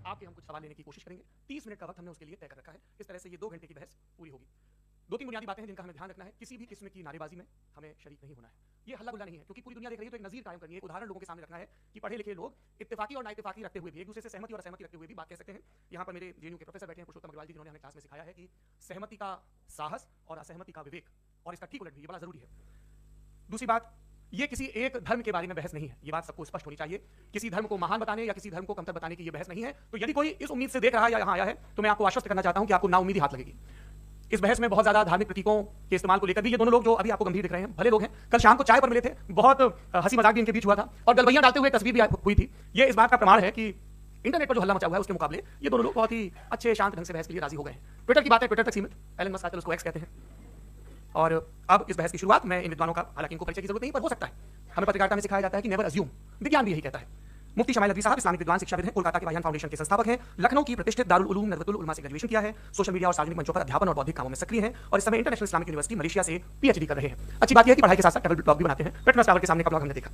आपके हम कुछ सवाल लेने की कोशिश करेंगे। 30 मिनट का वक्त हमने उसके लिए तय कर रखा है। इस तरह से ये 2 घंटे की बहस पूरी होगी। 2-3 बुनियादी बातें हैं जिनका हमें ध्यान रखना है। किसी भी किस्म की नारेबाजी में हमें शरीक नहीं होना है। ये हल्ला गुल्ला नहीं है, क्योंकि पूरी दुनिया देख रही है, तो एक नज़ीर कायम करनी है, एक उदाहरण लोगों के सामने रखना है कि पढ़े लिखे लोग इत्तेफाकी और नाइत्तेफाकी रखते हुए भी, एक दूसरे से सहमति और असहमति रखते हुए भी बात कह सकते हैं। यहाँ पर मेरे जेएनयू के प्रोफेसर बैठे हैं, पुरुषोत्तम अग्रवाल जी, जिन्होंने हमें क्लास में सिखाया है कि सहमति का साहस और असहमति का विवेक, और इसका ठीक उलट भी, ये बड़ा जरूरी है। दूसरी बात, ये किसी एक धर्म के बारे में बहस नहीं है, ये बात सबको स्पष्ट होनी चाहिए। किसी धर्म को महान बताने या किसी धर्म को कमतर बताने की ये बहस नहीं है। तो यदि कोई इस उम्मीद से देख रहा है या यहाँ आया है, तो मैं आपको आश्वस्त करना चाहता हूं कि आपको नाउम्मीदी हाथ लगेगी। इस बहस में बहुत ज्यादा धार्मिक प्रतीकों के इस्तेमाल को लेकर भी ये दोनों लोग जो अभी आपको गंभीर दिख रहे हैं, भले लोग हैं, कल शाम को चाय पर मिले थे, बहुत हंसी मजाक भी इनके बीच हुआ था और गलबैयां डालते हुए तस्वीर भी हुई थी। ये इस बात का प्रमाण है कि इंटरनेट पर जो हल्ला मचा हुआ है उसके मुकाबले ये दोनों लोग बहुत ही अच्छे शांत ढंग से बहस के लिए राजी हो गए हैं। ट्विटर की बात है, ट्विटर तक सीमित, एलन मस्क आजकल उसको एक्स कहते हैं। और अब इस बहस की शुरुआत मैं इन विद्वानों का, हालांकि इनको परिचय की जरूरत नहीं, पर हो सकता है, हमें पत्रकारिता में सिखाया जाता है कि नेवर अज्यूम, विज्ञान भी यही कहता है। मुफ्ती शमाइल नदवी साहब इस्लामिक विद्वान, शिक्षाविद हैं, कोलकाता के वाहियान फाउंडेशन के संस्थापक हैं, लखनऊ की प्रतिष्ठित दारुल उलूम नदवतुल उलमा से ग्रेजुएशन किया है, सोशल मीडिया और सार्वजनिक मंचों पर अध्यापन और बौद्धिक कामों में सक्रिय हैं और इस समय इंटरनेशनल इस्लामिक यूनिवर्सिटी मलेशिया से पीएचडी कर रहे हैं। अच्छी बात यह है कि पढ़ाई के साथ साथ ट्रैवल ब्लॉग भी बनाते हैं। पेट्रोनस टावर के सामने का ब्लॉग हमने देखा।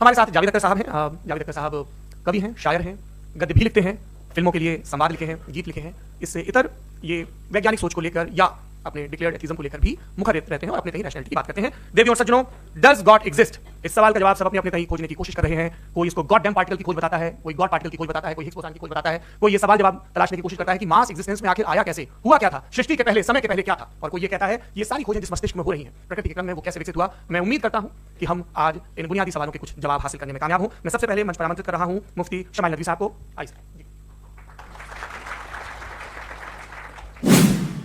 हमारे साथ जावेद अख्तर साहब हैं। जावेद अख्तर साहब कवि हैं, शायर हैं, गद्य भी लिखते हैं, फिल्मों के लिए संवाद लिखे हैं, गीत लिखे हैं। इससे इतर ये वैज्ञानिक सोच को लेकर या अपने डिक्लेयर्ड एथिज्म को लेकर भी मुखर रहते हैं और अपने कहीं रैशनैलिटी की बात करते हैं। देवियों और सज्जनों, डज गॉड एग्जिस्ट? इस सवाल का जवाब सब अपने अपने कहीं खोजने की कोशिश कर रहे हैं। कोई इसको गॉड डैम पार्टिकल की खोज बताता है, कोई गॉड पार्टिकल की खोज बताता है, कोई हिग्स बोसान की खोज बताता है, कोई ये सवाल जवाब तलाशने की कोशिश करता है कि मास एग्जिस्टेंस में आखिर आया कैसे, हुआ क्या था, सृष्टि के पहले, समय के पहले क्या था, और कोई ये कहता है ये सारी खोजें जिस मस्तिष्क में हो रही हैं प्रकृति के क्रम में वो कैसे विकसित हुआ। मैं उम्मीद करता हूं कि हम आज इन बुनियादी सवालों के कुछ जवाब हासिल करने में कामयाब हों। मैं सबसे पहले मंच पर आमंत्रित कर रहा हूं मुफ्ती शमाइल नदवी साहब को। आइए।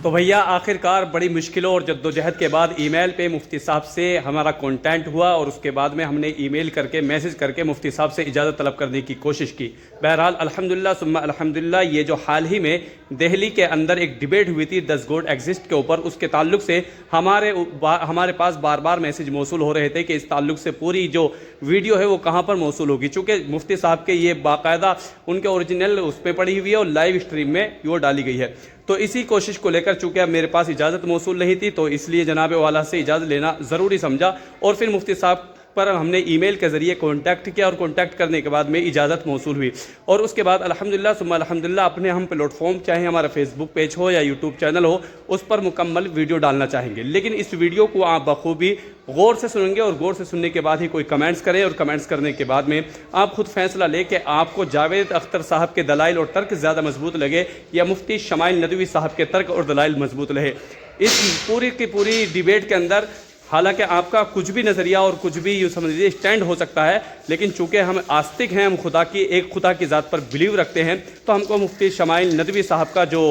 तो भैया आखिरकार बड़ी मुश्किलों और जद्दोजहद के बाद ईमेल पे मुफ्ती साहब से हमारा कांटेक्ट हुआ और उसके बाद में हमने ईमेल करके मैसेज करके मुफ्ती साहब से इजाज़त तलब करने की कोशिश की। बहरहाल अल्हम्दुलिल्लाह सुम्मा अल्हम्दुलिल्लाह, ये जो हाल ही में दिल्ली के अंदर एक डिबेट हुई थी डज गॉड एग्जिस्ट के ऊपर, उसके ताल्लुक से हमारे पास बार बार मैसेज मौसूल हो रहे थे कि इस ताल्लुक से पूरी जो वीडियो है वो कहाँ पर मौसूल होगी। चूँकि मुफ्ती साहब के ये बाकायदा उनके ओरिजिनल उस पर पड़ी हुई है और लाइव स्ट्रीम में वो डाली गई है। तो इसी कोशिश को लेकर चूँकि अब मेरे पास इजाज़त मौसूल नहीं थी, तो इसलिए जनाब वाला से इजाज़त लेना ज़रूरी समझा और फिर मुफ्ती साहब पर हमने ईमेल के ज़रिए कांटेक्ट किया और कांटेक्ट करने के बाद में इजाज़त मौसूल हुई। और उसके बाद अल्हम्दुलिल्लाह सुम्मा अल्हम्दुलिल्लाह अपने हम प्लेटफॉर्म, चाहे हमारा फेसबुक पेज हो या यूट्यूब चैनल हो, उस पर मुकम्मल वीडियो डालना चाहेंगे। लेकिन इस वीडियो को आप बखूबी गौर से सुनेंगे और गौर से सुनने के बाद ही कोई कमेंट्स करें और कमेंट्स करने के बाद में आप खुद फैसला लें कि आपको जावेद अख्तर साहब के दलाइल और तर्क ज़्यादा मजबूत लगे या मुफ्ती शमाइल नदवी साहब के तर्क और दलाइल मजबूत रहे। इस पूरी की पूरी डिबेट के अंदर हालांकि आपका कुछ भी नज़रिया और कुछ भी यूँ समझ लीजिए स्टैंड हो सकता है, लेकिन चूंकि हम आस्तिक हैं, हम खुदा की एक खुदा की ज़ात पर बिलीव रखते हैं, तो हमको मुफ्ती शमाइल नदवी साहब का जो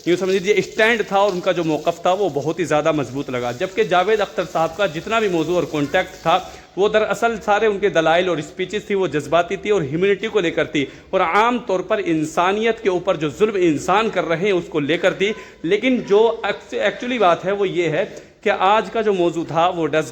यूँ समझ लीजिए स्टैंड था और उनका जो मौक़िफ़ था वो बहुत ही ज़्यादा मजबूत लगा। जबकि जावेद अख्तर साहब का जितना भी मौजू और कॉन्टैक्ट था वो दरअसल सारे उनके दलाइल और स्पीचेस थी वो जज्बाती थी और ह्यूमैनिटी को लेकर थी और आम तौर पर इंसानियत के ऊपर जो जुल्म इंसान कर रहे हैं उसको लेकर थी। लेकिन जो एक्चुअली बात है वो ये है कि आज का जो मौजू था वो डज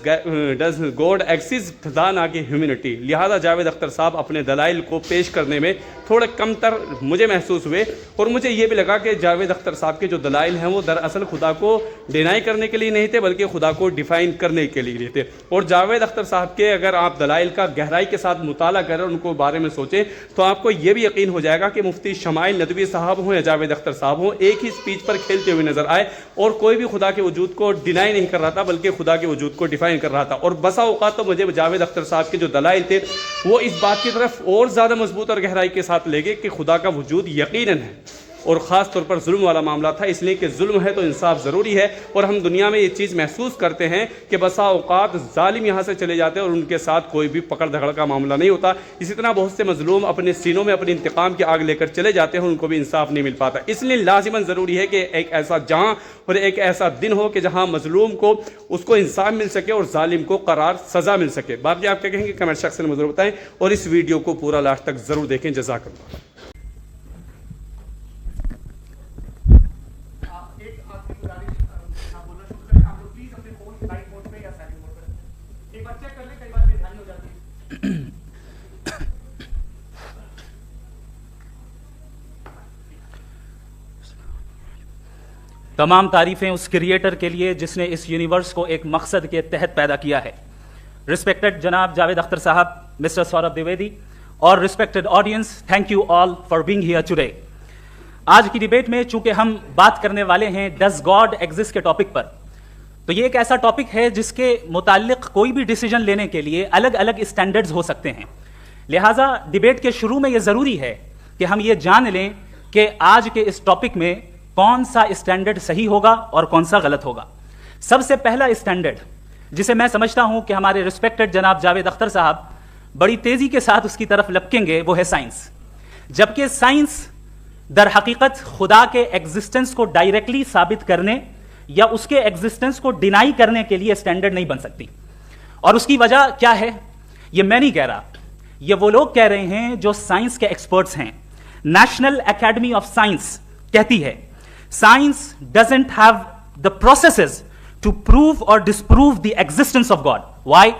गॉड एग्जिस्ट था, ना कि ह्यूमैनिटी। लिहाजा जावेद अख्तर साहब अपने दलाइल को पेश करने में थोड़े कमतर मुझे महसूस हुए और मुझे ये भी लगा कि जावेद अख्तर साहब के जो दलाइल हैं वो दरअसल खुदा को डिनाई करने के लिए नहीं थे, बल्कि खुदा को डिफ़ाइन करने के लिए थे। और जावेद अख्तर साहब के अगर आप दलाइल का गहराई के साथ मुताला करें, उनको बारे में सोचें, तो आपको ये भी यकीन हो जाएगा कि मुफ्ती शमाइल नदवी साहब हों या जावेद अख्तर साहब हों, एक ही स्पीच पर खेलते हुए नजर आए और कोई भी खुदा के वजूद को डिनाई नहीं कर रहा था, बल्कि खुदा के वजूद को डिफाइन कर रहा था। और बसा औकात तो मुझे जावेद अख्तर साहब के जो दलाइल थे वो इस बात की तरफ और ज़्यादा मजबूत और गहराई के साथ ले गए कि खुदा का वजूद यकीनन है और ख़ास तौर पर जुल्म वाला मामला था, इसलिए कि जुल्म है तो इंसाफ ज़रूरी है। और हम दुनिया में ये चीज़ महसूस करते हैं कि बसा औकात जालिम यहाँ से चले जाते हैं और उनके साथ कोई भी पकड़ धकड़ का मामला नहीं होता। इसी तरह बहुत से मजलूम अपने सीनों में अपने इंतकाम की आग लेकर चले जाते हैं, उनको भी इंसाफ नहीं मिल पाता। इसलिए लाजिमन ज़रूरी है कि एक ऐसा जहाँ और एक ऐसा दिन हो कि जहाँ मजलूम को उसको इंसाफ मिल सके और जालिम को करार सज़ा मिल सके। बाकी आप क्या कहेंगे कमेंट सेक्शन में ज़रूर बताएं और इस वीडियो को पूरा लास्ट तक ज़रूर देखें। जज़ाकल्लाह। तमाम तारीफ़ें उस क्रिएटर के लिए जिसने इस यूनिवर्स को एक मकसद के तहत पैदा किया है। रिस्पेक्टेड जनाब जावेद अख्तर साहब, मिस्टर सौरभ द्विवेदी, और respected audience, thank you all for being here today. आज की डिबेट में चूंकि हम बात करने वाले हैं डज गॉड एग्जिस्ट के टॉपिक पर, तो ये एक ऐसा टॉपिक है जिसके मुताल्लिक कोई भी डिसीजन लेने के लिए अलग अलग स्टैंडर्ड्स हो सकते हैं। लिहाजा डिबेट के शुरू में यह जरूरी है कि हम ये जान लें कि आज के इस टॉपिक में कौन सा स्टैंडर्ड सही होगा और कौन सा गलत होगा। सबसे पहला स्टैंडर्ड जिसे मैं समझता हूं कि हमारे रिस्पेक्टेड जनाब जावेद अख्तर साहब बड़ी तेजी के साथ उसकी तरफ लपकेंगे, वो है साइंस। जबकि साइंस दर हकीकत खुदा के एग्जिस्टेंस को डायरेक्टली साबित करने या उसके एग्जिस्टेंस को डिनाई करने के लिए स्टैंडर्ड नहीं बन सकती। और उसकी वजह क्या है, ये मैं नहीं कह रहा, ये वो लोग कह रहे हैं जो साइंस के एक्सपर्ट्स हैं। नेशनल एकेडमी ऑफ साइंस कहती है science doesn't have the processes to prove और disprove the existence of God. Why?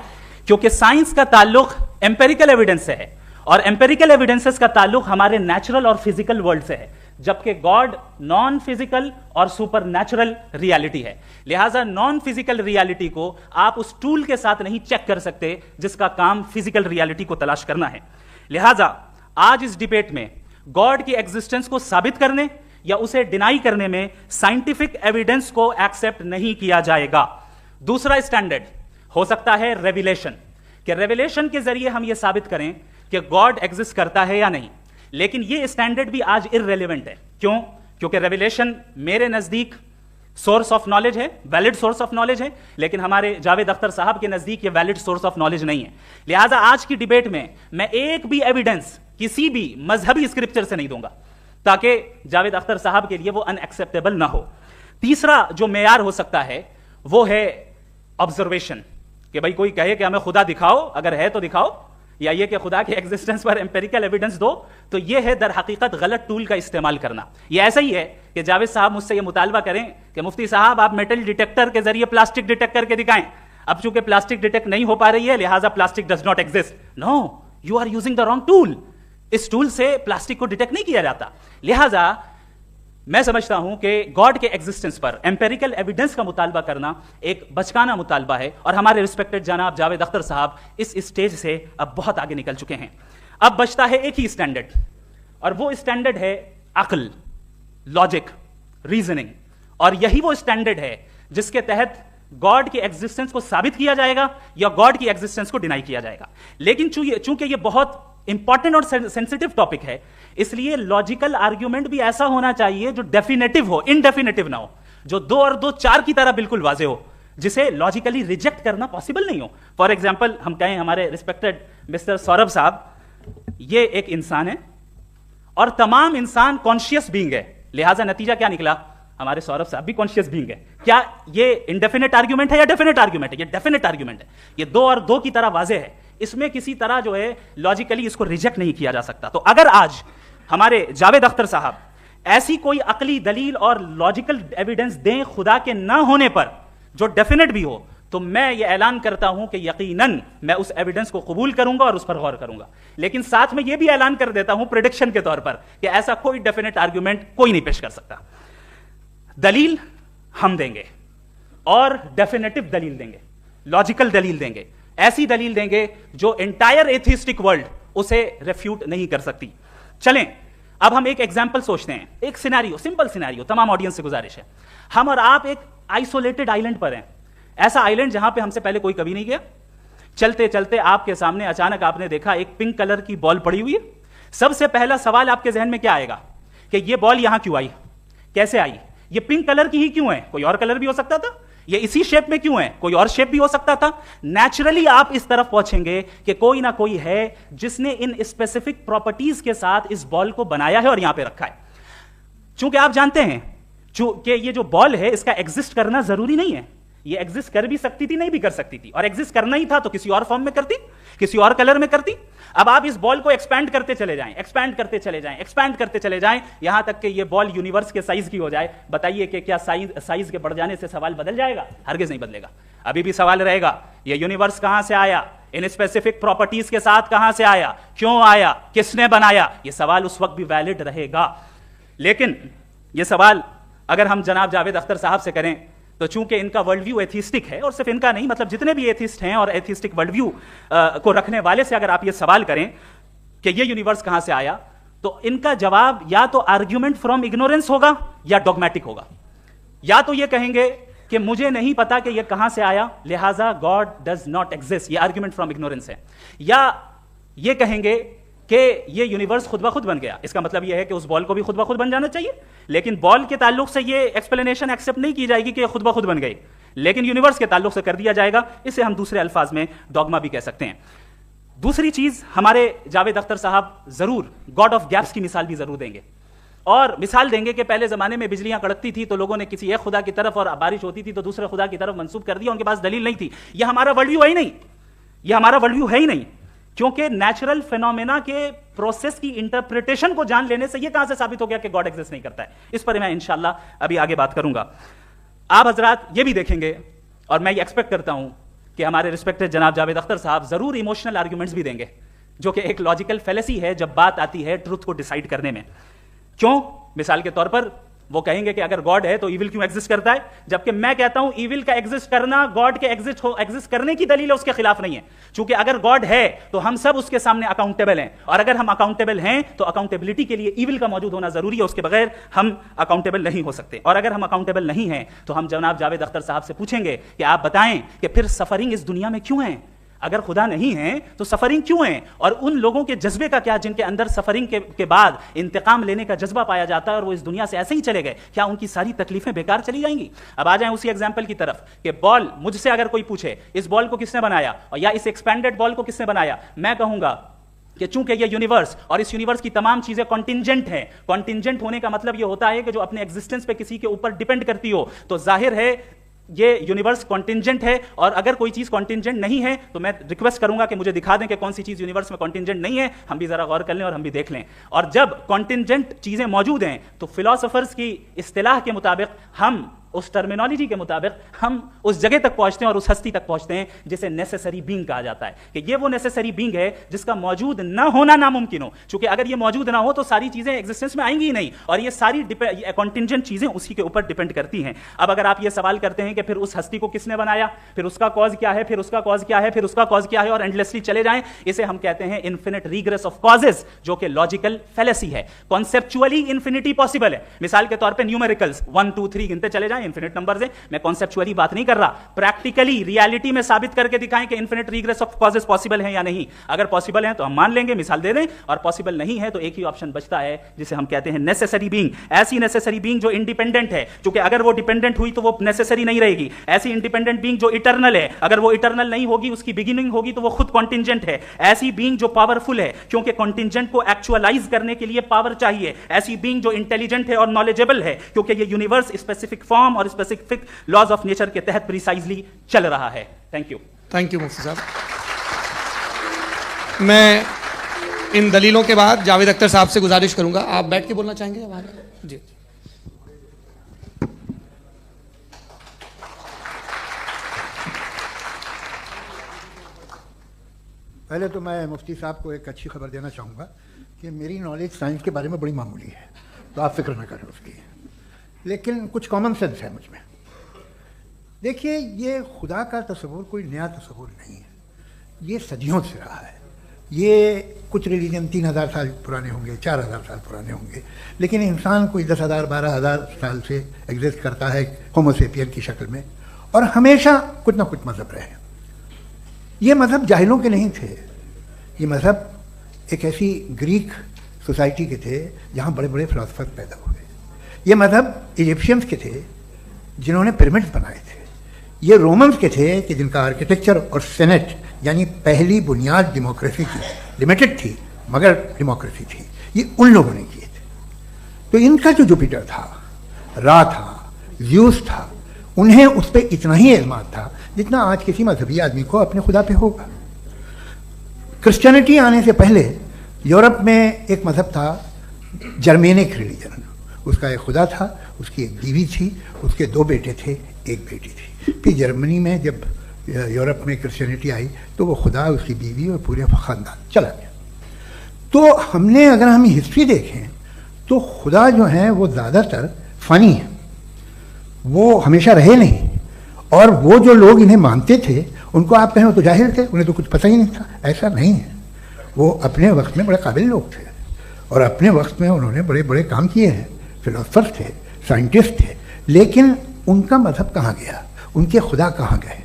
क्योंकि साइंस का ताल्लुक एम्पेरिकल एविडेंस से है और एम्पेरिकल एविडेंसेस का ताल्लुक हमारे नेचुरल और फिजिकल वर्ल्ड से है, जबकि गॉड नॉन फिजिकल और सुपर नेचुरल रियलिटी है। लिहाजा नॉन फिजिकल रियलिटी को आप उस टूल के साथ नहीं चेक कर सकते जिसका काम फिजिकल रियलिटी को तलाश करना है। लिहाजा आज इस डिबेट में गॉड की एग्जिस्टेंस को साबित करने या उसे डिनाई करने में साइंटिफिक एविडेंस को एक्सेप्ट नहीं किया जाएगा। दूसरा स्टैंडर्ड हो सकता है रेविलेशन, कि रेविलेशन के जरिए हम यह साबित करें कि गॉड एग्जिस्ट करता है या नहीं। लेकिन यह स्टैंडर्ड भी आज इररेलेवेंट है। क्यों? क्योंकि रेविलेशन मेरे नजदीक सोर्स ऑफ नॉलेज है, वैलिड सोर्स ऑफ नॉलेज है, लेकिन हमारे जावेद अख्तर साहब के नजदीक ये वैलिड सोर्स ऑफ नॉलेज नहीं है। लिहाजा आज की डिबेट में मैं एक भी एविडेंस किसी भी मजहबी स्क्रिप्चर से नहीं दूंगा ताकि जावेद अख्तर साहब के लिए वो अनएक्सेप्टेबल ना हो। तीसरा जो मेयार हो सकता है वो है ऑब्जर्वेशन, कि भाई कोई कहे कि हमें खुदा दिखाओ, अगर है तो दिखाओ, या ये कि खुदा के एग्जिस्टेंस पर एम्पेरिकल एविडेंस दो, तो ये है दर हकीकत गलत टूल का इस्तेमाल करना। ये ऐसा ही है कि जावेद साहब मुझसे ये मुतालबा करें कि मुफ्ती साहब आप मेटल डिटेक्टर के जरिए प्लास्टिक डिटेक्ट करके दिखाएं। अब चूंकि प्लास्टिक डिटेक्ट नहीं हो पा रही है लिहाजा plastic does not exist. No, you are using the wrong tool. इस टूल से प्लास्टिक को डिटेक्ट नहीं किया जाता। लिहाजा मैं समझता हूं कि गॉड के एग्जिस्टेंस पर एम्पेरिकल एविडेंस का मुतालबा करना एक बचकाना मुतालबा है और हमारे रिस्पेक्टेड जनाब जावेद अख्तर साहब इस स्टेज से अब बहुत आगे निकल चुके हैं। अब बचता है एक ही स्टैंडर्ड, और वो स्टैंडर्ड है अक्ल, लॉजिक, रीजनिंग। और यही वो स्टैंडर्ड है जिसके तहत गॉड की एग्जिस्टेंस को साबित किया जाएगा या गॉड की एग्जिस्टेंस को डिनाई किया जाएगा। लेकिन चूंकि ये बहुत इंपॉर्टेंट और सेंसिटिव टॉपिक है, इसलिए लॉजिकल आर्ग्यूमेंट भी ऐसा होना चाहिए जो डेफिनेटिव हो, इनडेफिनेटिव ना हो, जो 2 और 2 4 की तरह बिल्कुल वाजे हो, जिसे लॉजिकली रिजेक्ट करना पॉसिबल नहीं हो। फॉर एग्जाम्पल हम कहें हमारे रिस्पेक्टेड मिस्टर सौरभ साहब, ये एक इंसान है और तमाम इंसान कॉन्शियस बीइंग है, लिहाजा नतीजा क्या निकला, हमारे सौरभ साहब भी कॉन्शियस बीइंग है। क्या ये इंडेफिनेट आर्ग्यूमेंट है या डेफिनेट आर्ग्यूमेंट है? ये डेफिनेट आर्ग्यूमेंट है। ये 2 और 2 की तरह वाजे है, इसमें किसी तरह जो है लॉजिकली इसको रिजेक्ट नहीं किया जा सकता। तो अगर आज हमारे जावेद अख्तर साहब ऐसी कोई अकली दलील और लॉजिकल एविडेंस दें खुदा के ना होने पर जो डेफिनेट भी हो, तो मैं ये ऐलान करता हूं कि यकीनन मैं उस एविडेंस को कबूल करूंगा और उस पर गौर करूंगा। लेकिन साथ में यह भी ऐलान कर देता हूं प्रेडिक्शन के तौर पर कि ऐसा कोई डेफिनेट आर्ग्यूमेंट कोई नहीं पेश कर सकता। दलील हम देंगे और डेफिनेटिव दलील देंगे, लॉजिकल दलील देंगे, ऐसी दलील देंगे जो एंटायर एथिस्टिक वर्ल्ड उसे रेफ्यूट नहीं कर सकती। चलें अब हम एक एग्जाम्पल सोचते हैं, एक सिनेरियो, सिंपल सिनेरियो, तमाम ऑडियंस से गुजारिश है, हम और आप एक आइसोलेटेड आइलैंड पर हैं, ऐसा आइलैंड जहां पे हमसे पहले कोई कभी नहीं गया। चलते चलते आपके सामने अचानक आपने देखा एक पिंक कलर की बॉल पड़ी हुई है। सबसे पहला सवाल आपके जहन में क्या आएगा कि यह बॉल यहां क्यों आई, कैसे आई, ये पिंक कलर की ही क्यों है, कोई और कलर भी हो सकता था, ये इसी शेप में क्यों है, कोई और शेप भी हो सकता था। नेचुरली आप इस तरफ पहुंचेंगे कि कोई ना कोई है जिसने इन स्पेसिफिक प्रॉपर्टीज के साथ इस बॉल को बनाया है और यहां पे रखा है। चूंकि आप जानते हैं कि ये जो बॉल है इसका एग्जिस्ट करना जरूरी नहीं है, ये एग्जिस्ट कर भी सकती थी, नहीं भी कर सकती थी, और एग्जिस्ट करना ही था तो किसी और फॉर्म में करती, किसी और कलर में करती। अब आप इस बॉल को एक्सपैंड करते चले जाएं, एक्सपैंड करते चले जाएं, एक्सपैंड करते चले जाएं, यहां तक कि ये बॉल यूनिवर्स के साइज की हो जाए। बताइए कि क्या साइज के बढ़ जाने से सवाल बदल जाएगा? हरगिज नहीं बदलेगा। अभी भी सवाल रहेगा ये यूनिवर्स कहां से आया, इन स्पेसिफिक प्रॉपर्टीज के साथ कहां से आया, क्यों आया, किसने बनाया, ये सवाल उस वक्त भी वैलिड रहेगा। लेकिन ये सवाल अगर हम जनाब जावेद अख्तर साहब से करें तो चूंकि इनका वर्ल्ड व्यू एथिस्टिक है, और सिर्फ इनका नहीं, मतलब जितने भी एथिस्ट हैं और एथिस्टिक वर्ल्ड व्यू को रखने वाले से अगर आप ये सवाल करें कि ये यूनिवर्स कहां से आया, तो इनका जवाब या तो आर्ग्यूमेंट फ्रॉम इग्नोरेंस होगा या डॉगमेटिक होगा। या तो ये कहेंगे कि मुझे नहीं पता कि ये कहां से आया, लिहाजा गॉड डज नॉट एग्जिस्ट, ये आर्ग्यूमेंट फ्रॉम इग्नोरेंस है। या ये कहेंगे कि ये यूनिवर्स खुद ब खुद बन गया, इसका मतलब ये है कि उस बॉल को भी खुद ब खुद बन जाना चाहिए, लेकिन बॉल के ताल्लुक से ये एक्सप्लेनेशन एक्सेप्ट नहीं की जाएगी कि ये खुद ब खुद बन गई, लेकिन यूनिवर्स के ताल्लुक से कर दिया जाएगा। इसे हम दूसरे अल्फाज में डॉगमा भी कह सकते हैं। दूसरी चीज, हमारे जावेद अख्तर साहब जरूर गॉड ऑफ गैप्स की मिसाल भी जरूर देंगे, और मिसाल देंगे कि पहले जमाने में बिजलियां कड़कती थी तो लोगों ने किसी एक खुदा की तरफ, और बारिश होती थी तो दूसरे खुदा की तरफ मंसूब कर दिया, उनके पास दलील नहीं थी। यह हमारा वर्ल्ड व्यू है ही नहीं, यह हमारा वर्ल्ड व्यू है ही नहीं, क्योंकि नेचुरल फिनोमेना के प्रोसेस की इंटरप्रिटेशन को जान लेने से यह कहां से साबित हो गया कि गॉड एग्जिस्ट नहीं करता है। इस पर मैं इंशाल्लाह अभी आगे बात करूंगा। आप हजरात ये भी देखेंगे, और मैं ये एक्सपेक्ट करता हूं कि हमारे रिस्पेक्टेड जनाब जावेद अख्तर साहब जरूर इमोशनल आर्ग्यूमेंट्स भी देंगे, जो कि एक लॉजिकल फेलेसी है जब बात आती है ट्रुथ को डिसाइड करने में। क्यों? मिसाल के तौर पर वो कहेंगे कि अगर गॉड है तो इविल क्यों एग्जिस्ट करता है, जबकि मैं कहता हूं इविल का एग्जिस्ट करना गॉड के एग्जिस्ट करने की दलील है, उसके खिलाफ नहीं है। क्योंकि अगर गॉड है तो हम सब उसके सामने अकाउंटेबल हैं, और अगर हम अकाउंटेबल हैं तो अकाउंटेबिलिटी के लिए इविल का मौजूद होना जरूरी है, उसके बगैर हम अकाउंटेबल नहीं हो सकते। और अगर हम अकाउंटेबल नहीं हैं तो हम जनाब जावेद अख्तर साहब से पूछेंगे कि आप बताएं कि फिर सफरिंग इस दुनिया में क्यों है? अगर खुदा नहीं है तो सफरिंग क्यों है? और उन लोगों के जज्बे का क्या जिनके अंदर सफरिंग के बाद इंतकाम लेने का जज्बा पाया जाता है और वो इस दुनिया से ऐसे ही चले गए, क्या उनकी सारी तकलीफें बेकार चली जाएंगी? अब आ जाएं उसी एग्जाम्पल की तरफ कि बॉल, मुझसे अगर कोई पूछे इस बॉल को किसने बनाया, और या इस एक्सपेंडेड बॉल को किसने बनाया, मैं कहूंगा कि चूंकि ये यूनिवर्स और इस यूनिवर्स की तमाम चीजें कॉन्टिंजेंट हैं। कॉन्टिंजेंट होने का मतलब ये होता है कि जो अपने एग्जिस्टेंस पे किसी के ऊपर डिपेंड करती हो, तो जाहिर है ये यूनिवर्स कॉन्टिंजेंट है। और अगर कोई चीज कॉन्टिंजेंट नहीं है तो मैं रिक्वेस्ट करूंगा कि मुझे दिखा दें कि कौन सी चीज यूनिवर्स में कॉन्टिंजेंट नहीं है, हम भी जरा गौर कर लें और हम भी देख लें। और जब कॉन्टिंजेंट चीजें मौजूद हैं तो फिलोसोफर्स की इस्तिलाह के मुताबिक, हम उस टर्मिनोलॉजी के मुताबिक हम उस जगह तक पहुंचते हैं और उस हस्ती तक पहुंचते हैं जिसे नेसेसरी बीइंग कहा जाता है, कि ये वो नेसेसरी बीइंग है जिसका मौजूद ना होना नामुमकिन हो। क्योंकि अगर ये मौजूद ना हो तो सारी चीजें एग्जिस्टेंस में आएंगी ही नहीं, और ये सारी कॉन्टिंजेंट चीजें उसी के ऊपर डिपेंड करती हैं। अब अगर आप ये सवाल करते हैं कि फिर उस हस्ती को किसने बनाया, फिर उसका कॉज क्या है, फिर उसका कॉज क्या है, फिर उसका कॉज क्या है, और एंडलेसली चले जाएं, इसे हम कहते हैं इन्फिनिट रीग्रेस ऑफ कॉजेस, जो कि लॉजिकल फेलेसी है। कॉन्सेप्चुअली इन्फिनिटी पॉसिबल है। मिसाल के तौर पर न्यूमेरिकल्स 1 2 3 गिनते चले जाएं, इन्फिनिट नंबर्स हैं। मैं कॉन्सेप्चुअली बात नहीं कर रहा, प्रैक्टिकली रियलिटी में साबित करके दिखाएं कि infinite regress of causes possible है या नहीं। अगर पॉसिबल है तो हम मान लेंगे, मिसाल दे दें, और पॉसिबल नहीं है तो एक ही ऑप्शन बचता है जिसे हम कहते हैं नेसेसरी बीइंग। ऐसी नेसेसरी बीइंग जो इंडिपेंडेंट है, क्योंकि अगर वो डिपेंडेंट हुई तो वो नेसेसरी नहीं रहेगी। ऐसी इंडिपेंडेंट बीइंग जो इटर्नल है, अगर वो इटर्नल नहीं होगी, उसकी बिगिनिंग होगी, तो वो खुद कॉन्टिंजेंट है। ऐसी बीइंग जो पावरफुल है, क्योंकि कॉन्टिंजेंट को एक्चुअलाइज करने के लिए पावर चाहिए। ऐसी बीइंग जो इंटेलिजेंट है और नॉलेजेबल है, क्योंकि ये यूनिवर्स स्पेसिफिक फॉर्म और स्पेसिफिक लॉज ऑफ नेचर के तहत प्रिसाइजली चल रहा है। Thank you. थैंक यू मुफ्ती साहब। मैं इन दलीलों के बाद जावेद अख्तर साहब से गुजारिश करूंगा, आप बैठ के बोलना चाहेंगे या बाहर? जी। पहले तो मैं मुफ्ती साहब को एक अच्छी खबर देना चाहूँगा कि मेरी नॉलेज साइंस के बारे में बड़ी मामूली है, तो आप फिक्र ना करें उसकी, लेकिन कुछ कॉमन सेंस है मुझ में। देखिए, ये खुदा का तस्वुर कोई नया तस्वुर नहीं है, ये सदियों से रहा है। ये कुछ रिलीजन 3000 साल पुराने होंगे, 4000 साल पुराने होंगे, लेकिन इंसान कोई 10,000 12,000 साल से एग्जिस्ट करता है होमो सेपियन की शक्ल में, और हमेशा कुछ ना कुछ मज़हब रहे। ये मज़हब जाहिलों के नहीं थे, ये मज़हब एक ऐसी ग्रीक सोसाइटी के थे जहाँ बड़े बड़े फिलोसफर पैदा हुए। ये मज़हब इजिप्शियंस के थे जिन्होंने पिरामिड्स बनाए थे। ये रोमन्स के थे कि जिनका आर्किटेक्चर और सेनेट यानी पहली बुनियाद डेमोक्रेसी की, लिमिटेड थी मगर डेमोक्रेसी थी, ये उन लोगों ने किए थे। तो इनका जो जुपिटर था, रा था, ज़्यूस था, उन्हें उस पर इतना ही एतमाद था जितना आज किसी मजहबी आदमी को अपने खुदा पे होगा। क्रिश्चियनिटी आने से पहले यूरोप में एक मज़हब था जर्मेनिक रिलीजन, उसका एक खुदा था, उसकी एक बीवी थी, उसके 2 बेटे थे, एक बेटी थी। फिर जर्मनी में जब यूरोप में क्रिश्चियनिटी आई तो वो खुदा, उसकी बीवी और पूरे ख़ानदान चला गया। तो हमने, अगर हम हिस्ट्री देखें तो खुदा जो है वो ज़्यादातर फ़नी है, वो हमेशा रहे नहीं। और वो जो लोग इन्हें मानते थे उनको आप कहें वो तो जाहिल थे, उन्हें तो कुछ पता ही नहीं था, ऐसा नहीं है। वो अपने वक्त में बड़े काबिल लोग थे और अपने वक्त में उन्होंने बड़े बड़े काम किए हैं, फिलोसफर थे, साइंटिस्ट थे, लेकिन उनका मजहब कहाँ गया, उनके खुदा कहाँ गए?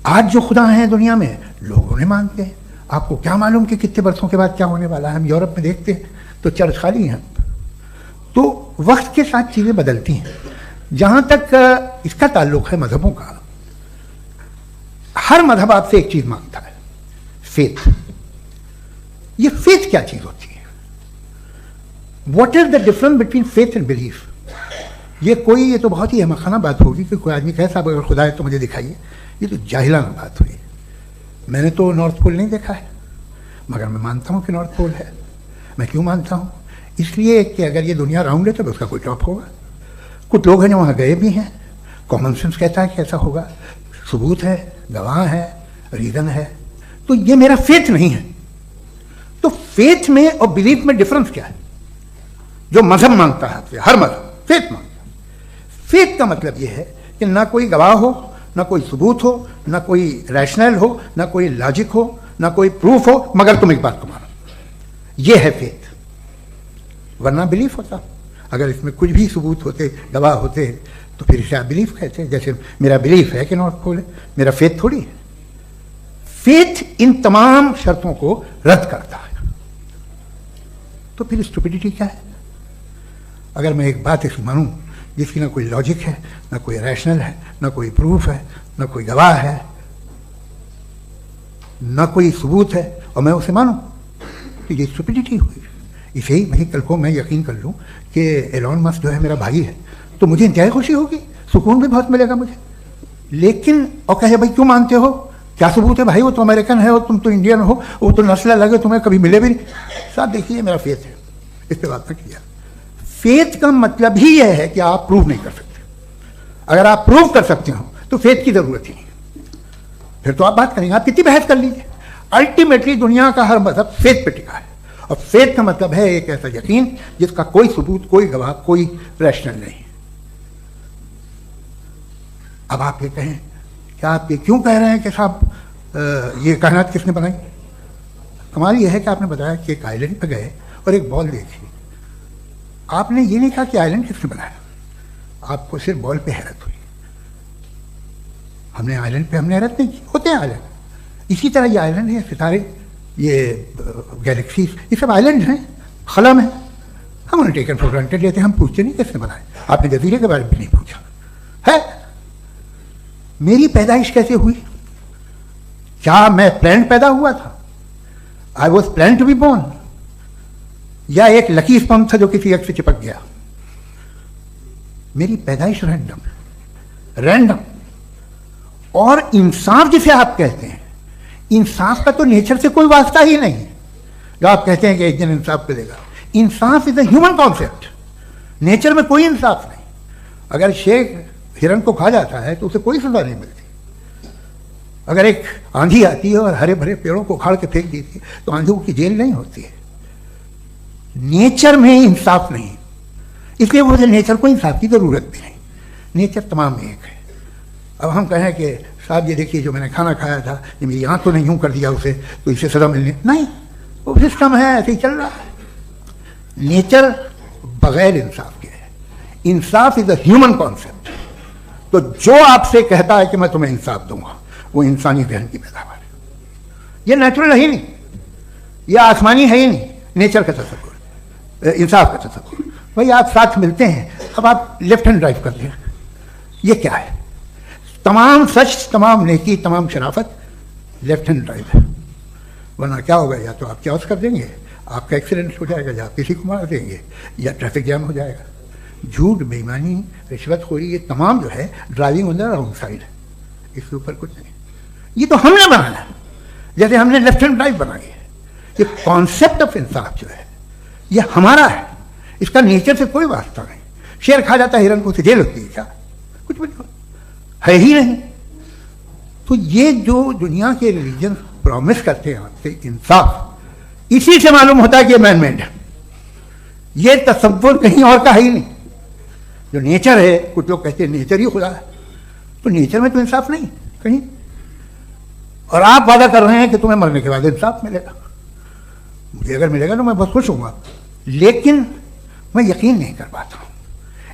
आज जो खुदा हैं दुनिया में लोग उन्हें मानते हैं। आपको क्या मालूम कि कितने वर्षों के बाद क्या होने वाला है? हम यूरोप में देखते हैं तो चर्च खाली हैं। तो वक्त के साथ चीज़ें बदलती हैं। जहाँ तक इसका ताल्लुक है मजहबों का, हर मजहब आपसे एक चीज़ मांगता है, फेथ। ये फेथ क्या चीज़ होती है? What is the difference between faith and belief? ये तो बहुत ही अहमखाना बात होगी कि कोई आदमी कहे साहब अगर खुदा है तो मुझे दिखाइए। ये तो जाहिलाना बात हुई। मैंने तो नॉर्थ पोल नहीं देखा है, मगर मैं मानता हूँ कि नॉर्थ पोल है। मैं क्यों मानता हूँ? इसलिए कि अगर ये दुनिया राउंड है तो उसका कोई टॉप होगा। कुछ लोग हैं जो वहाँ गए भी हैं, कॉमन सेंस कहता है कि ऐसा होगा, सबूत है, गवाह है, रीज़न है। तो ये मेरा फेथ नहीं है। तो फेथ में और बिलीफ में डिफरेंस क्या है? जो मजहब मांगता है आपसे, हर मजहब फेथ मांगता है। फेथ का मतलब ये है कि ना कोई गवाह हो, ना कोई सबूत हो, ना कोई रैशनल हो, ना कोई लॉजिक हो, ना कोई प्रूफ हो, मगर तुम एक बात को मानो। ये है फेथ। वरना बिलीफ होता। अगर इसमें कुछ भी सबूत होते, गवाह होते, तो फिर इसे आप बिलीफ कहते हैं। जैसे मेरा बिलीफ है कि नॉर्थ पोल है, मेरा फेथ थोड़ी है। फेथ इन तमाम शर्तों को रद्द करता है। तो फिर स्टुपिडिटी क्या है? अगर मैं एक बात ऐसी मानूं जिसकी ना कोई लॉजिक है, ना कोई रैशनल है, ना कोई प्रूफ है, ना कोई गवाह है, ना कोई सबूत है, और मैं उसे मानूं, तो ये स्टुपिडिटी हुई। इसे ही मैं कल को मैं यकीन कर लूं कि एलॉन मस्क जो है मेरा भाई है, तो मुझे इंतहाई खुशी होगी, सुकून भी बहुत मिलेगा मुझे। लेकिन और कहे भाई क्यों मानते हो, क्या सबूत है भाई, वो तो अमेरिकन है और तुम तो इंडियन हो, वो तो नस्ल अलग है, तुम्हें कभी मिले भी नहीं। साहब देखिए मेरा फेथ है, इस पर बात न किया। फेथ का मतलब ही यह है कि आप प्रूव नहीं कर सकते। अगर आप प्रूव कर सकते हो तो फेथ की जरूरत ही नहीं, फिर तो आप बात करेंगे, आप कितनी बहस कर लीजिए। अल्टीमेटली दुनिया का हर मजहब फेथ पे टिका है, और फेथ का मतलब है एक ऐसा यकीन जिसका कोई सबूत, कोई गवाह, कोई रैशनल नहीं। अब आप ये कहें, क्या आप ये क्यों कह रहे हैं कि साहब ये कायनात किसने बनाई? कमाल ये है कि आपने बताया कि एक आइलैंड पे गए और एक बॉल देखी। आपने ये नहीं कहा कि आइलैंड किसने बनाया, आपको सिर्फ बॉल पे हैरत हुई। हमने आइलैंड पे हमने हैरत नहीं की, होते हैं आइलैंड। इसी तरह ये आइलैंड है, सितारे, ये गैलेक्सीज, ये सब आइलैंड हैं, खला में। हम उन्हें टेकन फॉर ग्रांटेड लेते हैं, हम पूछते नहीं किसने बनाए। आपने जजीरे के बारे में भी नहीं पूछा है। मेरी पैदाइश कैसे हुई? क्या मैं प्लान पैदा हुआ था? I was plan to be born, या एक लकी स्पर्म था जो किसी एक से चिपक गया? मेरी पैदाइश रैंडम। और इंसाफ जिसे आप कहते हैं, इंसाफ का तो नेचर से कोई वास्ता ही नहीं है। जो आप कहते हैं कि एक दिन इंसाफ मिलेगा, इंसाफ is a human concept, nature में कोई इंसाफ नहीं। अगर शेर हिरन को खा जाता है तो उसे कोई सजा नहीं मिलती। अगर एक आंधी आती है और हरे भरे पेड़ों को उखाड़ के फेंक देती है तो आंधियों की जेल नहीं होती है। नेचर में इंसाफ नहीं, इसलिए मुझे नेचर को इंसाफ की जरूरत भी नहीं। नेचर तमाम एक है। अब हम कहें कि साहब ये देखिए जो मैंने खाना खाया था, ये मेरी आंख तो नहीं यूं कर दिया उसे, तो इसे सजा मिलनी नहीं, वो सिस्टम है, ऐसे ही चल रहा है। नेचर बगैर इंसाफ के है। इंसाफ इज अ ह्यूमन कॉन्सेप्ट। तो जो आपसे कहता है कि मैं तुम्हें इंसाफ दूंगा, वो इंसानी जहन की पैदावार है। ये नेचुरल है ही नहीं, ये आसमानी है ही नहीं। नेचर का तसव्वुर, इंसाफ का तसव्वुर। भाई आप साथ मिलते हैं, अब आप लेफ्ट हैंड ड्राइव करते हैं, ये क्या है? तमाम सच, तमाम नेकी, तमाम शराफत लेफ्ट हैंड ड्राइव है। वरना क्या होगा, या तो आप क्रॉस कर देंगे, आपका एक्सीडेंट हो जाएगा, या आप किसी को मार देंगे, या ट्रैफिक जैम हो जाएगा। झूठ, बेईमानी, रिश्वतखोरी, ये तमाम जो है driving on the wrong side है। इसके ऊपर कुछ नहीं। ये तो हमने बनाया, जैसे हमने लेफ्ट हैंड ड्राइव बनाई है। ये कॉन्सेप्ट ऑफ इंसाफ जो है ये हमारा है, इसका नेचर से कोई वास्ता नहीं। शेर खा जाता है हिरन को, उसे जेल होती है क्या? कुछ भी है ही नहीं। तो ये जो दुनिया के रिलीजन प्रॉमिस करते हैं आपसे इंसाफ, इसी से मालूम होता है कि मैन मेड है। ये तसव्वुर कहीं और का है ही नहीं। जो नेचर है, कुछ लोग कहते हैं नेचर ही खुदा है, तो नेचर में तो इंसाफ नहीं कहीं। और आप वादा कर रहे हैं कि तुम्हें मरने के बाद इंसाफ मिलेगा। मुझे अगर मिलेगा तो मैं बहुत खुश होऊंगा, लेकिन मैं यकीन नहीं कर पाता हूँ,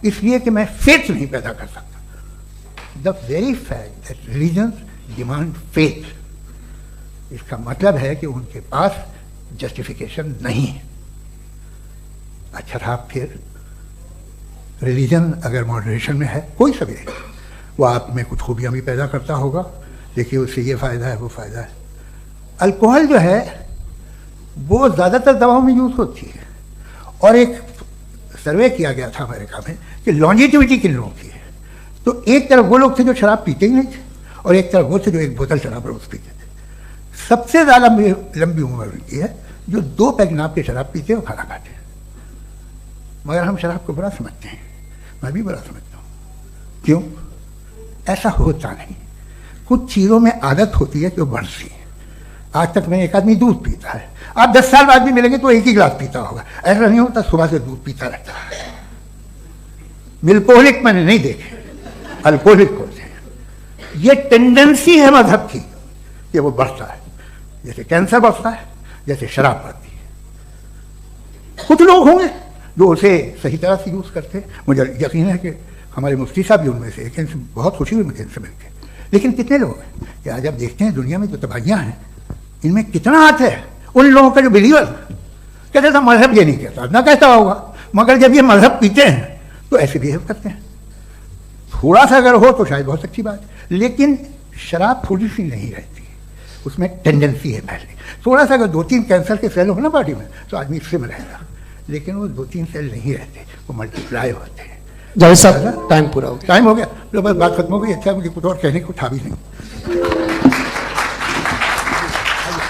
इसलिए कि मैं फेथ नहीं पैदा कर सकता। The very fact that religions demand faith, इसका मतलब है कि उनके पास जस्टिफिकेशन नहीं है। अच्छा साहब, फिर रिलीजन अगर मॉडरेशन में है, कोई सभी नहीं, वो आप में कुछ खूबियाँ भी पैदा करता होगा, देखिए उससे ये फ़ायदा है वो फ़ायदा है। अल्कोहल जो है वो ज़्यादातर दवाओं में यूज़ होती है, और एक सर्वे किया गया था अमेरिका में कि लॉन्जिटिविटी किन लोगों की है, तो एक तरफ वो लोग थे जो शराब पीते ही नहीं थे, और एक तरफ वो थे जो एक बोतल शराब रोज़ पीते थे। सबसे ज़्यादा लंबी उम्र उनकी है जो 2 पैग नाप के शराब पीते हैं और खाना खाते हैं। मगर हम शराब को बुरा समझते हैं, मैं भी बुरा समझता हूँ। क्यों? ऐसा होता नहीं, कुछ चीज़ों में आदत होती है जो बढ़ती है। आज तक मैं एक आदमी दूध पीता है, आप 10 साल बाद भी मिलेंगे तो एक ही गिलास पीता होगा, ऐसा नहीं होता सुबह से दूध पीता रहता है। मिल्कोहलिक मैंने नहीं देखे, अल्कोहलिक होते हैं। ये टेंडेंसी है मजहब की कि वो बढ़ता है, जैसे कैंसर बढ़ता है, जैसे शराब बढ़ती है। कुछ लोग होंगे जो उसे सही तरह से यूज़ करते हैं, मुझे यकीन है कि हमारे मुफ्ती साहब भी उनमें से एक, इनसे बहुत खुशी हुई मुझे इनसे मिलकर। लेकिन कितने लोग हैं कि आज आप देखते हैं दुनिया में जो तबाहियाँ हैं, इनमें कितना हाथ है उन लोगों का जो बिलीवर कहते था मजहब ये नहीं कहता, ना कहता होगा, मगर जब ये मजहब पीते हैं तो ऐसे बिहेव करते हैं। थोड़ा सा अगर हो तो शायद बहुत अच्छी बात, लेकिन शराब थोड़ी सी नहीं रहती, उसमें टेंडेंसी है पहले। थोड़ा सा अगर 2-3 कैंसर के सेल हो ना पार्टी में तो आदमी इससे में रहेगा, लेकिन वो 2-3 सेल नहीं रहते, वो मल्टीप्लाई होते हैं। जावेद साहब, टाइम पूरा हो गया। टाइम हो गया, तो बस बात खत्म हो गई। अच्छा, मुझे कुछ और कहने को था भी नहीं।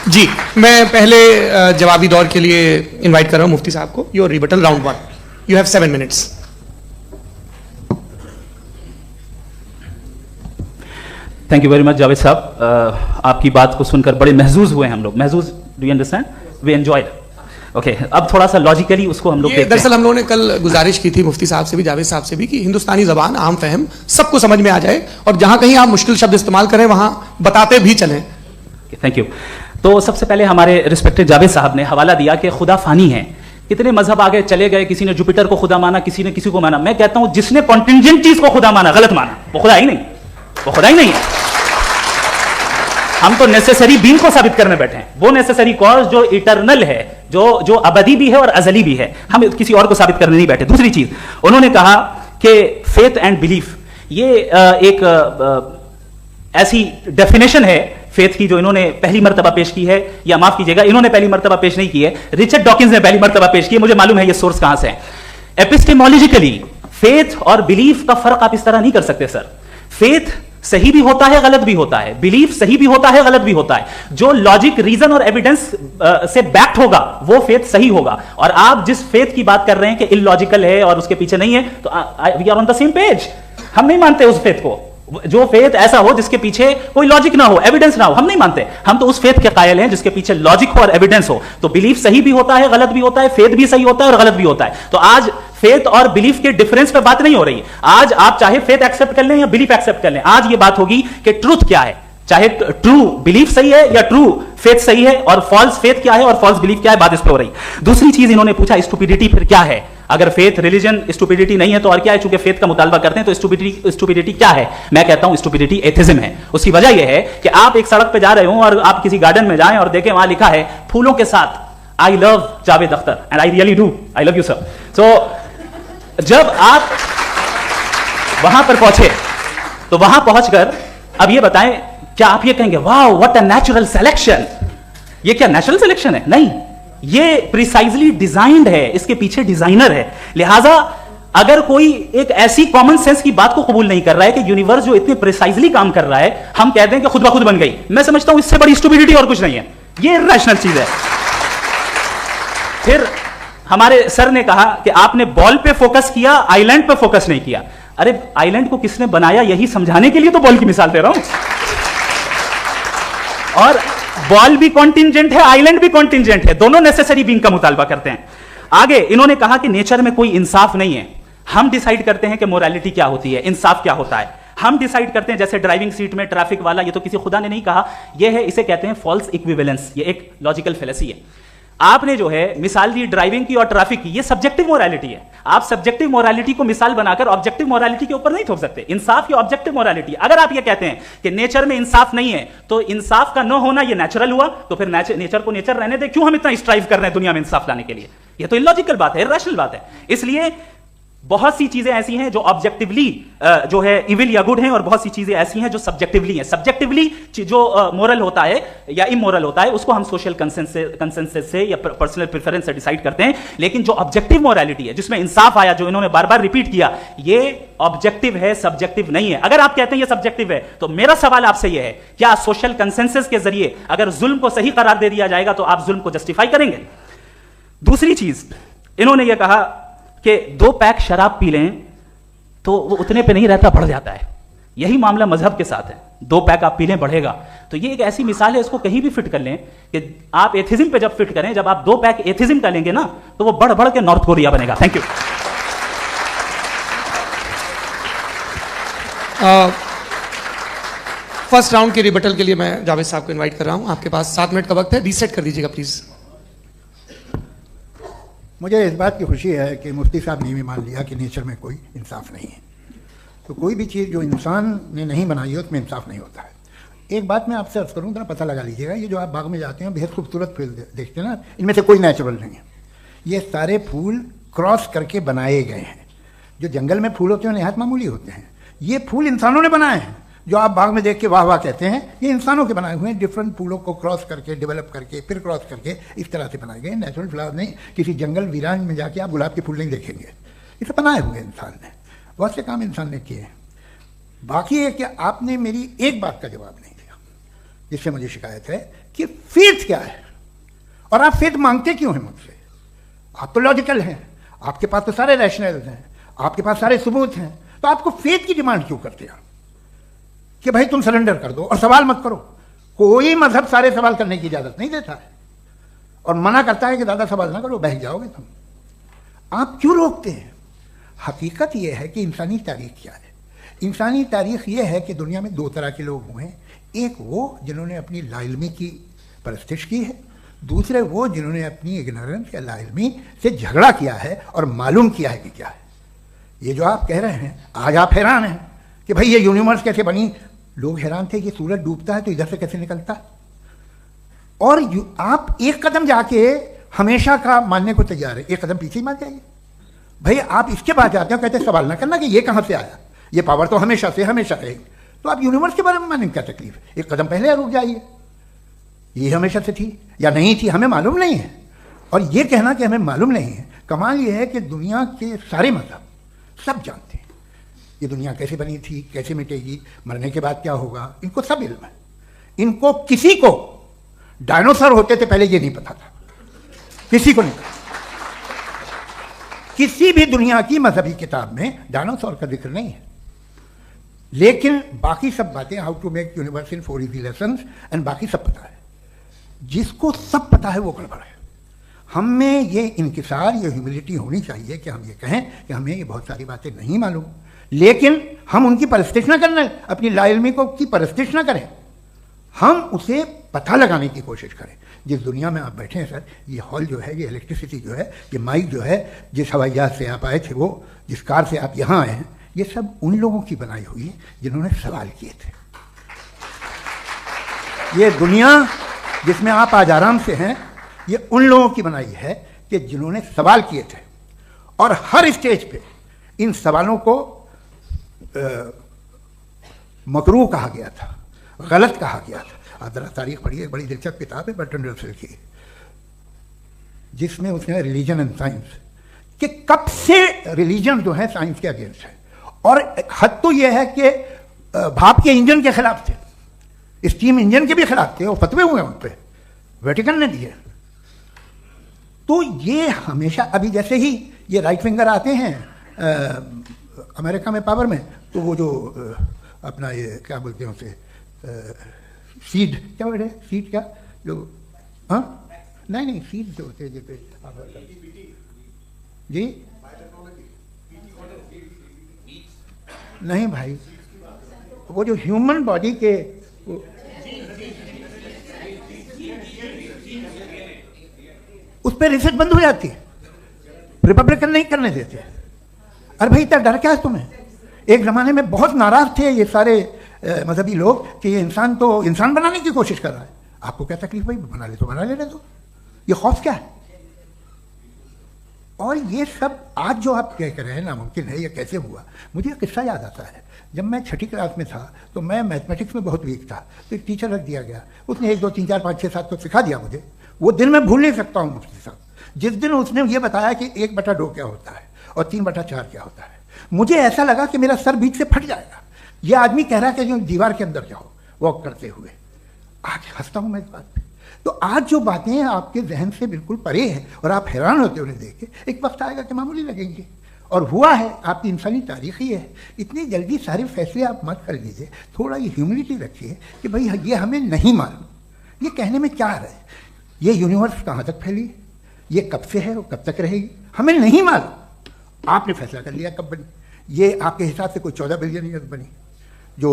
जी, मैं पहले जवाबी दौर के लिए इनवाइट कर रहा हूं मुफ्ती साहब को। Your rebuttal round 1, you have 7 minutes. Thank you very much Javed साहब, आपकी बात को सुनकर बड़े महजूज हुए हम लोग। महजूज, do you understand? We enjoyed. Okay, अब थोड़ा सा लॉजिकली उसको हम लोग देखते हैं। दरअसल हम लोगों ने कल गुजारिश की थी मुफ्ती साहब से भी, जावेद साहब से भी, कि हिंदुस्तानी जबान आम फहम सबको समझ में आ जाए, और जहां कहीं आप मुश्किल शब्द इस्तेमाल करें वहां बताते भी चलें। Thank you. तो सबसे पहले हमारे रिस्पेक्टेड जावेद साहब ने हवाला दिया कि खुदा फानी है, कितने मजहब आगे चले गए, किसी ने जुपिटर को खुदा माना, किसी ने किसी को माना। मैं कहता हूं जिसने कॉन्टिंजेंट चीज को खुदा माना, गलत माना, वो खुदा ही नहीं, वो खुदा ही नहीं है। हम तो नेसेसरी बीइंग को साबित करने बैठे हैं, वो नेसेसरी कॉज जो इटरनल है, जो अबदी भी है और अजली भी है, हम किसी और को साबित करने नहीं बैठे। दूसरी चीज उन्होंने कहा कि फेथ एंड बिलीफ, ये एक ऐसी डेफिनेशन है फेथ की जो इन्होंने पहली मर्तबा पेश की है, या माफ कीजिएगा इन्होंने पहली मर्तबा पेश नहीं की है, रिचर्ड डॉकिंस ने पहली मर्तबा पेश की है। मुझे मालूम है ये सोर्स कहां से है। एपिस्टेमोलॉजिकली फेथ और बिलीफ का फर्क आप इस तरह नहीं कर सकते सर। फेथ सही भी होता है, गलत भी होता है, बिलीफ सही भी होता है, गलत भी होता है। जो लॉजिक, रीजन और एविडेंस से बैक्ड होगा वो फेथ सही होगा। और आप जिस फेथ की बात कर रहे हैं कि इलॉजिकल है और उसके पीछे नहीं है, तो we are on the same page. हम नहीं मानते उस फेथ को, जो फेथ ऐसा हो जिसके पीछे कोई लॉजिक ना हो, एविडेंस ना हो, हम नहीं मानते। हम तो उस फेथ के कायल हैं जिसके पीछे लॉजिक हो और एविडेंस हो। तो बिलीफ सही भी होता है, गलत भी होता है, फेथ भी सही होता है और गलत भी होता है। तो आज फेथ और बिलीफ के डिफरेंस पे बात नहीं हो रही। आज आप चाहे फेथ एक्सेप्ट कर लें या बिलीफ एक्सेप्ट कर लें, आज ये बात होगी कि ट्रूथ क्या है, चाहे ट्रू बिलीफ सही है या ट्रू फेथ सही है, और फॉल्स फेथ क्या है और फॉल्स बिलीफ क्या है, बात इस पे हो रही। दूसरी चीज इन्होंने पूछा स्टुपिडिटी फिर क्या है। अगर फेथ रिलीजन स्टुपिडिटी नहीं है तो और क्या है? चूंकि फेथ का मुतालबा करते हैं तो स्टुपिडिटी क्या है? मैं कहता हूं स्टुपिडिटी एथिज्म है। उसकी वजह यह है कि आप एक सड़क पे जा रहे हो और आप किसी गार्डन में जाएं और देखें वहां लिखा है फूलों के साथ I love Javed Akhtar, and I really do, I love you sir. So जब आप वहां पर पहुंचे तो वहां पहुंचकर अब ये बताएं, क्या आप ये कहेंगे वाह व्हाट अ नेचुरल सिलेक्शन? ये क्या नेचुरल सिलेक्शन है? नहीं, ये प्रिसाइजली डिजाइंड है, इसके पीछे डिजाइनर है। लिहाजा अगर कोई एक ऐसी कॉमन सेंस की बात को कबूल नहीं कर रहा है कि यूनिवर्स जो इतने प्रिसाइजली काम कर रहा है, हम कहते हैं कि खुद ब खुद बन गई, मैं समझता हूं इससे बड़ी स्टुपिडिटी और कुछ नहीं है। ये इरैशनल चीज है। फिर हमारे सर ने कहा कि आपने बॉल पे फोकस किया, आइलैंड पे फोकस नहीं किया। अरे आइलैंड को किसने बनाया यही समझाने के लिए तो बॉल की मिसाल दे रहा हूं। और बॉल भी कॉन्टिंजेंट है, आइलैंड भी कॉन्टिंजेंट है, दोनों नेसेसरी बीइंग का मुतालबा करते हैं। आगे इन्होंने कहा कि नेचर में कोई इंसाफ नहीं है, हम डिसाइड करते हैं कि मोरालिटी क्या होती है, इंसाफ क्या होता है। हम डिसाइड करते हैं, जैसे ड्राइविंग सीट में ट्रैफिक वाला, ये तो किसी खुदा ने नहीं कहा, ये है, इसे कहते हैं फॉल्स इक्विवेलेंस। ये एक लॉजिकल फेलेसी है। आपने जो है मिसाल दी ड्राइविंग की और ट्रैफिक की, ये सब्जेक्टिव मोरालिटी है। आप सब्जेक्टिव मोरालिटी को मिसाल बनाकर ऑब्जेक्टिव मोरालिटी के ऊपर नहीं थोप सकते। इंसाफ की ऑब्जेक्टिव मोरालिटी, अगर आप ये कहते हैं कि नेचर में इंसाफ नहीं है तो इंसाफ का न होना ये नेचुरल हुआ, तो फिर नेचर को नेचर रहने दे, क्यों हम इतना स्ट्राइव कर रहे हैं दुनिया में इंसाफ लाने के लिए? ये तो इलॉजिकल बात है, इरैशनल बात है। इसलिए बहुत सी चीजें ऐसी हैं जो ऑब्जेक्टिवली जो है इविल या गुड हैं, और बहुत सी चीजें ऐसी हैं जो सब्जेक्टिवली हैं। सब्जेक्टिवली जो मोरल होता है या इमोरल होता है उसको हम सोशल कंसेंसस से या पर्सनल प्रेफरेंस से डिसाइड करते हैं, लेकिन जो ऑब्जेक्टिव मोरालिटी है जिसमें इंसाफ आया, जो इन्होंने बार बार रिपीट किया, ये ऑब्जेक्टिव है, सब्जेक्टिव नहीं है। अगर आप कहते हैं ये सब्जेक्टिव है तो मेरा सवाल आपसे ये है, क्या सोशल कंसेंसस के जरिए अगर जुल्म को सही करार दे दिया जाएगा तो आप जुल्म को जस्टिफाई करेंगे? दूसरी चीज, इन्होंने ये कहा कि 2 पैक शराब पी लें तो वो उतने पे नहीं रहता, बढ़ जाता है। यही मामला मजहब के साथ है, 2 पैक आप पी लें बढ़ेगा। तो ये एक ऐसी मिसाल है, इसको कहीं भी फिट कर लें कि आप एथिज्म पे जब फिट करें, जब आप 2 पैक एथिज्म का लेंगे ना तो वो बढ़ बढ़ के नॉर्थ कोरिया बनेगा। Thank you. फर्स्ट राउंड के रिबटल के लिए मैं जावेद साहब को इनवाइट कर रहा हूं। आपके पास 7 मिनट का वक्त है, रीसेट कर दीजिएगा प्लीज। मुझे इस बात की खुशी है कि मुफ्ती साहब ने भी मान लिया कि नेचर में कोई इंसाफ नहीं है। तो कोई भी चीज़ जो इंसान ने नहीं बनाई है उसमें इंसाफ नहीं होता है। एक बात मैं आपसे अर्ज करूँ, जरा पता लगा लीजिएगा, ये जो आप बाग में जाते हैं बेहद खूबसूरत फूल देखते हैं ना, इनमें से कोई नेचुरल नहीं है। ये सारे फूल क्रॉस करके बनाए गए हैं। जो जंगल में फूल होते हैं नहायत मामूली होते हैं, ये फूल इंसानों ने बनाए हैं। जो आप बाग में देख के वाह वाह कहते हैं, ये इंसानों के बनाए हुए हैं। डिफरेंट फूलों को क्रॉस करके, डेवलप करके, फिर क्रॉस करके इस तरह से बनाए गए नेचुरल फ्लावर नहीं। किसी जंगल वीरान में जाके आप गुलाब के फूल नहीं देखेंगे, इसे बनाए हुए इंसान ने। बहुत से काम इंसान ने किए हैं। बाकी है कि आपने मेरी एक बात का जवाब नहीं दिया, जिससे मुझे शिकायत है कि फेथ क्या है और आप फेथ मांगते क्यों हैं मुझसे? आप तो लॉजिकल हैं, आपके पास तो सारे रैशनल हैं, आपके पास सारे सबूत हैं, तो आपको फेथ की डिमांड क्यों करते हैं कि भाई तुम सरेंडर कर दो और सवाल मत करो? कोई मजहब सारे सवाल करने की इजाजत नहीं देता है और मना करता है कि ज़्यादा सवाल ना करो, बह जाओगे तुम। आप क्यों रोकते हैं? हकीकत यह है कि इंसानी तारीख क्या है। इंसानी तारीख यह है कि दुनिया में 2 तरह के लोग हुए हैं। एक वो जिन्होंने अपनी लाइल्मी की परस्तिश की है, दूसरे वो जिन्होंने अपनी इग्नोरेंस या लाइल्मी से झगड़ा किया है और मालूम किया है कि क्या है। ये जो आप कह रहे हैं, आज आप हैरान हैं कि भाई ये यूनिवर्स कैसे बनी। लोग हैरान थे कि सूरज डूबता है तो इधर से कैसे निकलता है। और आप एक कदम जाके हमेशा का मानने को तैयार है, एक कदम पीछे ही मान जाइए। भाई आप इसके बाद जाते हो, कहते हैं सवाल ना करना कि ये कहाँ से आया, ये पावर तो हमेशा से हमेशा रहेगी। तो आप यूनिवर्स के बारे में मानने में क्या तकलीफ है? एक कदम पहले रुक जाइए, ये हमेशा से थी या नहीं थी हमें मालूम नहीं है। और ये कहना कि हमें मालूम नहीं है, कमाल ये है कि दुनिया के सारे मजहब सब जानते हैं ये दुनिया कैसे बनी थी, कैसे मिटेगी, मरने के बाद क्या होगा, इनको सब इल्म है। इनको किसी को डायनासोर होते थे पहले ये नहीं पता था, किसी को नहीं। किसी भी दुनिया की मजहबी किताब में डायनासोर का जिक्र नहीं है। लेकिन बाकी सब बातें, how to make universe in 4 easy lessons and बाकी सब पता है। जिसको सब पता है वो गड़बड़ है। हम में ये इंकिसार, ये ह्यूमिलिटी होनी चाहिए कि हम ये कहें कि हमें ये बहुत सारी बातें नहीं मालूम, लेकिन हम उनकी परस्तिश ना करें, अपनी लाइल्मी को की परस्तिश ना करें, हम उसे पता लगाने की कोशिश करें। जिस दुनिया में आप बैठे हैं सर, ये हॉल जो है, ये इलेक्ट्रिसिटी जो है, ये माइक जो है, जिस हवाई जहाज से आप आए थे, वो जिस कार से आप यहाँ आए हैं, ये सब उन लोगों की बनाई हुई है जिन्होंने सवाल किए थे। ये दुनिया जिसमें आप आज आराम से हैं, ये उन लोगों की बनाई है कि जिन्होंने सवाल किए थे। और हर स्टेज पे इन सवालों को मकरूह कहा गया था, गलत कहा गया था। आप जरा तारीख पढ़िए, बड़ी दिलचस्प किताब है बर्ट्रैंड रसेल की, जिसमें उसने रिलीजन एंड साइंस कि कब से रिलीजन जो है साइंस के अगेंस्ट है। और हद तो यह है कि भाप के इंजन के खिलाफ थे, स्टीम इंजन के भी खिलाफ थे, और फतवे हुए उन पर, वेटिकन ने दिए। तो ये हमेशा, अभी जैसे ही ये राइट विंगर आते हैं अमेरिका में पावर में, तो वो जो अपना ये क्या बोलते हैं उसे, सीड क्या बोलते हैं, सीड क्या जो, हाँ नहीं सीड जो होते हैं जी, नहीं भाई, वो जो ह्यूमन बॉडी के उस पर रिसर्च बंद हो जाती है, रिपब्लिकन नहीं करने देते। अरे भाई इतना डर क्या है तुम्हें? एक ज़माने में बहुत नाराज थे ये सारे मजहबी लोग कि ये इंसान तो इंसान बनाने की कोशिश कर रहा है। आपको क्या तकलीफ भाई? बना ले तो बना लेने दो, ये खौफ क्या है? और ये सब आज जो आप कह रहे हैं नामुमकिन है, ये कैसे हुआ? मुझे एक किस्सा याद आता है। जब मैं 6ठी क्लास में था तो मैं मैथमेटिक्स में बहुत वीक था, तो एक टीचर रख दिया गया, उसने 1 2 3 4 5 6 7 तो सिखा दिया मुझे। वो दिन मैं भूल नहीं सकता हूँ मुफ्ती साहब, जिस दिन उसने ये बताया कि 1/2 क्या होता है और 3/4 क्या होता है। मुझे ऐसा लगा कि मेरा सर बीच से फट जाएगा। ये आदमी कह रहा है कि जो दीवार के अंदर जाओ वॉक करते हुए। आज हंसता हूँ मैं इस बात पे। तो आज जो बातें आपके जहन से बिल्कुल परे हैं और आप हैरान होते उन्हें देख के, एक वक्त आएगा कि मामूली लगेंगे। और हुआ है, आपकी इंसानी तारीख ही है। इतनी जल्दी सारे फैसले आप मत कर लीजिए, थोड़ा ये ह्यूमिलिटी रखिए कि भाई ये हमें नहीं मालूम। ये कहने में क्या है? ये यूनिवर्स कहाँ तक फैली, ये कब से है और कब तक रहेगी, हमें नहीं मालूम। आपने फैसला कर लिया कब बनी। ये आपके हिसाब से कोई 14 बिलियन ईयर बनी जो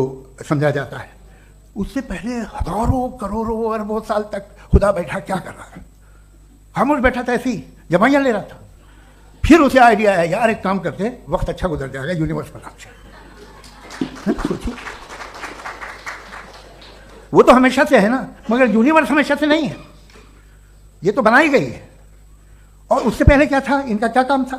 समझा जाता है। उससे पहले हजारों करोड़ों अरबों साल तक खुदा बैठा क्या कर रहा था? खामोश बैठा था, ऐसी जमाइयाँ ले रहा था। फिर उसे आइडिया है, यार एक काम करते, वक्त अच्छा गुजर जाएगा यूनिवर्स पर आपसे। सोचिए, वो तो हमेशा से है ना, मगर यूनिवर्स हमेशा से नहीं है, ये तो बनाई गई है। और उससे पहले क्या था, इनका क्या काम था?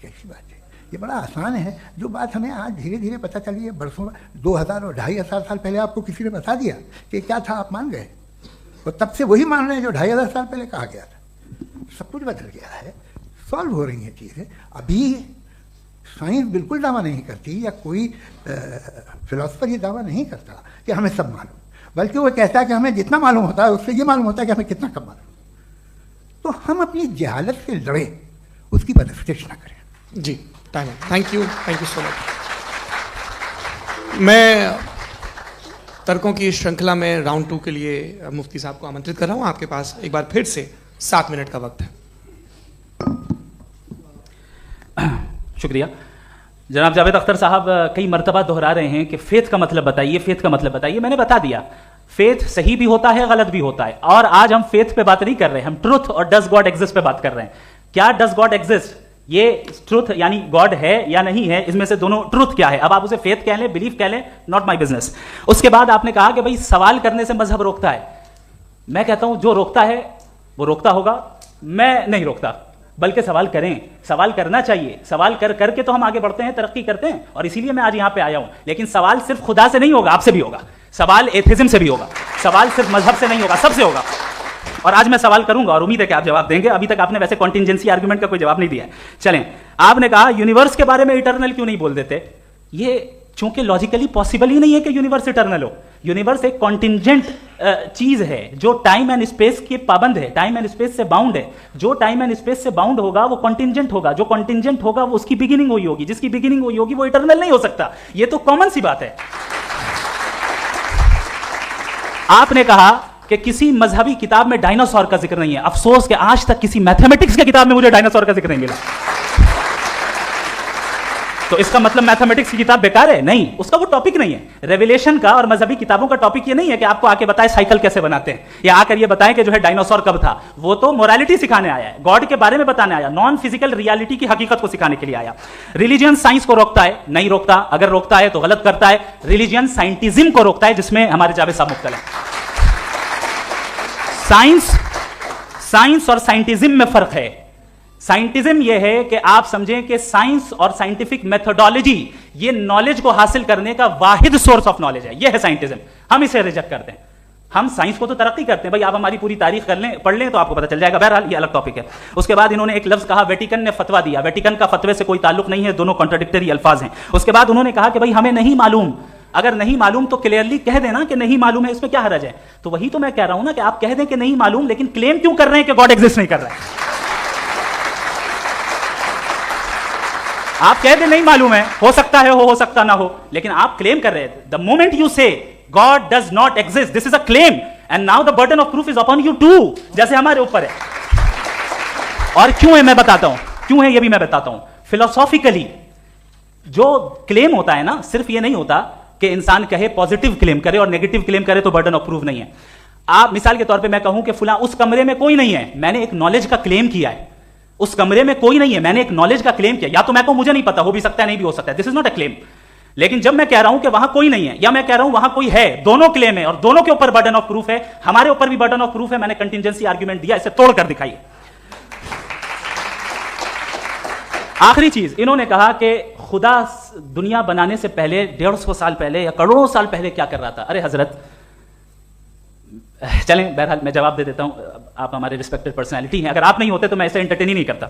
कैसी बात है, ये बड़ा आसान है। जो बात हमें आज धीरे धीरे पता चली है, बरसों 2000 और 2500 साल पहले आपको किसी ने बता दिया कि क्या था, आप मान गए, और तब से वही मान रहे हैं जो 2500 साल पहले कहा गया था। सब कुछ बदल गया है, सॉल्व हो रही हैं चीज़ें। अभी साइंस बिल्कुल दावा नहीं करती, या कोई फिलोसफर ये दावा नहीं करता कि हमें सब मालूम, बल्कि वो कहता है कि हमें जितना मालूम होता है उससे ये मालूम होता है कि हमें कितना कम मालूम। तो हम अपनी जहालत से लड़ें, उसकी बदफिश ना करें। जी, थैंक यू सो मच। मैं तर्कों की श्रृंखला में राउंड 2 के लिए मुफ्ती साहब को आमंत्रित कर रहा हूँ। आपके पास एक बार फिर से 7 मिनट का वक्त है। शुक्रिया जनाब जावेद अख्तर साहब। कई मर्तबा दोहरा रहे हैं कि फेथ का मतलब बताइए, फेथ का मतलब बताइए। मैंने बता दिया, फेथ सही भी होता है, गलत भी होता है। और आज हम फेथ पे बात नहीं कर रहे, हम ट्रुथ और डज गॉड एग्जिस्ट पे बात कर रहे हैं। क्या डज गॉड एग्जिस्ट, ये ट्रुथ यानी गॉड है या नहीं है, इसमें से दोनों ट्रुथ क्या है। अब आप उसे फेथ कह लें, बिलीफ कह लें, नॉट माई बिजनेस। उसके बाद आपने कहा कि भाई सवाल करने से मजहब रोकता है। मैं कहता हूं जो रोकता है वो रोकता होगा, मैं नहीं रोकता, बल्कि सवाल करें, सवाल करना चाहिए। सवाल कर करके तो हम आगे बढ़ते हैं, तरक्की करते हैं, और इसीलिए मैं आज यहां पे आया हूं। लेकिन सवाल सिर्फ खुदा से नहीं होगा, आपसे भी होगा। सवाल एथिज्म से भी होगा, सवाल सिर्फ मजहब से नहीं होगा, सबसे होगा। और आज मैं सवाल करूंगा और उम्मीद है कि आप जवाब देंगे। अभी तक आपने वैसे कॉन्टिंजेंसी आर्गुमेंट का कोई जवाब नहीं दिया है। चलें, आपने कहा यूनिवर्स के बारे में इटर्नल क्यों नहीं बोल देते। ये चूंकि लॉजिकली पॉसिबल ही नहीं है कि यूनिवर्स इटर्नल हो। यूनिवर्स एक कॉन्टिंजेंट चीज है जो टाइम एंड स्पेस के पाबंद है, टाइम एंड स्पेस से बाउंड है। जो टाइम एंड स्पेस से बाउंड होगा वो कॉन्टिंजेंट होगा, जो कॉन्टिंजेंट होगा वो उसकी बिगिनिंग हुई होगी, जिसकी बिगिनिंग हुई होगी वो इटर्नल नहीं हो सकता। ये तो कॉमन सी बात है। आपने कहा कि किसी मजहबी किताब में डायनासोर का जिक्र नहीं है। अफसोस कि आज तक किसी मैथमेटिक्स की किताब में मुझे डायनासोर का जिक्र नहीं मिला। तो इसका मतलब मैथमेटिक्स की किताब बेकार है? नहीं, उसका वो टॉपिक नहीं है। रेवलेशन का और मजहबी किताबों का टॉपिक ये नहीं है कि आपको आके बताए साइकिल कैसे बनाते हैं, या आकर ये बताएं कि जो है डायनासोर कब था। वो तो मोरालिटी सिखाने आया है, गॉड के बारे में बताने आया, नॉन फिजिकल रियलिटी की हकीकत को सिखाने के लिए आया। रिलीजियन साइंस को रोकता है? नहीं रोकता। अगर रोकता है तो गलत करता है। रिलीजियन साइंटिज्म को रोकता है, जिसमें हमारे जावेद साहब मुख्तल हैं। साइंस और साइंटिज्म में फर्क है। साइंटिज्म यह है कि आप समझें कि साइंस और साइंटिफिक मेथोडोलॉजी ये नॉलेज को हासिल करने का वाहिद सोर्स ऑफ नॉलेज है। यह है साइंटिज्म। हम इसे रिजेक्ट करते हैं। हम साइंस को तो तरक्की करते हैं, भाई आप हमारी पूरी तारीख कर लें, पढ़ लें तो आपको पता चल जाएगा। बहरहाल ये अलग टॉपिक है। उसके बाद इन्होंने एक लफ्ज कहा, वेटिकन ने फतवा दिया। वेटिकन का फतवे से कोई ताल्लुक नहीं है, दोनों कॉन्ट्राडिक्टरी अल्फाज हैं। उसके बाद उन्होंने कहा कि भाई हमें नहीं मालूम। अगर नहीं मालूम तो क्लियरली कह देना कि नहीं मालूम है, इसमें क्या हरज है। तो वही तो मैं कह रहा हूं ना कि आप कह दें कि नहीं मालूम, लेकिन क्लेम क्यों कर रहे हैं कि गॉड एग्जिस्ट नहीं कर रहा है। आप कह दें नहीं मालूम है, हो सकता है हो सकता ना हो, लेकिन आप क्लेम कर रहे हैं। The moment you say God does not exist, this is a claim, and now the burden of proof is upon you too, जैसे हमारे ऊपर है। और क्यों है मैं बताता हूं, क्यों है ये भी मैं बताता हूं। फिलोसॉफिकली जो क्लेम होता है ना, सिर्फ ये नहीं होता कि इंसान कहे पॉजिटिव क्लेम करे और नेगेटिव क्लेम करे तो बर्डन ऑफ प्रूफ नहीं है। आप मिसाल के तौर पे मैं कहूं कि फुला उस कमरे में कोई नहीं है, मैंने एक नॉलेज का क्लेम किया है, उस कमरे में कोई नहीं है, मैंने एक नॉलेज का क्लेम किया, या तो मैं कहूं मुझे नहीं पता, हो भी सकता है नहीं भी हो सकता है, this is not a claim. लेकिन जब मैं कह रहा हूं कि वहां कोई नहीं है या मैं कह रहा हूं वहां कोई है, दोनों क्लेम है और दोनों के ऊपर बर्डन ऑफ प्रूफ है, हमारे ऊपर भी बर्डन ऑफ प्रूफ है, मैंने कंटिजेंसी आर्ग्यूमेंट दिया, इसे तोड़कर दिखाइए। आखिरी चीज, इन्होंने कहा कि खुदा दुनिया बनाने से पहले 150 साल पहले या करोड़ों साल पहले क्या कर रहा था। अरे हजरत, चलें बहरहाल मैं जवाब दे देता हूं, आप हमारे रिस्पेक्टेड पर्सनैलिटी हैं, अगर आप नहीं होते तो मैं ऐसे एंटरटेन ही नहीं करता।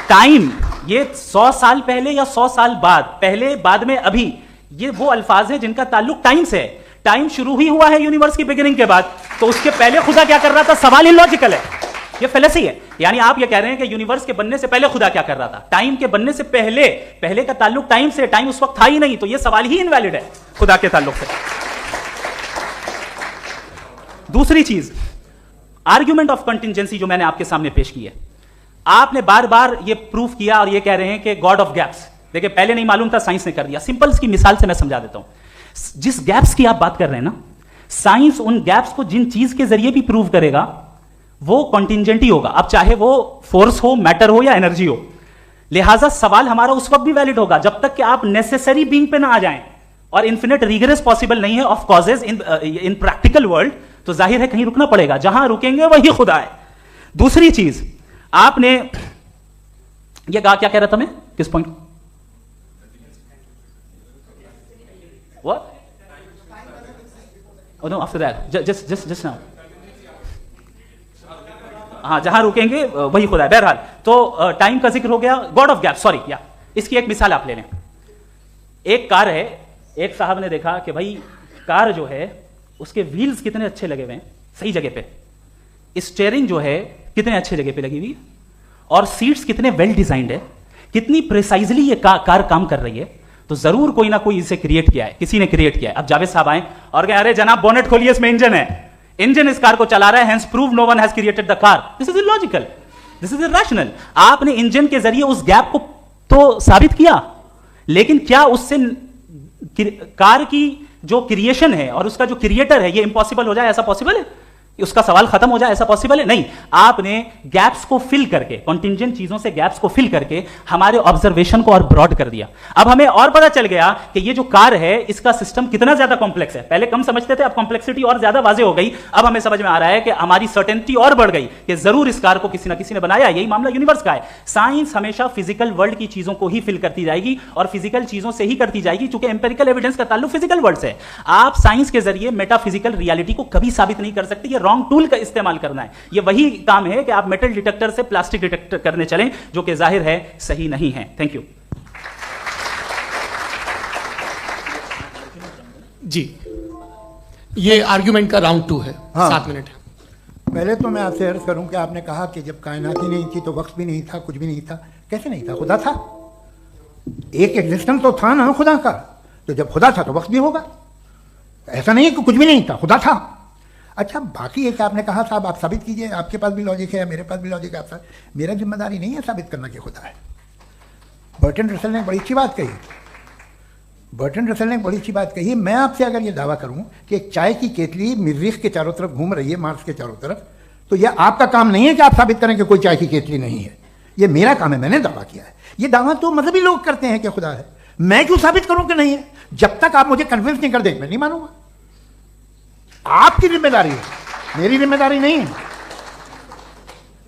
टाइम, ये 100 साल पहले या 100 साल बाद, पहले बाद में अभी, ये वो अल्फाज हैं जिनका ताल्लुक टाइम से है। टाइम शुरू ही हुआ है यूनिवर्स की बिगिनिंग के बाद, तो उसके पहले खुदा क्या कर रहा था, सवाल इलॉजिकल है, ये फेलेसी है। यानी आप ये कह रहे हैं कि यूनिवर्स के बनने से पहले खुदा क्या कर रहा था, टाइम के बनने से पहले, पहले का ताल्लुक टाइम से, टाइम उस वक्त था ही नहीं, तो ये सवाल ही इनवैलिड है खुदा के ताल्लुक से। दूसरी चीज, आर्ग्यूमेंट ऑफ कंटिजेंसी जो मैंने आपके सामने पेश की है, आपने बार बार ये प्रूफ किया और ये कह रहे हैं कि गॉड ऑफ गैप्स। देखिए पहले नहीं मालूम था, साइंस ने कर दिया। सिंपल की मिसाल से मैं समझा देता हूं। जिस गैप्स की आप बात कर रहे हैं ना, साइंस उन गैप्स को जिन चीज के जरिए भी प्रूव करेगा वो कॉन्टिजेंट ही होगा, अब चाहे वो फोर्स हो, मैटर हो या एनर्जी हो। लिहाजा सवाल हमारा उस वक्त भी वैलिड होगा जब तक कि आप नेसेसरी बीइंग पे ना आ जाएं, और इन्फिनिट रिगरस पॉसिबल नहीं है of causes in practical world, तो जाहिर है कहीं रुकना पड़ेगा, जहां रुकेंगे वही खुदा है। दूसरी चीज, आपने ये कहा, क्या कह रहा था मैं, किस point, what, oh no, after that, just now, हाँ, जहां रुकेंगे वही खुदा है। बहरहाल, तो टाइम का जिक्र हो गया, गॉड ऑफ गैप, सॉरी, या इसकी एक मिसाल आप ले लें। एक कार है, एक साहब ने देखा कि भाई कार जो है उसके व्हील्स कितने अच्छे लगे हुए हैं, सही जगह पे, स्टीयरिंग जो है कितने अच्छे जगह पे लगी हुई है, और सीट्स कितने वेल डिजाइंड है, कितनी प्रिसाइजली ये कार काम कर रही है, तो जरूर कोई ना कोई इसे क्रिएट किया है, किसी ने क्रिएट किया है। अब जावेद साहब आए और कहे, अरे जनाब बोनेट खोलिए, इसमें इंजन है, इंजन इस कार को चला रहा है, hence prove no one has created the car. This is illogical, this is irrational. आपने इंजन के जरिए उस गैप को तो साबित किया, लेकिन क्या उससे कार की जो क्रिएशन है और उसका जो क्रिएटर है ये इंपॉसिबल हो जाए, ऐसा पॉसिबल है? उसका सवाल खत्म हो जाए, ऐसा पॉसिबल है? नहीं। आपने गैप्स को फिल करके, कॉन्टिंजेंट चीजों से गैप्स को फिल करके हमारे ऑब्जर्वेशन को और ब्रॉड कर दिया। अब हमें और पता चल गया कि ये जो कार है इसका सिस्टम कितना ज्यादा कॉम्प्लेक्स है। पहले कम समझते थे, अब कॉम्प्लेक्सिटी और ज्यादा वाजे हो गई। अब हमें समझ में आ रहा है कि हमारी सर्टेनिटी और बढ़ गई कि जरूर इस कार को किसी ना किसी ने बनाया। यही मामला यूनिवर्स का है। साइंस हमेशा फिजिकल वर्ल्ड की चीजों को ही फिल करती जाएगी और फिजिकल चीजों से ही करती जाएगी, चूंकि एम्पिरिकल एविडेंस का ताल्लुक फिजिकल वर्ल्ड से है। आप साइंस के जरिए मेटाफिजिकल रियलिटी को कभी साबित नहीं कर सकते। ये रॉन्ग टूल का इस्तेमाल करना है। ये वही काम है कि आप मेटल डिटेक्टर से प्लास्टिक डिटेक्टर करने चलें, जो कि जाहिर है सही नहीं है। थैंक यू जी। ये आर्ग्यूमेंट का राउंड 2 है। हाँ। 7 मिनट है। पहले तो मैं आपसे अर्ज करूं कि आपने कहा कि जब कायनात ही नहीं थी तो वक्त भी नहीं था, कुछ भी नहीं था। कैसे नहीं था? खुदा था। एक एग्जिस्टेंस तो था ना खुदा का। तो जब खुदा था तो वक्त भी होगा। ऐसा नहीं है कि कुछ भी नहीं था, खुदा था। अच्छा, बाकी एक आपने कहा साहब आप साबित कीजिए, आपके पास भी लॉजिक है, मेरे पास भी लॉजिक है। आप मेरा जिम्मेदारी नहीं है साबित करना कि खुदा है। बर्टन रसल ने बड़ी अच्छी बात कही। बर्टन रसल ने बड़ी अच्छी बात कही। मैं आपसे अगर ये दावा करूं कि एक चाय की केतली मरीख के चारों तरफ घूम रही है, मार्स के चारों तरफ, तो यह आपका काम नहीं है कि आप साबित करें कि कोई चाय की केतली नहीं है। ये मेरा काम है, मैंने दावा किया है। ये दावा तो मजहबी लोग करते हैं कि खुदा है। मैं क्यों साबित करूं कि नहीं है? जब तक आप मुझे कन्विंस नहीं कर देंगे मैं नहीं मानूंगा। आपकी जिम्मेदारी है, मेरी जिम्मेदारी नहीं है।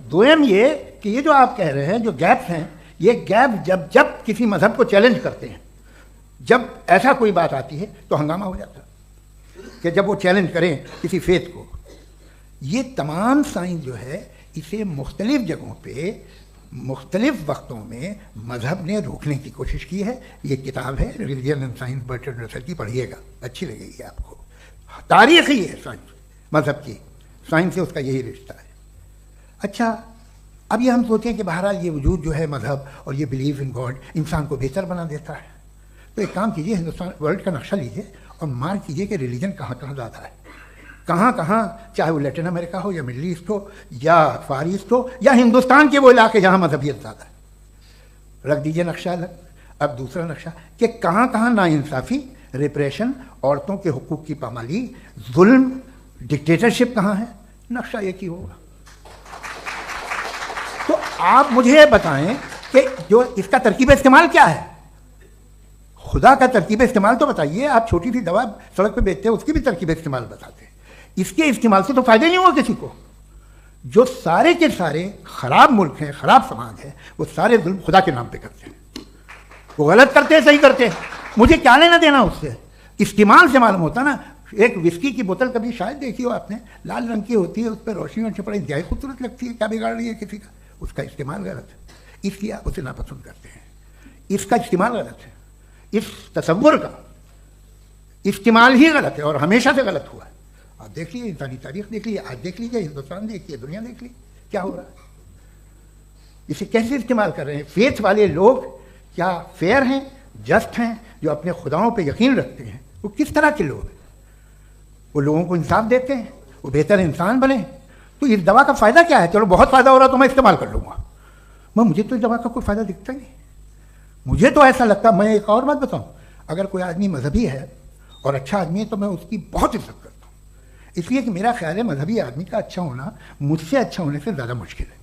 दोयम ये कि ये जो आप कह रहे हैं, जो गैप्स हैं, ये गैप जब जब किसी मजहब को चैलेंज करते हैं, जब ऐसा कोई बात आती है तो हंगामा हो जाता है कि जब वो चैलेंज करें किसी फेथ को। ये तमाम साइंस जो है इसे मुख्तलिफ जगहों पे मुख्तलिफ वक्तों में मजहब ने रोकने की कोशिश की है। ये किताब है religion and science Burton Russell की, पढ़िएगा, अच्छी लगेगी आपको। तारीख ही है साइंस, मजहब की साइंस से उसका यही रिश्ता है। अच्छा, अब ये हम सोचें कि बहरहाल ये वजूद जो है मजहब और ये बिलीव इन गॉड इंसान को बेहतर बना देता है, तो एक काम कीजिए, हिंदुस्तान वर्ल्ड का नक्शा लीजिए और मार्क कीजिए कि रिलीजन कहाँ कहाँ ज़्यादा है, कहाँ कहाँ, चाहे वो लैटिन अमेरिका हो या मिडल ईस्ट हो या फार ईस्ट हो या हिंदुस्तान के वो इलाके जहाँ मजहबियत ज़्यादा है। रख दीजिए नक्शा अलग। अब दूसरा नक्शा कि कहाँ कहाँ नाइंसाफ़ी, रिप्रेशन, औरतों के हुकूक की पामाली, जुल्म, डिक्टेटरशिप कहाँ है? नक्शा एक ही होगा। तो आप मुझे बताएं कि जो इसका तरकीब इस्तेमाल क्या है? खुदा का तरकीब इस्तेमाल तो बताइए। आप छोटी सी दवा सड़क पे बेचते हैं, उसकी भी तरकीब इस्तेमाल बताते हैं। इसके इस्तेमाल से तो फायदे नहीं हुआ किसी को। जो सारे के सारे खराब मुल्क हैं, खराब समाज है, वो सारे जुल्म खुदा के नाम पे करते हैं। वो गलत करते हैं, सही करते हैं, मुझे क्या लेना देना उससे? इस्तेमाल से मालूम होता ना। एक विस्की की बोतल कभी शायद देखी हो आपने, लाल रंग की होती है, उस पर रोशनी और छपड़ाई इंतहाई खूबसूरत लगती है, क्या बिगाड़ रही है किसी का? उसका इस्तेमाल गलत है, इसलिए आप उसे नापसंद करते हैं। इसका इस्तेमाल गलत है, इस तसव्वुर का इस्तेमाल ही गलत है और हमेशा से गलत हुआ है। आप देख लीजिए, इंसानी तारीख देख लीजिए, आज देख लीजिए, हिंदुस्तान देखिए, दुनिया देख लीजिए, क्या हो रहा है। इसे कैसे इस्तेमाल कर रहे हैं? फेथ वाले लोग क्या फेयर हैं, जस्ट हैं, जो अपने खुदाओं पे यकीन रखते हैं? वो किस तरह के लोग हैं? वो लोगों को इंसाफ देते हैं, वो बेहतर इंसान बने। तो इस दवा का फ़ायदा क्या है? चलो बहुत फ़ायदा हो रहा तो मैं इस्तेमाल कर लूँगा, मुझे तो इस दवा का कोई फ़ायदा दिखता नहीं। मुझे तो ऐसा लगता, मैं एक और बात बताऊँ, अगर कोई आदमी मजहबी है और अच्छा आदमी है तो मैं उसकी बहुत इज्जत करता हूँ, इसलिए कि मेरा ख्याल है मजहबी आदमी का अच्छा होना मुझसे अच्छा होने से ज़्यादा मुश्किल है।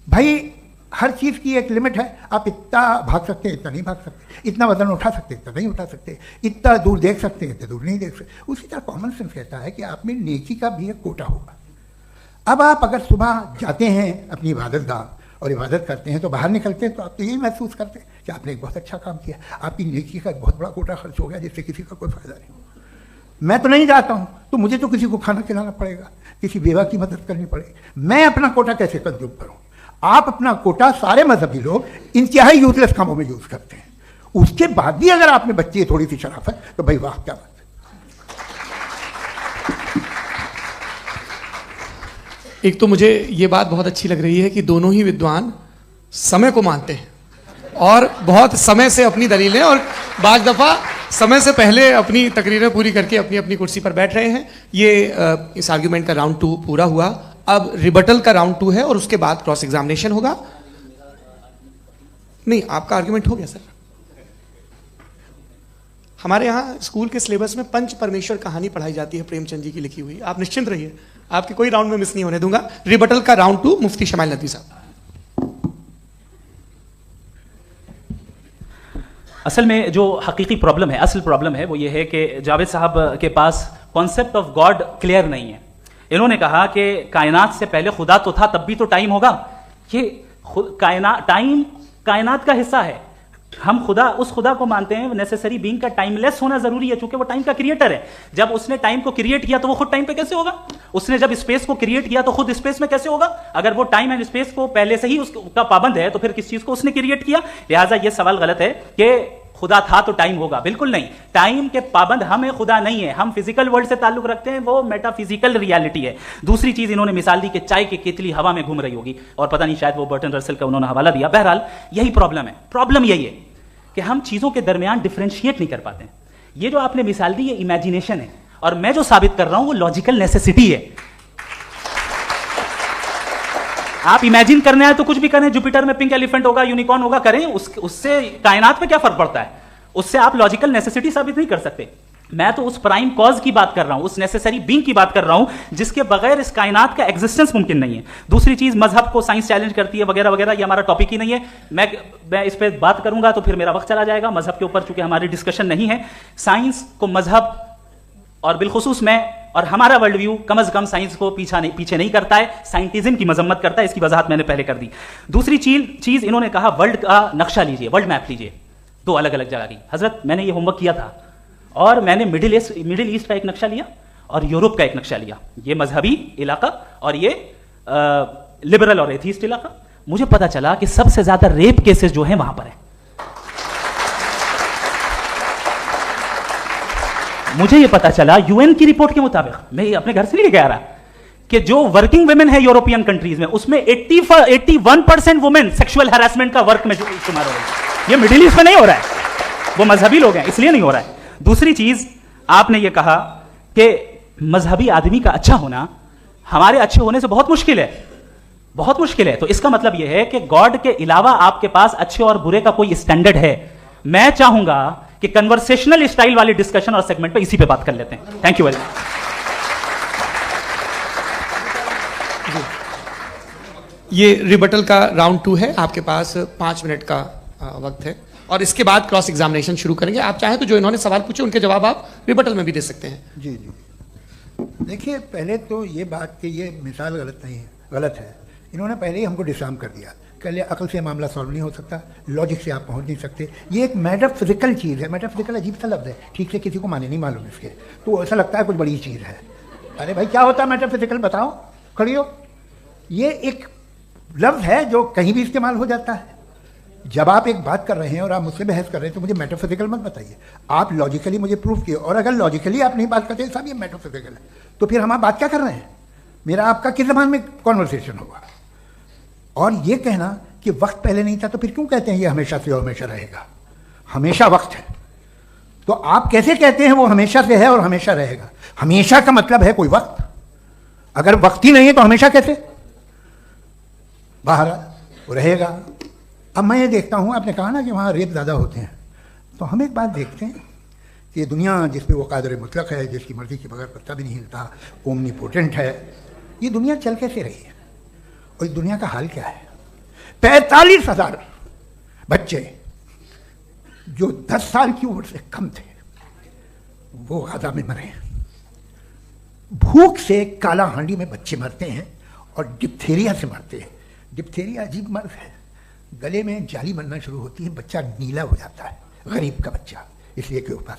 भाई हर चीज़ की एक लिमिट है। आप इतना भाग सकते हैं, इतना नहीं भाग सकते, इतना वजन उठा सकते, इतना नहीं उठा सकते, इतना दूर देख सकते हैं, इतना दूर नहीं देख सकते। उसी तरह कॉमन सेंस कहता है कि आप में नेकी का भी एक कोटा होगा। अब आप अगर सुबह जाते हैं अपनी इबादत गाह और इबादत करते हैं तो बाहर निकलते हैं तो आप तो यही महसूस करते हैं कि आपने एक बहुत अच्छा काम किया, आपकी नेकी का एक बहुत बड़ा कोटा खर्च हो गया जिससे किसी का कोई फ़ायदा नहीं हो। मैं तो नहीं जाता हूँ तो मुझे तो किसी को खाना खिलाना पड़ेगा, किसी बेवा की मदद करनी पड़ेगी। मैं अपना कोटा कैसे कंज्यूम करूँ? आप अपना कोटा, सारे मजहबी लोग इंतहाई यूजलेस कामों में यूज़ करते हैं। उसके बाद भी अगर आप में बच्ची है थोड़ी सी शराफत, तो भाई वाह क्या बात है। एक तो मुझे ये बात बहुत अच्छी लग रही है कि दोनों ही विद्वान समय को मानते हैं और बहुत समय से अपनी दलीलें और बाज़ दफ़ा समय से पहले अपनी तकरीरें पूरी करके अपनी अपनी कुर्सी पर बैठ रहे हैं। ये इस आर्ग्यूमेंट का राउंड 2 पूरा हुआ। अब रिबटल का राउंड 2 है और उसके बाद क्रॉस एग्जामिनेशन होगा। नहीं, आपका आर्ग्यूमेंट हो गया सर। हमारे यहाँ स्कूल के सिलेबस में पंच परमेश्वर कहानी पढ़ाई जाती है, प्रेमचंद जी की लिखी हुई। आप निश्चिंत रहिए, आपके कोई राउंड में मिस नहीं होने दूंगा। रिबटल का राउंड 2 मुफ्ती शमाइल नदवी साहब। असल में जो हकीकी प्रॉब्लम है, असल प्रॉब्लम है वो ये है कि जावेद साहब के पास कॉन्सेप्ट ऑफ गॉड क्लियर नहीं है। इन्होंने कहा कि कायनात से पहले खुदा तो था, तब भी तो टाइम होगा। ये टाइम कायनात का हिस्सा है। हम खुदा, उस खुदा को मानते हैं नेसेसरी बीइंग का टाइमलेस होना जरूरी है, क्योंकि वो टाइम का क्रिएटर है। जब उसने टाइम को क्रिएट किया तो वो खुद टाइम पे कैसे होगा? उसने जब स्पेस को क्रिएट किया तो खुद स्पेस में कैसे होगा? अगर वो टाइम एंड स्पेस को पहले से ही उसका पाबंद है तो फिर किस चीज को उसने क्रिएट किया? लिहाजा ये सवाल गलत है कि खुदा था तो टाइम होगा। बिल्कुल नहीं, टाइम के पाबंद हम है, खुदा नहीं है। हम फिजिकल वर्ल्ड से ताल्लुक रखते हैं, वो मेटाफिजिकल रियलिटी है। दूसरी चीज इन्होंने मिसाल दी कि चाय की केतली हवा में घूम रही होगी, और पता नहीं शायद वो बर्टन रसल का उन्होंने हवाला दिया। बहरहाल यही प्रॉब्लम है। प्रॉब्लम यही है कि हम चीजों के दरमियान डिफरेंशिएट नहीं कर पाते। ये जो आपने मिसाल दी ये इमेजिनेशन है, और मैं जो साबित कर रहा हूं वो लॉजिकल नेसेसिटी है। आप इमेजिन करने आए तो कुछ भी करें, जुपिटर में पिंक एलिफेंट होगा, यूनिकॉर्न होगा, करें, उससे कायनात में क्या फर्क पड़ता है? उससे आप लॉजिकल नेसेसिटी साबित नहीं कर सकते। मैं तो उस प्राइम कॉज की बात कर रहा हूं, उस नेसेसरी बीइंग की बात कर रहा हूं जिसके बगैर इस कायनात का एग्जिस्टेंस मुमकिन नहीं है। दूसरी चीज, मजहब को साइंस चैलेंज करती है वगैरह वगैरह, ये हमारा टॉपिक ही नहीं है। मैं इस पर बात करूंगा तो फिर मेरा वक्त चला जाएगा। मजहब के ऊपर चूंकि हमारी डिस्कशन नहीं है, साइंस को मजहब और बिलखुसूस मैं और हमारा वर्ल्ड व्यू कम अज कम साइंस को पीछे नहीं करता है, साइंटिज्म की मजम्मत करता है। इसकी वजाहत मैंने पहले कर दी। दूसरी चीज इन्होंने कहा वर्ल्ड का नक्शा लीजिए, वर्ल्ड मैप लीजिए, 2 अलग अलग जगह की। हजरत मैंने ये होमवर्क किया था और मैंने मिडिल ईस्ट का एक नक्शा लिया और यूरोप का एक नक्शा लिया, ये मजहबी इलाका और ये लिबरल और एथीस्ट इलाका। मुझे पता चला कि सबसे ज्यादा रेप केसेस जो हैं वहां पर है। मुझे ये पता चला यूएन की रिपोर्ट के मुताबिक, मैं अपने घर से नहीं लेके आ रहा, कि जो वर्किंग वुमेन है यूरोपियन कंट्रीज में उसमें 81% वुमेन सेक्सुअल हैरेसमेंट का वर्क में शुमार हो रही है। ये मिडिल ईस्ट में नहीं हो रहा है, वो मजहबी लोग हैं इसलिए नहीं हो रहा है। दूसरी चीज आपने ये कहा कि मजहबी आदमी का अच्छा होना हमारे अच्छे होने से बहुत मुश्किल है, बहुत मुश्किल है। तो इसका मतलब यह है कि गॉड के अलावा आपके पास अच्छे और बुरे का कोई स्टैंडर्ड है। मैं चाहूंगा कि कन्वर्सेशनल स्टाइल वाली डिस्कशन और सेगमेंट पे इसी पे बात कर लेते हैं। Thank you very much. ये रिबटल का राउंड 2 है, आपके पास 5 मिनट का वक्त है और इसके बाद क्रॉस एग्जामिनेशन शुरू करेंगे। आप चाहें तो जो इन्होंने सवाल पूछे उनके जवाब आप रिबटल में भी दे सकते हैं। जी जी, देखिए पहले तो ये बात कि ये मिसाल गलत नहीं है, गलत है। इन्होंने पहले ही हमको डिसआर्म कर दिया, कह लिया अकल से मामला सॉल्व नहीं हो सकता, लॉजिक से आप पहुंच नहीं सकते, ये एक मेटाफिजिकल चीज़ है। मेटाफिजिकल अजीब सा लफ्ज़ है, ठीक से किसी को माने नहीं मालूम इसके, तो ऐसा लगता है कुछ बड़ी चीज़ है। अरे भाई क्या होता है मेटाफिजिकल, बताओ, खड़ी हो। ये एक लफ्ज़ है जो कहीं भी इस्तेमाल हो जाता है। जब आप एक बात कर रहे हैं और आप मुझसे बहस कर रहे हैं तो मुझे मेटाफिजिकल मत बताइए, आप लॉजिकली मुझे प्रूव किए। और अगर लॉजिकली आप नहीं बात करते साहब ये मेटाफिजिकल है, तो फिर हम आप बात क्या कर रहे हैं? मेरा आपका किस ज़बान में कॉन्वर्सेशन होगा? और ये कहना कि वक्त पहले नहीं था, तो फिर क्यों कहते हैं ये हमेशा से और हमेशा रहेगा? हमेशा वक्त है, तो आप कैसे कहते हैं वो हमेशा से है और हमेशा रहेगा? हमेशा का मतलब है कोई वक्त, अगर वक्त ही नहीं है तो हमेशा कैसे? बाहर वो रहेगा। अब मैं ये देखता हूँ, आपने कहा ना कि वहाँ रेप ज़्यादा होते हैं, तो हम एक बात देखते हैं कि ये दुनिया जिसपे वो कादर मुतलक है, जिसकी मर्जी के बगैर पत्ता भी नहीं हिलता, ओमनीपोटेंट है, ये दुनिया चल कैसे रही है? और इस दुनिया का हाल क्या है? 45,000 बच्चे जो 10 साल की उम्र से कम थे वो गाजा में मरे। भूख से काला हांडी में बच्चे मरते हैं और डिप्थीरिया से मरते हैं। डिप्थीरिया अजीब मर्ज है, गले में जाली बनना शुरू होती है, बच्चा नीला हो जाता है, गरीब का बच्चा, इसलिए कि उपास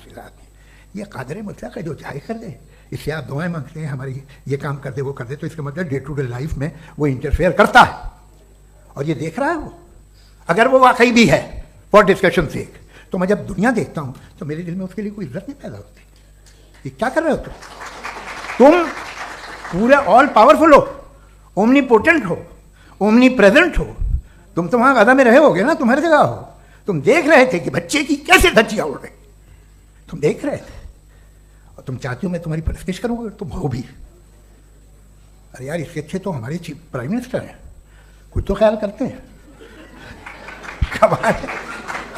ये कादर मुतलक है जो चाहे कर दे। इससे आप दुआएं मांगते हैं हमारी, ये काम कर दे वो कर दे, तो इसका मतलब डे टू डे लाइफ में वो इंटरफेयर करता है और ये देख रहा है वो। अगर वो वाकई भी है फॉर डिस्कशन सेक, तो मैं जब दुनिया देखता हूँ तो मेरे दिल में उसके लिए कोई इज्जत नहीं पैदा होती। ये क्या कर रहे हो तुम पूरे ऑल पावरफुल हो, ओमनीपोटेंट हो, ओमनी प्रेजेंट हो, तुम तो वहाँ गादा में रहे होगे ना, तुम हर जगह हो। तुम देख रहे थे कि बच्चे की कैसे धज्जियाँ उड़ रही, तुम देख रहे थे और तुम चाहती हो मैं तुम्हारी परस्तिश करूँगा, तुम हो भी। अरे यार इसके अच्छे तो हमारे चीफ प्राइम मिनिस्टर हैं, कुछ तो ख्याल करते हैं। कमाल है,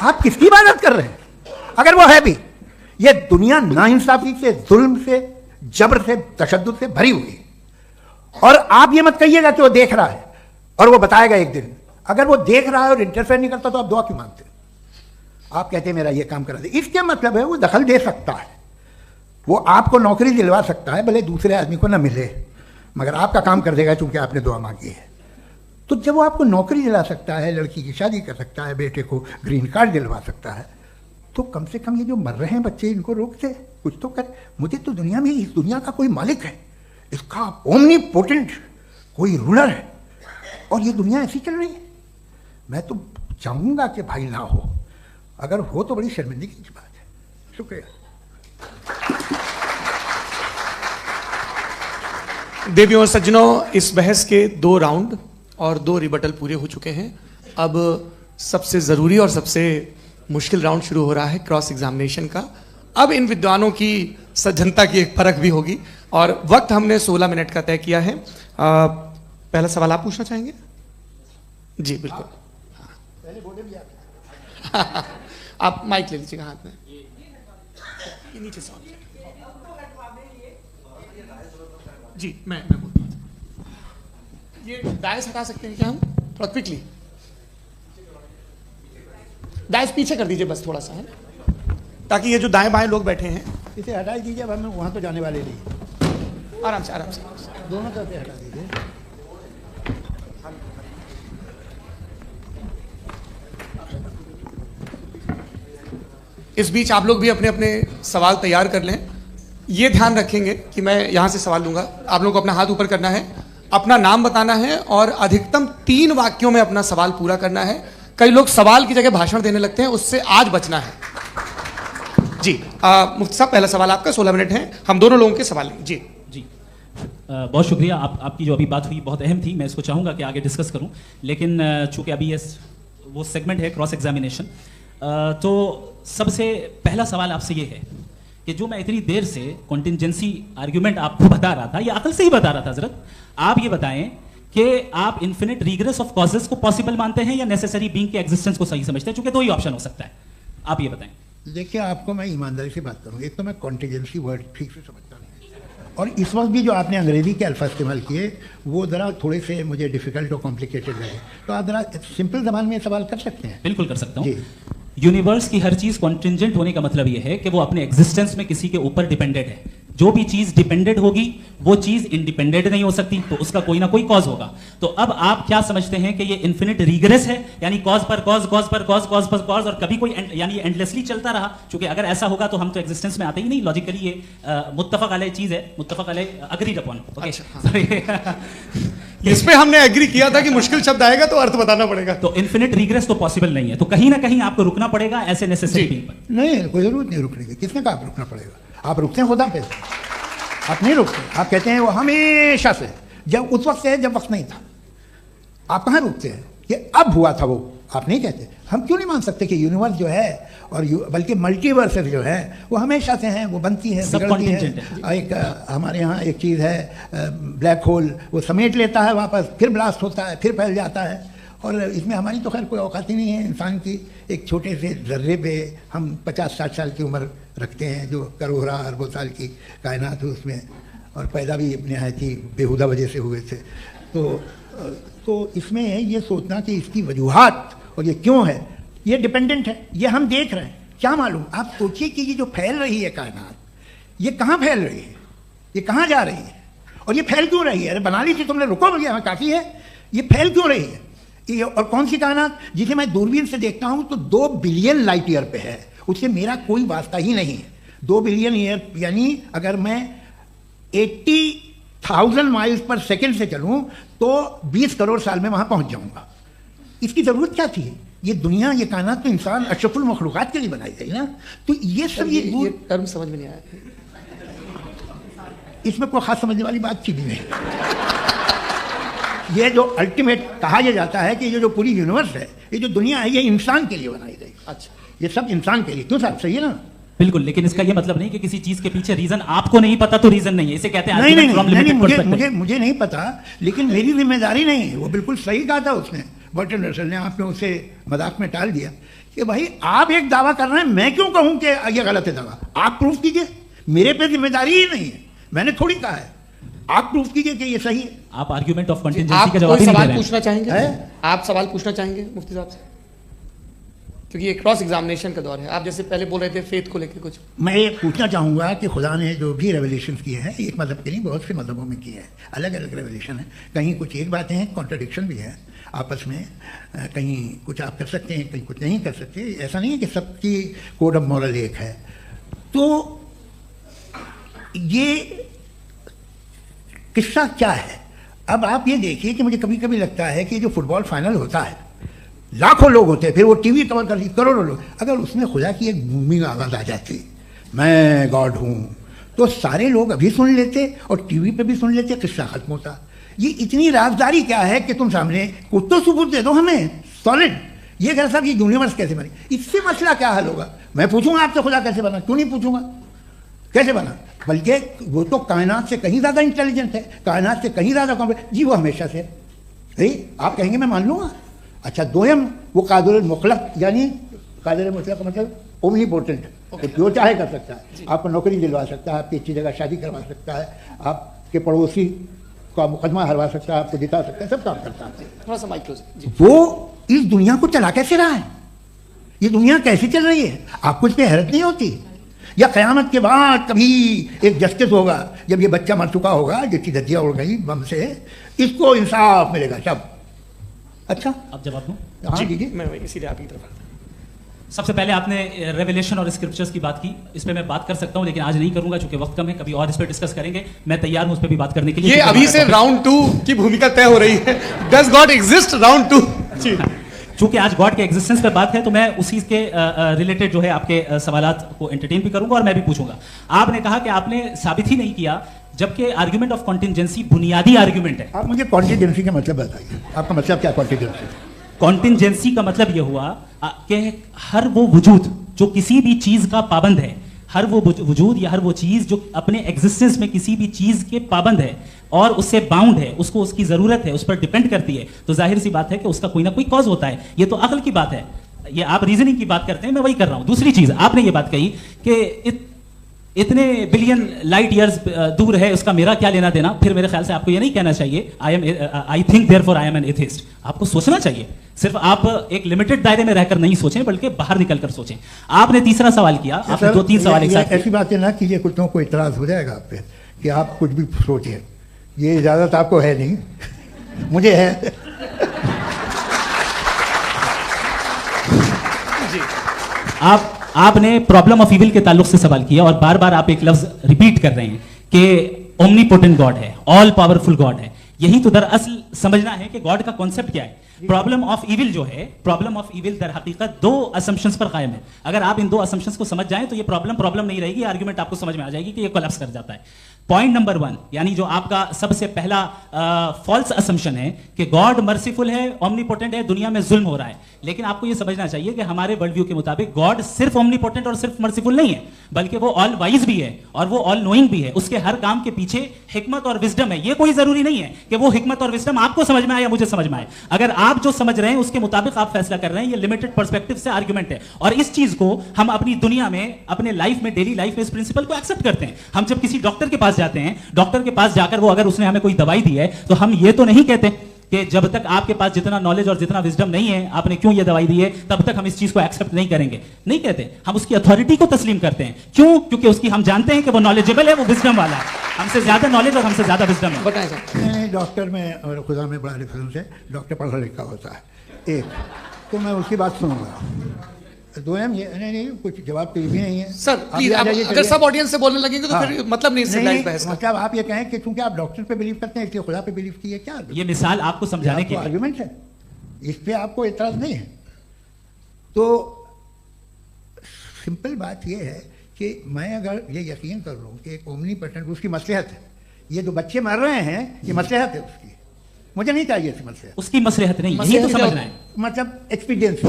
आप किसकी इबादत कर रहे हैं? अगर वो है भी, ये दुनिया नाइंसाफी से, जुल्म से, जबर से, तशद्दुद से भरी हुई है। और आप ये मत कहिएगा कि वो देख रहा है और वो बताएगा एक दिन। अगर वो देख रहा है और इंटरफेयर नहीं करता तो आप दुआ क्यों मांगते? आप कहते हैं मेरा ये काम करा दे, इसके मतलब है वो दखल दे सकता है, वो आपको नौकरी दिलवा सकता है, भले दूसरे आदमी को ना मिले, मगर आपका काम कर देगा क्योंकि आपने दुआ मांगी है। तो जब वो आपको नौकरी दिला सकता है, लड़की की शादी कर सकता है, बेटे को ग्रीन कार्ड दिलवा सकता है, तो कम से कम ये जो मर रहे हैं बच्चे इनको रोक दे, कुछ तो कर। मुझे तो दुनिया में, इस दुनिया का कोई मालिक है, इसका ओमनीपोटेंट कोई रूलर है और ये दुनिया ऐसी चल रही है। मैं तो चाहूँगा कि भाई ना हो, अगर हो तो बड़ी शर्मिंदगी की बात है। शुक्रिया। देवियों और सज्जनों, इस बहस के 2 राउंड और 2 रिबटल पूरे हो चुके हैं। अब सबसे ज़रूरी और सबसे मुश्किल राउंड शुरू हो रहा है, क्रॉस एग्जामिनेशन का। अब इन विद्वानों की सज्जनता की एक परख भी होगी और वक्त हमने 16 मिनट का तय किया है। पहला सवाल आप पूछना चाहेंगे? जी बिल्कुल। पहले बोले भी आप माइक ले लीजिएगा हाथ में, ये नीचे से जी। मैं बोलता हूँ, ये डायस हटा सकते हैं क्या हम थोड़ा क्विकली? डायस पीछे कर दीजिए बस थोड़ा सा, है ताकि ये जो दाएं बाएं लोग बैठे हैं इसे हटा दीजिए। अब हमें वहाँ तो जाने वाले नहीं, आराम से आराम से। दोनों तरफ से हटा दीजिए। इस बीच आप लोग भी अपने अपने सवाल तैयार कर लें। ये ध्यान रखेंगे कि मैं यहाँ से सवाल लूँगा, आप लोगों को अपना हाथ ऊपर करना है, अपना नाम बताना है और अधिकतम 3 वाक्यों में अपना सवाल पूरा करना है। कई लोग सवाल की जगह भाषण देने लगते हैं, उससे आज बचना है। जी मुफ्ती साहब, पहला सवाल आपका, 16 मिनट है, हम दोनों लोगों के सवाल लेंगे। जी जी बहुत शुक्रिया। आपकी जो अभी बात हुई बहुत अहम थी, मैं इसको चाहूँगा कि आगे डिस्कस करूँ, लेकिन चूँकि अभी वो सेगमेंट है क्रॉस एग्जामिनेशन, तो सबसे पहला सवाल आपसे ये है कि जो मैं इतनी देर से कॉन्टिंजेंसी आर्ग्यूमेंट आपको बता रहा था, ये अकल से ही बता रहा था, हजरत आप ये बताएं कि आप इन्फिनिट रिग्रेस ऑफ कॉजेस को पॉसिबल मानते हैं या नेसेसरी बीइंग के एग्जिस्टेंस को सही समझते हैं? चूंकि 2 ही ऑप्शन हो सकता है, आप ये बताएं। देखिए, आपको मैं ईमानदारी से बात करूँ, एक तो मैं कॉन्टीजेंसी वर्ड ठीक से समझता नहीं, और इस वक्त भी जो आपने अंग्रेजी के अल्फाज इस्तेमाल किए वो ज़रा थोड़े से मुझे डिफ़िकल्ट और कॉम्प्लिकेटेड लगे, तो आप ज़रा सिंपल ज़बान में सवाल कर सकते हैं। बिल्कुल कर सकता हूँ। जी। यूनिवर्स की हर चीज कॉन्टिंजेंट होने का मतलब यह है कि वो अपने एग्जिस्टेंस में किसी के ऊपर डिपेंडेंट है। जो भी चीज डिपेंडेंट होगी वो चीज इंडिपेंडेंट नहीं हो सकती, तो उसका कोई ना कोई कॉज होगा। तो अब आप क्या समझते हैं कि ये इन्फिनिट रिग्रेस है, यानी कॉज पर कॉज, कॉज पर कॉज, कॉज पर कॉज, और कभी कोई यानी एंडलेसली चलता रहा? क्योंकि अगर ऐसा होगा तो हम तो एग्जिस्टेंस में आते ही नहीं। लॉजिकली ये मुत्तफक अलैह चीज है, मुत्तफक अलैह अग्रीड अपॉन। इस पे हमने एग्री किया था कि मुश्किल शब्द आएगा तो अर्थ बताना पड़ेगा। तो इन्फिनिट रिग्रेस तो पॉसिबल नहीं है, तो कहीं ना कहीं आपको रुकना पड़ेगा ऐसे नेसेसरी बीइंग पर। नहीं, कोई ज़रूरत नहीं रुकने की। किसने कहा आप रुकना पड़ेगा? आप रुकते हैं खुदा पे, आप नहीं रुकते। आप कहते हैं वो हमेशा से, जब उस वक्त से जब वक्त नहीं था। आप कहाँ रुकते हैं? ये अब हुआ था वो आप नहीं कहते। हम क्यों नहीं मान सकते कि यूनिवर्स जो है और बल्कि मल्टीवर्सेस जो है वो हमेशा से हैं, वो बनती है, बिगड़ती है। एक हमारे यहाँ एक चीज़ है ब्लैक होल, वो समेट लेता है वापस, फिर ब्लास्ट होता है, फिर फैल जाता है। और इसमें हमारी तो खैर कोई औकात ही नहीं है इंसान की। एक छोटे से ज़र्रे पे हम 50-60 साल की उम्र रखते हैं, जो करोड़ों अरबों साल की कायनात है उसमें, और पैदा भी नहायत ही बेहुदा वजह से हुए थे। तो इसमें ये सोचना कि इसकी वजूहात और ये क्यों है, ये डिपेंडेंट है, ये हम देख रहे हैं, क्या मालूम। आप सोचिए कि ये जो फैल रही है कायनात, ये कहाँ फैल रही है, ये कहाँ जा रही है, और ये फैल क्यों रही है? अरे बना ली थी तुमने, रुको भैया, काफ़ी है। ये फैल क्यों रही है? ये और कौन सी कायनात जिसे मैं दूरबीन से देखता हूँ तो 2 बिलियन लाइट ईयर पे है, उससे मेरा कोई वास्ता ही नहीं है। 2 बिलियन ईयर यानी अगर मैं 80,000 माइल्स पर सेकेंड से चलूँ तो 20 करोड़ साल में वहाँ पहुँच जाऊँगा। इसकी ज़रूरत क्या थी? ये दुनिया, ये कायनात तो इंसान अशरफुल मखलूक़ात के लिए बनाई गई ना। तो ये सब ये टर्म समझ में नहीं आया, इसमें कोई खास समझने वाली बात थी भी नहीं। ये जो अल्टीमेट कहा यह जाता है कि ये जो पूरी यूनिवर्स है, ये जो दुनिया है, ये इंसान के लिए बनाई गई। अच्छा, ये सब इंसान के लिए। क्यों साहब, सही है ना? बिल्कुल, लेकिन इसका ये मतलब नहीं कि किसी चीज के पीछे रीजन आपको नहीं पता तो रीजन नहीं है, इसे कहते हैं नहीं, मुझे नहीं पता, लेकिन मेरी जिम्मेदारी नहीं है। वो बिल्कुल सही कहा था उसने, बर्टन रसल ने। आपने उसे मजाक में टाल दिया कि भाई आप एक दावा कर रहे हैं, मैं क्यों कहूं कि ये गलत है दावा? आप प्रूफ कीजिए, मेरे पे जिम्मेदारी ही नहीं है, मैंने थोड़ी कहा है। आप प्रूफ कीजिए कि ये सही है। आप आर्गुमेंट ऑफ कंटिजेंसी का आप जवाब कोई नहीं दे सवाल रहे हैं। पूछना चाहेंगे? आप सवाल पूछना चाहेंगे मुफ्ती साहब से? क्योंकि ये क्रॉस एग्जामिनेशन का दौर है। आप जैसे पहले बोल रहे थे फेथ को लेकर कुछ। मैं ये पूछना चाहूँगा कि खुदा ने जो भी रेवल्यूशन किए हैं, एक मज़हब के नहीं, बहुत से मज़हबों में किए हैं, अलग अलग रेवल्यूशन है। कहीं कुछ एक बातें हैं, कॉन्ट्रडिक्शन भी है आपस में, कहीं कुछ आप कर सकते हैं, कहीं कुछ नहीं कर सकते। ऐसा नहीं है कि सबकी कोड ऑफ मॉरल एक है। तो ये किस्सा क्या है? अब आप ये देखिए कि मुझे कभी कभी लगता है कि जो फुटबॉल फाइनल होता है, लाखों लोग होते हैं, फिर वो टीवी कवर कर करोड़ों लोग, अगर उसमें खुदा की एक बूमिंग आवाज़ आ जाती, मैं गॉड हूँ, तो सारे लोग अभी सुन लेते और टीवी पे भी सुन लेते, किस्सा खत्म होता। ये इतनी राजदारी क्या है कि तुम सामने कुछ तो सबूत दे दो हमें सॉलिड। ये कह साहब ये यूनिवर्स कैसे बनी, इससे मसला क्या हल होगा? मैं पूछूंगा आपसे खुदा कैसे बना? क्यों नहीं पूछूंगा कैसे बना? बल्कि वो तो कायनात से कहीं ज़्यादा इंटेलिजेंट है, कायनात से कहीं ज़्यादा कॉम्प्लेक्स। जी वो हमेशा से है। आप कहेंगे मैं मान लूँगा। अच्छा, दोयम वो कादिर मुखलक, यानी कादिर मुखलक का मतलब ओमनीपोटेंट, तो जो चाहे कर सकता है। आपको नौकरी दिलवा सकता है, आपकी अच्छी जगह शादी करवा सकता है, आपके पड़ोसी का मुकदमा हरवा सकता है, आपको जिता सकता है, सब काम करता है। थोड़ा सा माइक क्लोज। वो इस दुनिया को चला कैसे रहा है? ये दुनिया कैसे चल रही है? आपको इस पर हैरत नहीं होती? या क़यामत के बाद कभी एक जस्टिस होगा, जब ये बच्चा मर चुका होगा, जिसकी धज्जियाँ उड़ गई बम से, इसको इंसाफ मिलेगा सब। अच्छा, अब जवाब दूं? हाँ दीजिए। मैं इसीलिए आपकी तरफ। सबसे पहले आपने रेवलेशन और स्क्रिप्चर्स की बात की, इस पे मैं बात कर सकता हूं, लेकिन आज नहीं करूंगा क्योंकि वक्त कम है। कभी और इस पे डिस्कस करेंगे, मैं तैयार हूं उस पे भी बात करने के लिए। ये अभी से राउंड 2 की भूमिका तय हो रही है। Does God exist round 2। चूंकि आज गॉड के एग्जिस्टेंस पे बात है तो मैं उसी के रिलेटेड जो है आपके सवालात को एंटरटेन भी करूंगा और मैं भी पूछूंगा। आपने कहा कि आपने साबित ही नहीं किया, जबकि आर्गुमेंट ऑफ कॉन्टिजेंसी बुनियादी आर्गुमेंट है। आप मुझे कॉन्टिजेंसी का मतलब बताइए, आपका मतलब क्या? कॉन्टिजेंसी कॉन्टिजेंसी का मतलब यह हुआ कि हर वो वजूद जो किसी भी चीज का पाबंद है, हर वो वजूद या हर वो चीज जो अपने एग्जिस्टेंस में किसी भी चीज के पाबंद है और उससे बाउंड है, उसको उसकी जरूरत है, उस पर डिपेंड करती है, तो जाहिर सी बात है कि उसका कोई ना कोई कॉज होता है। ये तो अक्ल की बात है। ये आप रीजनिंग की बात करते हैं, मैं वही कर रहा हूं। दूसरी चीज आपने ये बात कही कि इतने बिलियन लाइट ईयर्स दूर है, उसका मेरा क्या लेना देना। फिर मेरे ख्याल से आपको ये नहीं कहना चाहिए I think therefore I am an atheist. आपको सोचना चाहिए, सिर्फ आप एक लिमिटेड दायरे में रहकर नहीं सोचें, बल्कि बाहर निकलकर सोचें। आपने तीसरा सवाल किया, आपने 2-3 सवाल एक साथ। ऐसी बात है ना कि ये कुछ को इतराज हो जाएगा आप पे कि आप कुछ भी सोचिए, ये इजाजत आपको है नहीं, मुझे है। आपने प्रॉब्लम ऑफ इविल के ताल्लुक से सवाल किया और बार बार आप एक लफ्ज रिपीट कर रहे हैं कि ओमनीपोटेंट गॉड है, ऑल पावरफुल गॉड है। यही तो दरअसल समझना है कि गॉड का कॉन्सेप्ट क्या है। प्रॉब्लम ऑफ इविल जो है, प्रॉब्लम ऑफ इविल दर हकीकत 2 असम्पशंस पर कायम है। अगर आप इन 2 असम्पशंस को समझ जाएं तो ये प्रॉब्लम नहीं रहेगी, आर्गुमेंट आपको समझ में आ जाएगी कि ये कोलैप्स कर जाता है। पॉइंट नंबर 1, यानी जो आपका सबसे पहला फॉल्स असम्पशन है कि गॉड मर्सीफुल है, ओमनीपोटेंट है, दुनिया में जुल्म हो रहा है। लेकिन आपको यह समझना चाहिए कि हमारे वर्ल्ड व्यू के मुताबिक गॉड सिर्फ ओमनीपोटेंट और सिर्फ मर्सीफुल नहीं है, बल्कि वो ऑल वाइज भी है और वो ऑल नोइंग भी है। उसके हर काम के पीछे हिकमत और विजडम है। ये कोई जरूरी नहीं है कि वो हिकमत और विजडम आपको समझ में आए या मुझे समझ में आए। अगर आप जो समझ रहे हैं उसके मुताबिक आप फैसला कर रहे हैं, ये लिमिटेड पर्सपेक्टिव से आर्गुमेंट है। और इस चीज को हम अपनी दुनिया में, अपने लाइफ में, डेली लाइफ में इस प्रिंसिपल को एक्सेप्ट करते हैं। हम जब किसी डॉक्टर के पास जाते हैं, डॉक्टर के पास जाकर वो अगर उसने हमें कोई दवाई दी है तो हम ये तो नहीं कहते कि जब तक आपके पास जितना नॉलेज और जितना विजडम नहीं है, आपने क्यों ये दवाई दी है, तब तक हम इस चीज को एक्सेप्ट नहीं करेंगे। नहीं कहते, हम उसकी अथॉरिटी को तस्लीम करते हैं। क्यों? क्योंकि उसकी हम जानते हैं कि वो नॉलेजेबल है, वो विजडम वाला है, हमसे ज्यादा नॉलेज और हमसे ज्यादा विजडम है। बताएं सर। डॉक्टर में और खुदा में बड़ा डिफरेंस है। डॉक्टर पढ़ा लिखा होता है, एक तो मैं उसकी बात सुनूंगा। 2 ये नहीं, कुछ जवाब तो ये भी नहीं है सर प्लीज, अगर सब ऑडियंस से बोलने लगेंगे तो फिर मतलब नहीं सिविलाइज्ड बहस का। मतलब आप ये कहें कि क्योंकि आप डॉक्टर पे बिलीव करते हैं इसलिए खुदा पे बिलीव किए, क्या ये मिसाल आपको समझाने के लिए आर्गुमेंट है, इस पे आपको एतराज नहीं है। तो सिंपल बात ये है कि मैं अगर ये यकीन कर लूँ कि एक ओमनीपोटेंट, उसकी मसलहत है, ये जो बच्चे मर रहे हैं ये मसलहत है उसकी, मुझे नहीं चाहिए इसकी मसलहत, उसकी मसलहत नहीं, यही तो समझना है, मतलब एक्सपीरियंस।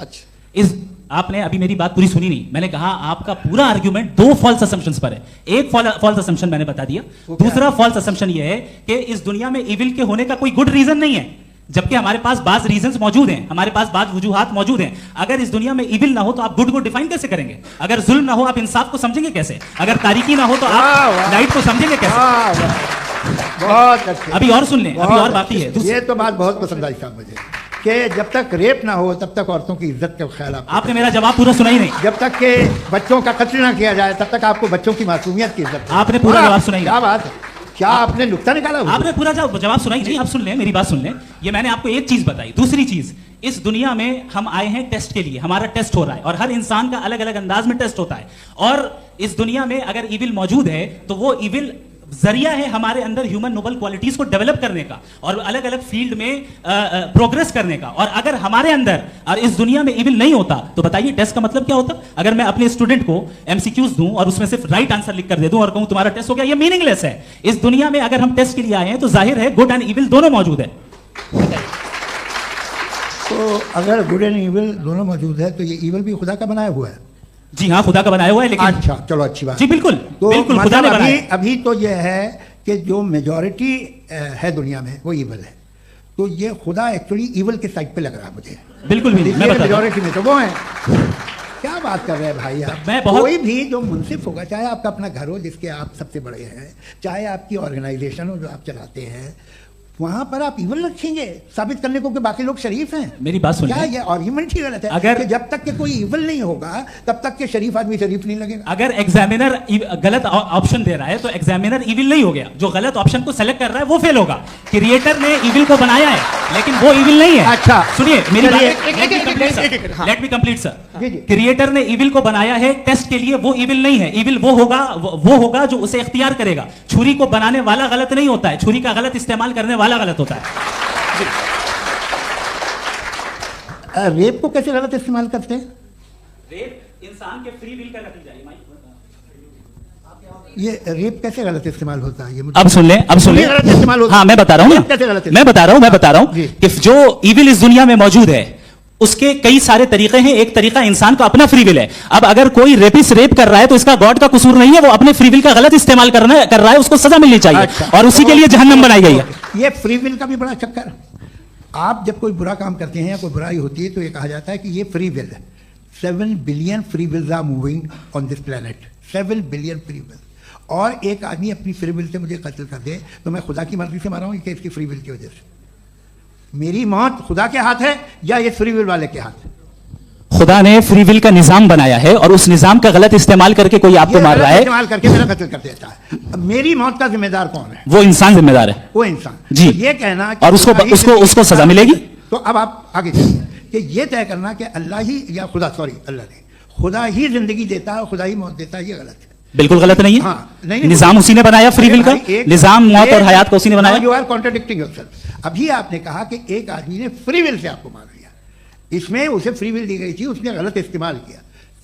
अच्छा, इस आपने अभी मेरी बात पूरी सुनी नहीं। मैंने कहा आपका पूरा आर्गुमेंट 2 फॉल्स असम्पशंस पर है। एक फॉल्स असम्पशन मैंने बता दिया, दूसरा फॉल्स असम्पशन यह है कि इस दुनिया में इविल के होने का कोई गुड रीजन नहीं है, जबकि हमारे पास बाज रीजंस मौजूद हैं, हमारे पास बाज वजूहात मौजूद हैं। अगर इस दुनिया में इविल ना हो तो आप गुड को डिफाइन कैसे करेंगे? अगर जुल्म ना हो आप इंसाफ को समझेंगे कैसे? अगर तारीकी ना हो तो आप लाइट को समझेंगे कैसे? बहुत अच्छे। अभी और सुन लें, अभी और बाकी है। ये तो बात बहुत पसंद आई साहब मुझे कि जब तक रेप ना हो तब तक औरतों की इज्जत का ख्याल आपने मेरा जवाब पूरा सुना ही नहीं। जब तक के बच्चों का कत्ल ना किया जाए तब तक आपको बच्चों की मासूमियत की इज्जत। आपने पूरा जवाब सुना ही नहीं। क्या बात है, क्या आपने नुक्ता निकाला? आपने पूरा जवाब सुना ही नहीं। आप सुन लें, मेरी बात सुन लें। ये मैंने आपको एक चीज बताई। दूसरी चीज, इस दुनिया में हम आए हैं टेस्ट के लिए, हमारा टेस्ट हो रहा है और हर इंसान का अलग अलग अंदाज में टेस्ट होता है। और इस दुनिया में अगर इविल मौजूद है तो वो इविल जरिया है हमारे अंदर ह्यूमन नोबल क्वालिटीज को डेवलप करने का और अलग अलग फील्ड में प्रोग्रेस करने का। और अगर हमारे अंदर और इस दुनिया में इविल नहीं होता तो बताइए टेस्ट का मतलब क्या होता? अगर मैं अपने स्टूडेंट को एमसीक्यूज दूं और उसमें सिर्फ राइट आंसर लिख कर दे दूं और कहूं तुम्हारा टेस्ट हो गया, ये मीनिंगलेस है। इस दुनिया में अगर हम टेस्ट के लिए आए हैं तो जाहिर है गुड एंड इविल दोनों मौजूद है। तो अगर गुड एंड इविल दोनों मौजूद है तो ये इविल भी खुदा का बनाया हुआ है? जी हाँ, खुदा का बनाया हुआ है। लेकिन अच्छा, चलो अच्छी बात। जी बिल्कुल, तो बिल्कुल मतलब खुदा ने बनाया। अभी तो ये है कि जो मेजॉरिटी है दुनिया में वो इविल है, तो ये खुदा एक्चुअली इविल के साइड पे लग रहा है मुझे। बिल्कुल भी नहीं, मैं बता रहा हूं। मेजॉरिटी में तो वो है। क्या बात कर रहे हैं भाई आप? कोई भी जो मुंसिफ होगा, चाहे आपका अपना घर हो जिसके आप सबसे बड़े हैं, चाहे आपकी ऑर्गेनाइजेशन हो जो आप चलाते हैं, वहां पर आप इविल रखेंगे साबित करने को कि बाकी लोग शरीफ हैं। मेरी बात सुन, क्या ये आर्गुमेंट ही गलत है? अगर कि जब तक के कोई इविल नहीं होगा तब तक के शरीफ आदमी शरीफ नहीं लगेगा। अगर एग्जामिनर गलत ऑप्शन दे रहा है तो एग्जामिनर इविल नहीं हो गया, जो गलत ऑप्शन को सेलेक्ट कर रहा है वो फेल होगा। क्रिएटर ने इविल को बनाया है लेकिन वो इविल नहीं है। अच्छा सुनिए मेरी बात, let me complete sir. Creator ने इविल को बनाया है टेस्ट के लिए, वो इविल नहीं है। इविल वो होगा जो उसे इख्तियार करेगा। छुरी को बनाने वाला गलत नहीं होता है, छुरी का गलत इस्तेमाल करने वाला गलत होता है। रेप को कैसे गलत इस्तेमाल करते हैं? रेप इंसान के फ्री विल का नतीजा है। ये रेप कैसे गलत इस्तेमाल होता है? ये अब सुन ले, अब सुन ले। हाँ मैं बता रहा हूँ, मैं बता रहा हूँ कि जो इविल इस दुनिया में मौजूद है उसके कई सारे तरीके हैं। एक तरीका इंसान का अपना फ्री विल है। अब अगर कोई रेपिस्ट रेप कर रहा है तो इसका गॉड का कसूर नहीं है, वो अपने फ्री विल का गलत इस्तेमाल कर रहा है, उसको सजा मिलनी चाहिए। अच्छा, और उसी के लिए जहन्नम बनाई गई है। ये फ्री विल का भी बड़ा चक्कर। आप जब कोई बुरा काम करते हैं या कोई बुराई होती है तो ये कहा जाता है कि ये फ्री विल है। 7 billion free wills are moving on this planet, 7 billion free will. और एक आदमी अपनी फ्री विल से मुझे कत्ल कर दे तो मैं खुदा की मर्जी से मारा हूँ कि इसकी फ्री विल की वजह से? मेरी मौत खुदा के हाथ है या ये फ्री विल वाले के हाथ है? खुदा ने फ्री विल का निजाम बनाया है और उस निजाम का गलत इस्तेमाल करके कोई आपको मार रहा है, इस्तेमाल करके मेरा कत्ल कर देता है। अब मेरी मौत का जिम्मेदार कौन है? वो इंसान जिम्मेदार है। वो इंसान जी। ये कहना कि और उसको सजा मिलेगी। तो अब आप आगे चलिए कि ये तय करना कि अल्लाह ही या खुदा, सॉरी अल्लाह नहीं, खुदा ही जिंदगी देता है और खुदा ही मौत देता है, ये गलत है। बिल्कुल गलत नहीं है। हाँ, नहीं, निजाम उसी ने बनाया फ्री विल का, निजाम मौत और हयात को उसी ने बनाया। You are contradicting yourself. अभी आपने कहा कि एक आदमी ने फ्री विल से आपको मार दिया, इसमें उसे फ्री विल दी गई थी, उसने गलत इस्तेमाल किया।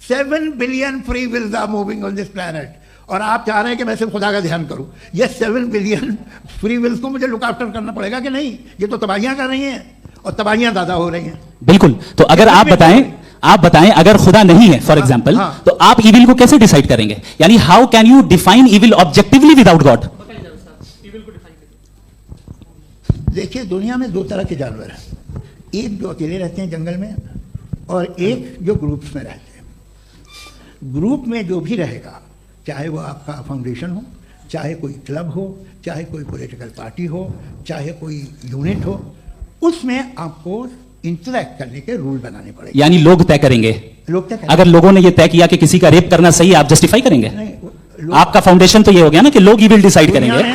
7 billion free wills are moving on this planet और आप चाह रहे हैं कि मैं सिर्फ खुदा का ध्यान करूं। ये 7 बिलियन फ्री विल्स को मुझे लुक आफ्टर करना पड़ेगा कि नहीं? ये तो तबाहियां कर रही हैं और तबाहियां ज्यादा हो रही हैं। बिल्कुल। तो अगर आप बताएं अगर खुदा नहीं है फॉर एग्जाम्पल, तो आप इविल को कैसे डिसाइड करेंगे? यानी how can you define evil objectively without God? देखिए, दुनिया में 2 तरह के जानवर हैं, एक जो अकेले रहते हैं जंगल में और एक जो ग्रुप्स में रहते हैं। ग्रुप में जो भी रहेगा, चाहे वो आपका फाउंडेशन हो, चाहे कोई क्लब हो, चाहे कोई पॉलिटिकल पार्टी हो, चाहे कोई यूनिट हो, उसमें आपको इंटरैक्ट करने के रूल बनाने पड़ेंगे। यानी लोग तय करेंगे। लोग तय करेंगे। अगर लोगों ने यह तय किया कि किसी का रेप करना सही है, आप जस्टिफाई करेंगे? नहीं, आपका फाउंडेशन तो ये हो गया ना कि लोग ही विल डिसाइड करेंगे। नहीं,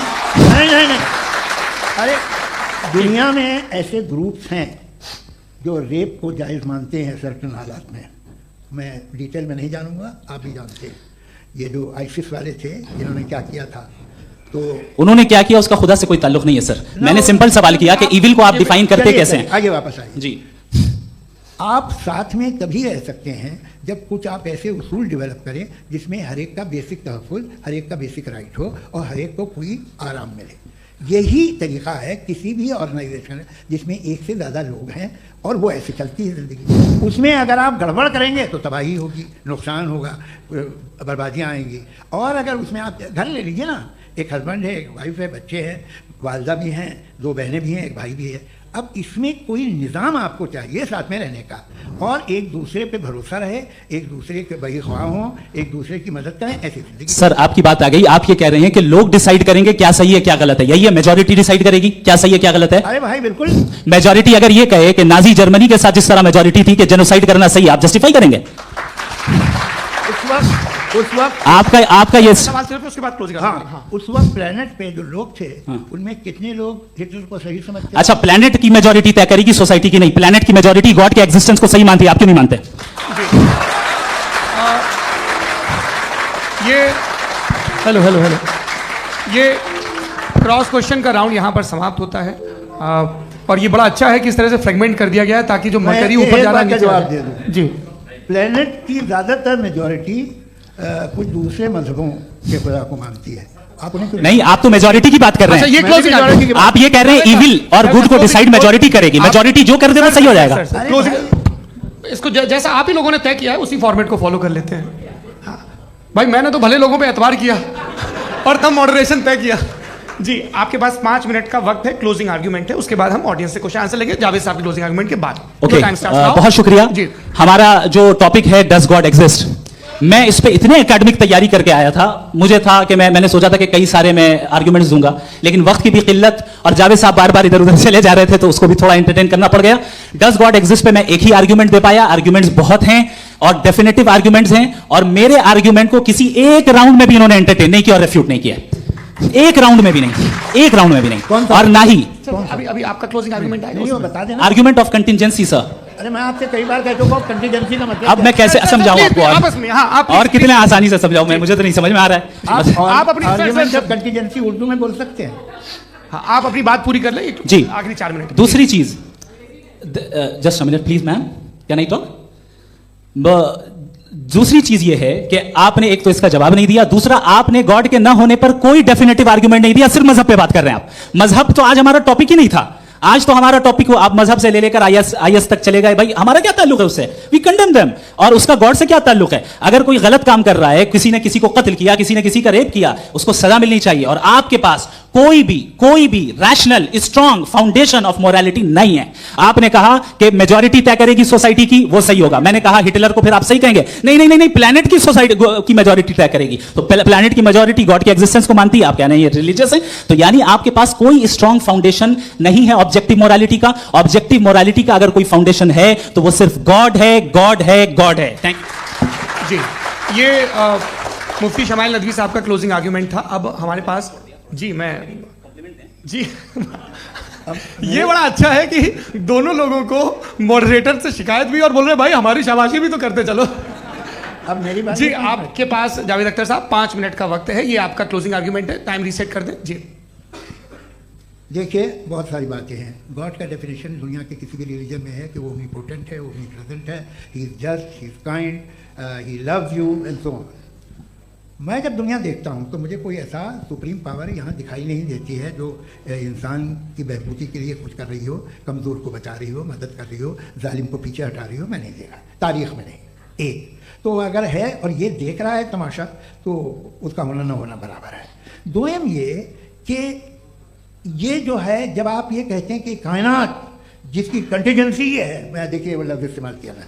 अरे दुनिया में ऐसे ग्रुप्स हैं जो रेप को जायज़ मानते हैं सर्टन हालात में। मैं डिटेल में नहीं जानूंगा, आप भी जानते हैं। ये जो आईसिस वाले थे, इन्होंने क्या किया था, तो उन्होंने क्या किया उसका खुदा से कोई ताल्लुक नहीं है सर। मैंने सिंपल सवाल किया कि इविल को आप डिफाइन करते कैसे हैं? आगे वापस आइए जी। आप साथ में तभी रह सकते हैं जब कुछ आप ऐसे उसूल डेवलप करें जिसमें हर एक का बेसिक तहफ़्फ़ुज़, हर एक का बेसिक राइट हो और हर एक को कोई आराम मिले। यही तरीका है किसी भी ऑर्गेनाइजेशन जिसमें एक से ज़्यादा लोग हैं और वो ऐसे चलती है ज़िंदगी। उसमें अगर आप गड़बड़ करेंगे तो तबाही होगी, नुकसान होगा, बर्बादियाँ आएंगी। और अगर उसमें आप घर ले लीजिए ना, एक हस्बैंड है, एक वाइफ है, बच्चे हैं, वालदा भी हैं, 2 बहनें भी हैं, एक भाई भी है। अब इसमें कोई निज़ाम आपको चाहिए साथ में रहने का, और एक दूसरे पे भरोसा रहे, एक दूसरे के बही ख्वाह हों, एक दूसरे की मदद करें, ऐसी जिंदगी। सर आपकी बात आ गई, आप ये कह रहे हैं कि लोग डिसाइड करेंगे क्या सही है क्या गलत है, यही है? मेजॉरिटी डिसाइड करेगी क्या सही है क्या गलत है? अरे भाई बिल्कुल। मेजॉरिटी अगर ये कहे कि नाजी जर्मनी के साथ जिस तरह मेजॉरिटी थी कि जेनोसाइड करना सही, आप जस्टिफाई करेंगे? उस वक्त आपका ये सवाल सिर्फ उसके बाद क्लोज करेंगे। हाँ, उस वक्त प्लेनेट पे जो लोग थे उनमें कितने लोग हिटलर को सही समझते? अच्छा, प्लेनेट की मेजॉरिटी तय करेगी सोसाइटी की नहीं, प्लेनेट की मेजॉरिटी गॉड के एग्जिस्टेंस को सही मानती है, आप क्यों नहीं मानते? ये हेलो ये क्रॉस क्वेश्चन का राउंड यहाँ पर समाप्त होता है। और ये बड़ा अच्छा है कि इस तरह से फ्रेगमेंट कर दिया गया है ताकि जो मटेरी ऊपर जा रहा है जवाब दे दूं। जी। प्लेनेट की ज़्यादातर मेजॉरिटी कुछ दूसरे मजहबों के खुदा को मानती है। आप उन्हें नहीं, आप तो मेजॉरिटी की बात कर रहे हैं। अच्छा, ये closing आप आप ये कह रहे हैं इविल और गुड को डिसाइड मेजॉरिटी करेगी, मेजॉरिटी जो कर दे वो सही हो जाएगा। इसको जैसा आप ही लोगों ने तय किया है उसी फॉर्मेट को फॉलो कर लेते हैं। भाई मैंने तो भले लोगों पे एतबार किया और तब मॉडरेशन तय किया। जी, आपके पास 5 मिनट का वक्त है, क्लोजिंग आर्गुमेंट है, उसके बाद हम ऑडियंस से क्वेश्चन आंसर लेंगे जावेद साहब के क्लोजिंग आर्गुमेंट के बाद। ओके, बहुत शुक्रिया। हमारा जो टॉपिक है डज गॉड एग्जिस्ट, मैं इस पे इतने एकेडमिक तैयारी करके आया था, मुझे था कि मैंने सोचा था कि कई सारे मैं आर्गुमेंट्स दूंगा, लेकिन वक्त की भी किल्लत और जावेद साहब बार बार इधर उधर चले जा रहे थे तो उसको भी थोड़ा एंटरटेन करना पड़ गया। डज गॉड एग्जिस्ट पे मैं एक ही आर्गुमेंट दे पाया, आर्गुमेंट्स बहुत हैं और डेफिनेटिव आर्गुमेंट्स हैं, और मेरे आर्गुमेंट को किसी एक राउंड में भी इन्होंने एंटरटेन नहीं किया और रेफ्यूट नहीं किया, एक राउंड में भी नहीं, एक राउंड में भी नहीं। और ना ही अभी आपका क्लोजिंग आर्गुमेंट आएगा, नहीं, वो बता देना। Argument of contingency sir. अरे मैं आपसे कई बार कह चुका हूं कंटीजेंसी का मतलब अब मैं कैसे समझाऊं आपको आपस में? हाँ, आप और कितने आसानी से समझाऊं मैं, मुझे तो नहीं समझ में आ रहा है। आप अपनी आर्गुमेंट ऑफ कंटीजेंसी उर्दू में बोल सकते हैं। हाँ, आप अपनी बात पूरी कर लें जी, आखिरी 4 मिनट। दूसरी चीज, just a minute please ma'am, can I talk? दूसरी चीज ये है कि आपने एक तो इसका जवाब नहीं दिया, दूसरा आपने गॉड के ना होने पर कोई डेफिनेटिव आर्गुमेंट नहीं दिया, सिर्फ मजहब पे बात कर रहे हैं आप। मजहब तो आज हमारा टॉपिक ही नहीं था, आज तो हमारा टॉपिक हो आप मजहब से ले लेकर आईएस तक चले गए। भाई हमारा क्या ताल्लुक है उससे? We condemn them. और उसका गॉड से क्या ताल्लुक है? अगर कोई गलत काम कर रहा है, किसी ने किसी को कत्ल किया, किसी ने किसी का रेप किया, उसको सजा मिलनी चाहिए, और आपके पास कोई भी rational strong foundation of morality नहीं है। आपने कहा कि मेजॉरिटी तय करेगी सोसाइटी की, वो सही होगा। मैंने कहा हिटलर को फिर आप सही कहेंगे, नहीं, प्लैनेट की सोसाइटी की मेजॉरिटी तय करेगी। तो प्लैनेट की मेजॉरिटी गॉड की एग्जिस्टेंस को मानती है, आप कह रहे हैं ये रिलीजियस है। तो यानी आपके पास कोई स्ट्रॉन्ग फाउंडेशन नहीं है ऑब्जेक्टिव मोरालिटी का। ऑब्जेक्टिव मोरालिटी का अगर कोई फाउंडेशन है तो वो सिर्फ गॉड है, गॉड है, गॉड है। थैंक यू जी। ये मुफ्ती शमाइल नदवी साहब का क्लोजिंग आर्ग्यूमेंट था। अब हमारे पास जी ये बड़ा अच्छा है कि दोनों लोगों को मॉडरेटर से शिकायत भी और बोल रहे भाई हमारी शाबाशी भी तो करते चलो। अब मेरी बात जी, आपके पास जावेद अख्तर साहब 5 मिनट का वक्त है, ये आपका क्लोजिंग आर्ग्यूमेंट है, टाइम रीसेट कर दें जी। देखिए, बहुत सारी बातें हैं। गॉड का डेफिनेशन दुनिया के किसी भी रिलीजन में है कि वो ओमनीपोटेंट है, वो ओमनीप्रेजेंट है, he is just, he is kind, he loves you and so on. मैं जब दुनिया देखता हूँ तो मुझे कोई ऐसा सुप्रीम पावर यहाँ दिखाई नहीं देती है जो इंसान की बहबूदी के लिए कुछ कर रही हो, कमज़ोर को बचा रही हो, मदद कर रही हो, जालिम को पीछे हटा रही हो। मैं नहीं देखा, तारीख में नहीं। एक तो अगर है और ये देख रहा है तमाशा, तो उसका होना न होना बराबर है। दोयम ये कि ये जो है, जब आप ये कहते हैं कि कायनात जिसकी कंटीजेंसी है, मैं देखिए वो लफ्ज़ इस्तेमाल किया मैं,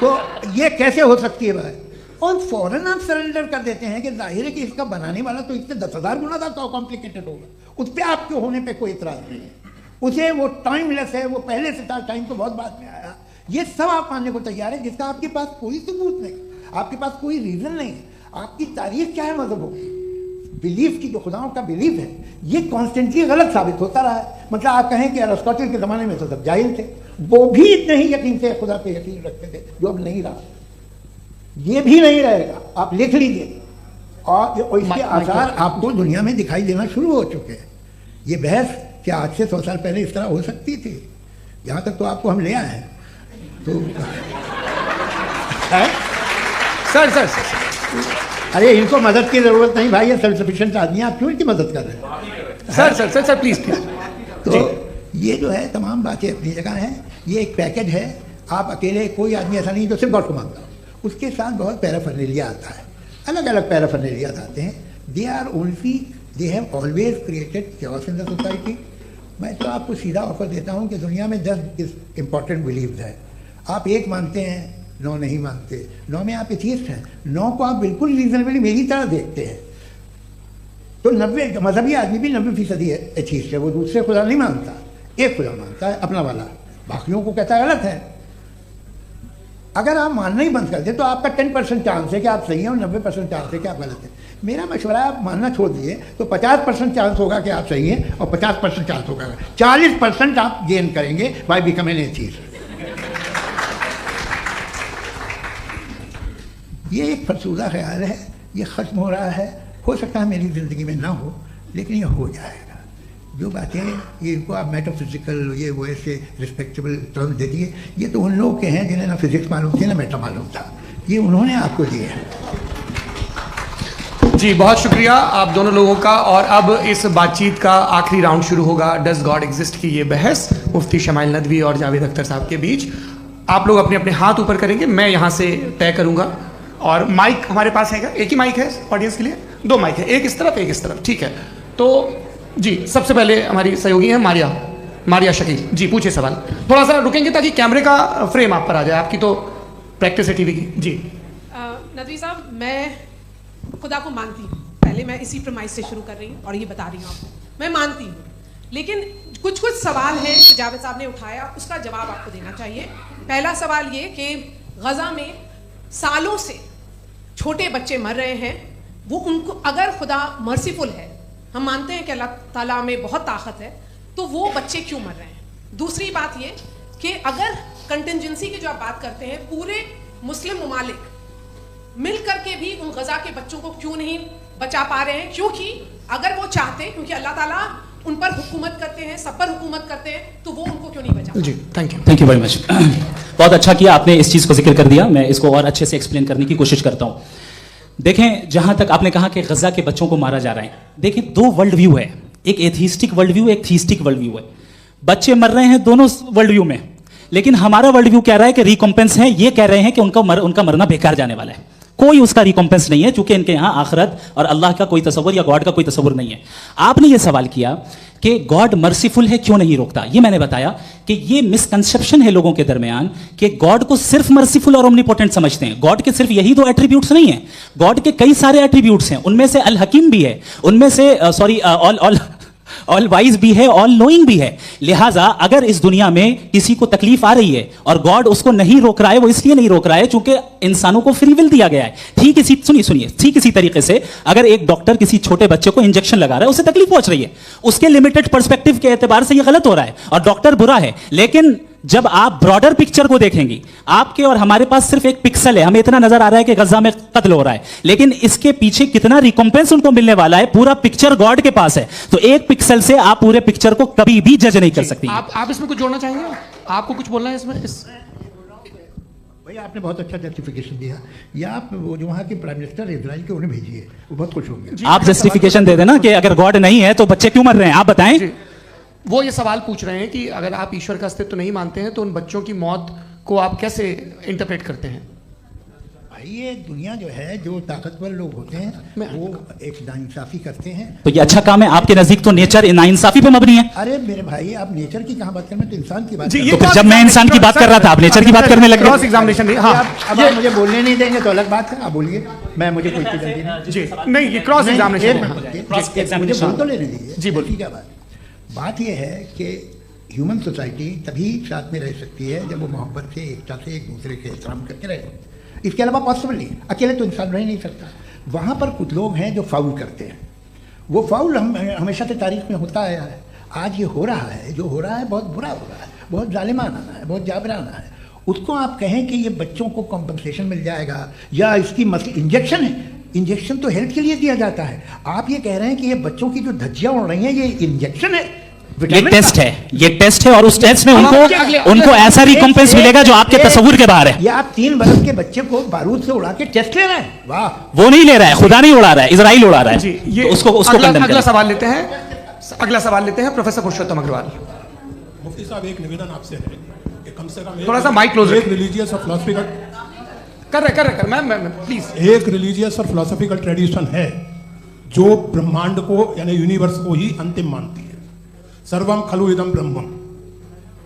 तो ये कैसे हो सकती है बात? और फौरन आप सरेंडर कर देते हैं कि जाहिर है कि इसका बनाने वाला तो इससे 10,000 गुना ज़्यादा कॉम्प्लिकेटेड होगा। उस पर आपके होने पे कोई इतराज़ नहीं है, उसे वो टाइमलेस है, वो पहले से था, टाइम तो बहुत बाद में आया। ये सब आप मानने को तैयार है जिसका आपके पास कोई सबूत नहीं, आपके पास कोई रीज़न नहीं है। आपकी तारीख क्या है मज़हबों की, बिलीफ की, जो खुदाओं का बिलीफ है, ये कॉन्स्टेंटली गलत साबित होता रहा है। मतलब आप कहें कि अरिस्टोटल के ज़माने में तो सब जाहिल थे, वो भी इतने ही यकीन से खुदा पे यकीन रखते थे, जो अब नहीं रहा, ये भी नहीं रहेगा। आप लिख लीजिए, और इसके आसार आपको दुनिया में दिखाई देना शुरू हो चुके हैं। ये बहस क्या आज से 100 साल पहले इस तरह हो सकती थी? यहाँ तक तो आपको हम ले आए हैं। तो सर अरे इनको मदद की जरूरत नहीं भाई, ये सेल्फ सफिशिएंट आदमी, आप क्यों इनकी मदद कर रहे हैं? Sir please. तो ये जो है तमाम बातें अपनी जगह हैं। ये एक पैकेज है। आप अकेले, कोई आदमी ऐसा नहीं जो सिर्फ गॉड को मानता हो, उसके साथ बहुत पैराफर्नेलिया आता है, अलग अलग पैराफर्नेलिया आते हैं। They have always created chaos in the society. मैं तो आपको सीधा ऑफर देता हूँ कि दुनिया में 10 इंपॉर्टेंट बिलीव्स हैं। आप एक मानते हैं, 9 नहीं मानते, 9 में आप एथियस्ट हैं, 9 को आप बिल्कुल रीजनेबली मेरी तरह देखते हैं। तो 90 मजहबी आदमी भी 90% एथियस्ट है, वो दूसरे खुदा नहीं मानता, एक खुदा मानता है अपना वाला, बाकियों को कहता है गलत है। अगर आप मानना ही बंद कर दें तो आपका 10% चांस है कि आप सही हैं और 90% चांस है कि आप गलत हैं। मेरा मशवरा है, आप मानना छोड़ दिए तो 50% चांस होगा कि आप सही हैं और 50% चांस होगा, 40% आप गेन करेंगे बाय बिकमिंग एन एथियस्ट। ये एक फरसूदा ख्याल है, ये ख़त्म हो रहा है। हो सकता है मेरी ज़िंदगी में ना हो, लेकिन ये हो जाएगा। जो बातें ये इनको आप मेटाफिजिकल ये वो ऐसे रिस्पेक्टेबल टर्म दे दिए, ये तो उन लोग के हैं जिन्हें ना फिजिक्स मालूम थी ना मेटा मालूम था, ये उन्होंने आपको दिए हैं। जी, बहुत शुक्रिया आप दोनों लोगों का। और अब इस बातचीत का आखिरी राउंड शुरू होगा, डज गॉड एग्जिस्ट की ये बहस मुफ्ती शमाइल नदवी और जावेद अख्तर साहब के बीच। आप लोग अपने अपने हाथ ऊपर करेंगे, मैं यहाँ से तय करूँगा। और माइक हमारे पास है क्या? एक ही माइक है ऑडियंस के लिए? 2 माइक है, एक इस तरफ एक इस तरफ, ठीक है। तो जी, सबसे पहले हमारी सहयोगी है मारिया शकील जी, पूछिए सवाल। थोड़ा सा रुकेंगे ताकि कैमरे का फ्रेम आप पर आ जाए, आपकी तो प्रैक्टिस है टीवी की। जी नदवी साहब, मैं खुदा को मानती हूँ, पहले मैं इसी प्रमाइस से शुरू कर रही हूँ और ये बता रही हूँ आपको, मैं मानती हूँ। लेकिन कुछ सवाल हैं जो जावेद साहब ने उठाया, उसका जवाब आपको देना चाहिए। पहला सवाल ये कि गजा में सालों से छोटे बच्चे मर रहे हैं, वो उनको, अगर खुदा मर्सीफुल है, हम मानते हैं कि अल्लाह ताला में बहुत ताकत है, तो वो बच्चे क्यों मर रहे हैं? दूसरी बात ये कि अगर कंटिजेंसी की जो आप बात करते हैं, पूरे मुस्लिम मुमालिक मिल करके भी उन गजा के बच्चों को क्यों नहीं बचा पा रहे हैं? क्योंकि अगर वो चाहते, क्योंकि अल्लाह ताला उन पर हुकूमत करते हैं, सब पर हुकूमत करते हैं, तो वो उनको क्यों नहीं बचा? जी, थैंक यू वेरी मच। बहुत अच्छा किया आपने इस चीज़ को जिक्र कर दिया, मैं इसको और अच्छे से एक्सप्लेन करने की कोशिश करता हूँ। देखें, जहां तक आपने कहा कि गजा के बच्चों को मारा जा रहा है, देखिए 2 वर्ल्ड व्यू है, एक एथिस्टिक वर्ल्ड व्यू, एक थीस्टिक वर्ल्ड व्यू है। बच्चे मर रहे हैं दोनों वर्ल्ड व्यू में, लेकिन हमारा वर्ल्ड व्यू कह रहा है कि रिकॉम्पेंस है, ये कह रहे हैं कि उनका मरना बेकार जाने वाला है। कोई उसका रिकॉम्पेंस नहीं है, चूंकि इनके यहां आखिरत और अल्लाह का कोई तसव्वुर या गॉड का कोई तसव्वुर नहीं है। आपने ये सवाल किया कि गॉड मर्सीफुल है, क्यों नहीं रोकता। ये मैंने बताया कि ये मिसकंसेप्शन है लोगों के दरमियान कि गॉड को सिर्फ मर्सीफुल और ओमनीपोटेंट समझते हैं। गॉड के सिर्फ यही दो एट्रीब्यूट्स नहीं है, गॉड के कई सारे एट्रीब्यूट्स हैं, उनमें से अल हकीम भी है, उनमें से ऑल वाइज भी है, ऑल नोइंग भी है। लिहाजा अगर इस दुनिया में किसी को तकलीफ आ रही है और गॉड उसको नहीं रोक रहा है, वो इसलिए नहीं रोक रहा है क्योंकि इंसानों को फ्री विल दिया गया है। ठीक इसी सुनिए ठीक इसी तरीके से अगर एक डॉक्टर किसी छोटे बच्चे को इंजेक्शन लगा रहा है, उसे तकलीफ पहुंच रही है, उसके लिमिटेड पर्सपेक्टिव के एतबार से यह गलत हो रहा है और डॉक्टर बुरा है। लेकिन जब आप ब्रॉडर पिक्चर को देखेंगे, आपके और हमारे पास सिर्फ एक पिक्सल है, हमें इतना नजर आ रहा है कि गजा में कत्ल हो रहा है, लेकिन इसके पीछे कितना रिकॉम्पेंस उनको मिलने वाला है, पूरा पिक्चर गॉड के पास है। तो एक पिक्सल से आप पूरे पिक्चर को कभी भी जज नहीं कर सकती। आप इसमें कुछ जोड़ना चाहेंगे? आपको कुछ बोलना है इसमें? भैया आपने बहुत अच्छा जस्टिफिकेशन दिया, या आप वो जो वहाँ के प्राइम मिनिस्टर इजराइल के उन्हें भेजिए, वो बहुत खुश होंगे। आप जस्टिफिकेशन दे देना कि अगर गॉड नहीं है तो बच्चे क्यों मर रहे हैं, आप बताएं। वो ये सवाल पूछ रहे हैं कि अगर आप ईश्वर का अस्तित्व नहीं मानते हैं तो उन बच्चों की मौत को आप कैसे इंटरप्रेट करते हैं? भाई ये दुनिया जो है, जो ताकतवर लोग होते हैं वो एक नाइंसाफी करते हैं। तो ये अच्छा काम है, आपके नजदीक तो नेचर नाइंसाफी पे मबनी है। अरे मेरे भाई, आप नेचर की कहाँ बात कर रहे हैं, तो इंसान की बात जी, कर ये तो फिर जब मैं इंसान की बात कर रहा था आप नेचर की बात करने लगे। क्रॉस एग्जामिनेशन नहीं। हाँ, अब आप मुझे बोलने नहीं देंगे तो अलग बात है, आप बोलिए, मैं मुझे कोई चीज़ नहीं। जी नहीं, ये क्रॉस एग्जामिनेशन है। मुझे बोल तो लेने दीजिए। जी, बोलिए। क्या बात यह है कि ह्यूमन सोसाइटी तभी साथ में रह सकती है जब वो मोहब्बत से, एकता से, एक दूसरे के एहतराम करके रहे। इसके अलावा पॉसिबल नहीं है, अकेले तो इंसान रह नहीं सकता। वहाँ पर कुछ लोग हैं जो फाउल करते हैं, वो फाउल हमेशा से तारीख में होता आया है। आज ये हो रहा है, जो हो रहा है बहुत बुरा हो रहा है, बहुत जालिमाना है, बहुत जाबराना है। उसको आप कहें कि ये बच्चों को कॉम्पनसेशन मिल जाएगा या इसकी इंजेक्शन है, इंजेक्शन तो हेल्थ के लिए दिया जाता है। आप ये कह रहे हैं कि ये बच्चों की जो धज्जियाँ उड़ रही हैं ये इंजेक्शन है, ये टेस्ट है, ये टेस्ट है और उस टेस्ट में उनको ऐसा रिकॉम्पेंस मिलेगा जो आपके तस्वुर के बाहर है। ये आप 3 बरस के बच्चे को बारूद से उड़ा के टेस्ट ले रहे हैं? वाह, वो नहीं ले रहा है, खुदा नहीं उड़ा रहा है, इजराइल उड़ा रहा है। जी, ये तो उसको अगला सवाल लेते हैं। अगला सवाल लेते हैं प्रोफेसर पुरुषोत्तम अग्रवाल। मुफ्ती साहब, एक निवेदन आपसे है कि कम से कम थोड़ा सा माइक क्लोज एक रिलीजियस और फिलॉसफिकल कर मैं प्लीज। एक रिलीजियस और फिलॉसफिकल ट्रेडिशन है जो ब्रह्मांड को यानी यूनिवर्स को ही अंतिम मानती है। सर्वम खलु इदम ब्रह्मम,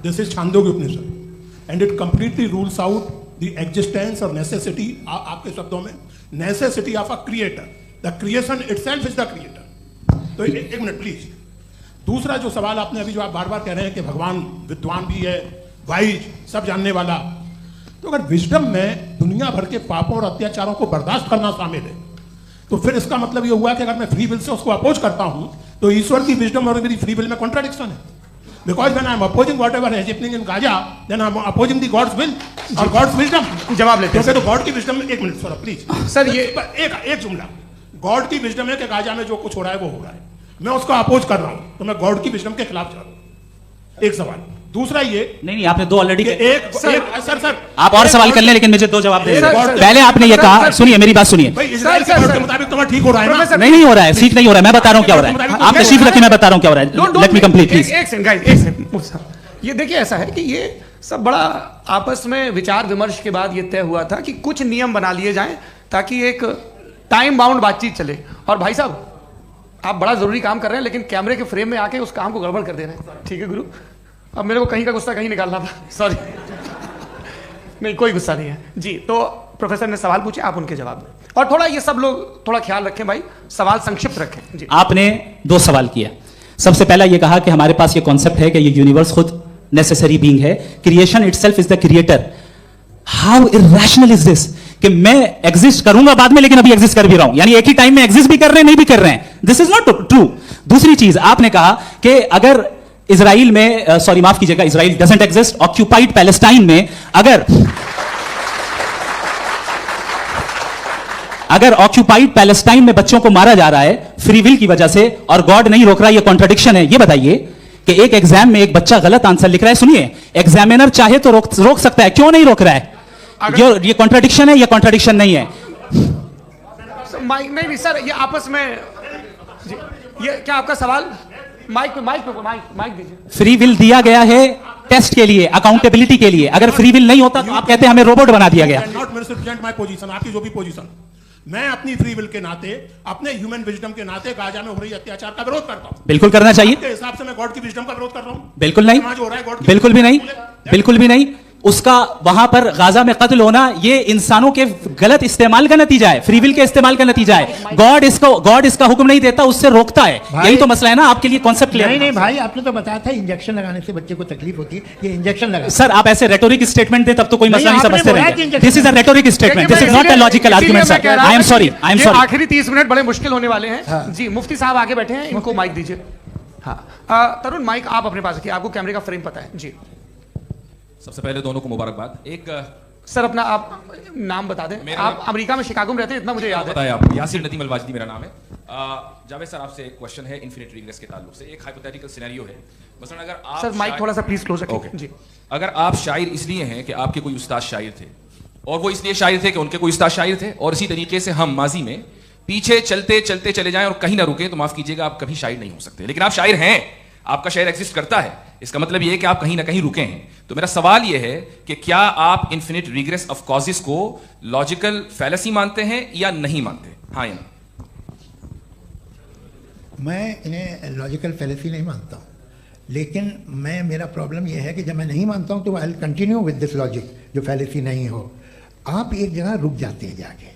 this is Chandogya Upanishad, and it completely rules out the existence और नेसेसिटी, आपके शब्दों में necessity of a creator. The creation itself is the creator. तो एक मिनट प्लीज। दूसरा जो सवाल आपने अभी, जो आप बार बार कह रहे हैं कि भगवान विद्वान भी है, वाइज, सब जानने वाला, तो अगर विजडम में दुनिया भर के पापों और अत्याचारों को बर्दाश्त करना शामिल है, तो फिर इसका मतलब ये हुआ कि अगर मैं फ्री विल से उसको अपोज करता हूं तो ईश्वर की विजडम और मेरी फ्री विल में कॉन्ट्राडिक्शन है। Because when I am opposing whatever is happening in Gaza, then I am opposing the God's will और गॉड्स विजडम। जवाब लेते हैं। तो गॉड की विजडम में, एक मिनट सर प्लीज सर, ये एक जुमला, गॉड की विजडम है कि गाजा में जो कुछ हो रहा है वो हो रहा है, मैं उसको अपोज कर रहा हूं, तो मैं गॉड की विजडम के खिलाफ जा रहा हूं। एक सवाल। दूसरा ये नहीं, आपने 2 ऑलरेडी। सर आप और सवाल कर लें, लेकिन मुझे 2 जवाब दे। पहले आपने ये कहा, सुनिए मेरी बात सुनिए। इजराइल के गॉड के मुताबिक तुम्हारा ठीक हो रहा है ना? नहीं हो रहा है, ठीक नहीं हो रहा है, मैं बता रहा हूं क्या हो रहा है। आप तशरीफ रखिए, मैं बता रहा हूं क्या हो रहा है। Let me complete please. एक सेकंड गाइस, एक सेकंड। ये देखिए, ऐसा है कि ये सब बड़ा आपस में विचार विमर्श के बाद ये तय हुआ था कि कुछ नियम बना लिए जाएं ताकि एक टाइम बाउंड बातचीत चले। और भाई साहब, आप बड़ा जरूरी काम कर रहे हैं लेकिन कैमरे के फ्रेम में आके उस काम को गड़बड़ कर दे रहे हैं। ठीक है गुरु, अब मेरे को कहीं का गुस्सा कहीं निकालना था, सॉरी। नहीं, कोई गुस्सा नहीं है जी। तो प्रोफेसर ने सवाल पूछे, आप उनके जवाब दें, और थोड़ा ये सब लोग थोड़ा ख्याल रखें भाई, सवाल संक्षिप्त रखें जी। आपने 2 सवाल किया। सबसे पहला ये कहा कि हमारे पास ये कॉन्सेप्ट है कि ये यूनिवर्स खुद नेसेसरी बीइंग है, creation itself is the creator. How irrational is this कि मैं एग्जिस्ट करूंगा बाद में, लेकिन अभी एग्जिस्ट कर भी रहा हूं, यानी एक ही टाइम में एग्जिस्ट भी कर रहे हैं, नहीं भी कर रहे हैं। This is not true. दूसरी चीज आपने कहा कि अगर इजराइल में, सॉरी माफ कीजिएगा, Israel doesn't exist, occupied Palestine में अगर ऑक्यूपाइड पैलेस्टाइन में बच्चों को मारा जा रहा है फ्री विल की वजह से और गॉड नहीं रोक रहा, ये कॉन्ट्रडिक्शन है। ये बताइए कि एक एग्जाम में एक बच्चा गलत आंसर लिख रहा है, सुनिए, एग्जामिनर चाहे तो रोक सकता है, क्यों नहीं रोक रहा है? ये कॉन्ट्रडिक्शन है, ये कॉन्ट्रडिक्शन नहीं है। नहीं सर, ये आपस में जी, ये क्या आपका सवाल? माइक दीजिए। फ्री विल दिया गया है टेस्ट के लिए, अकाउंटेबिलिटी के लिए। अगर फ्री विल नहीं होता तो आप कहते हैं हमें रोबोट बना दिया गया। नॉट मिसरिप्रेजेंट माय पोजीशन, आपकी जो भी पोजीशन, मैं अपनी फ्री विल के नाते, अपने ह्यूमन विजडम के नाते गाजा में हो रही अत्याचार का विरोध करता हूं। बिल्कुल करना चाहिए। के हिसाब से मैं गॉड की विजडम का विरोध कर रहा हूं? बिल्कुल नहीं, समाज हो रहा है गॉड की बिल्कुल भी नहीं, बोले- बिल्कुल भी नहीं। उसका वहां पर गाजा में कत्ल होना ये इंसानों के गलत इस्तेमाल का नतीजा है, फ्री विल के इस्तेमाल का नतीजा है। गॉड इसका हुक्म नहीं देता, उससे रोकता है। यही तो मसला है ना, आपके लिए कॉन्सेप्ट क्लियर नहीं भाई, आपने तो बताया था इंजेक्शन लगाने से बच्चे को तकलीफ होती है, ये इंजेक्शन लगा। सर आप ऐसे रेटोरिक स्टेटमेंट दे तब तो कोई मसला नहीं आपने समझते बोला कि रहेंगे। injection- this is a rhetoric statement, this is not a logical argument sir. I am sorry, I am sorry. आखिरी 30 मिनट बड़े मुश्किल होने वाले हैं। जी मुफ्ती साहब आगे बैठे हैं, इनको माइक दीजिए। हाँ तरुण, माइक आप अपने पास रखिए, आपको कैमरे का फ्रेम पता है। जी सबसे पहले दोनों को मुबारकबाद। एक सर अपना आप नाम बता दें। आप अमेरिका में शिकागो में रहते हैं, इतना मुझे याद है। बताया आपको, यासिर नदीम अलवाजदी मेरा नाम है। जावेद सर आपसे एक क्वेश्चन है इन्फिनिट रिग्रेस के ताल्लुक से। एक हाइपोथेटिकल सिनेरियो है, मसलन अगर आप सर माइक थोड़ा सा प्लीज क्लोज रखिए। ओके। जी अगर आप शायर इसलिए हैं कि आपके कोई उस्ताद शायर थे, और वो इसलिए शायर थे कि उनके कोई उस्ताद शायर थे, और इसी तरीके से हम माजी में पीछे चलते चलते चले जाएं और कहीं ना रुके, तो माफ कीजिएगा आप कभी शायर नहीं हो सकते। लेकिन आप शायर हैं, आपका शायर एग्जिस्ट करता है, इसका मतलब ये है कि आप कहीं ना कहीं रुके हैं। तो मेरा सवाल ये है कि क्या आप इन्फिनिट रिग्रेस ऑफ कॉजेस को लॉजिकल फैलेसी मानते हैं या नहीं मानते? हाँ या नहीं? मैं इन्हें लॉजिकल फैलेसी नहीं मानता हूँ, लेकिन मेरा प्रॉब्लम यह है कि जब मैं नहीं मानता हूँ तो I will continue with this logic जो फैलेसी नहीं हो। आप एक जगह रुक जाते हैं जाके,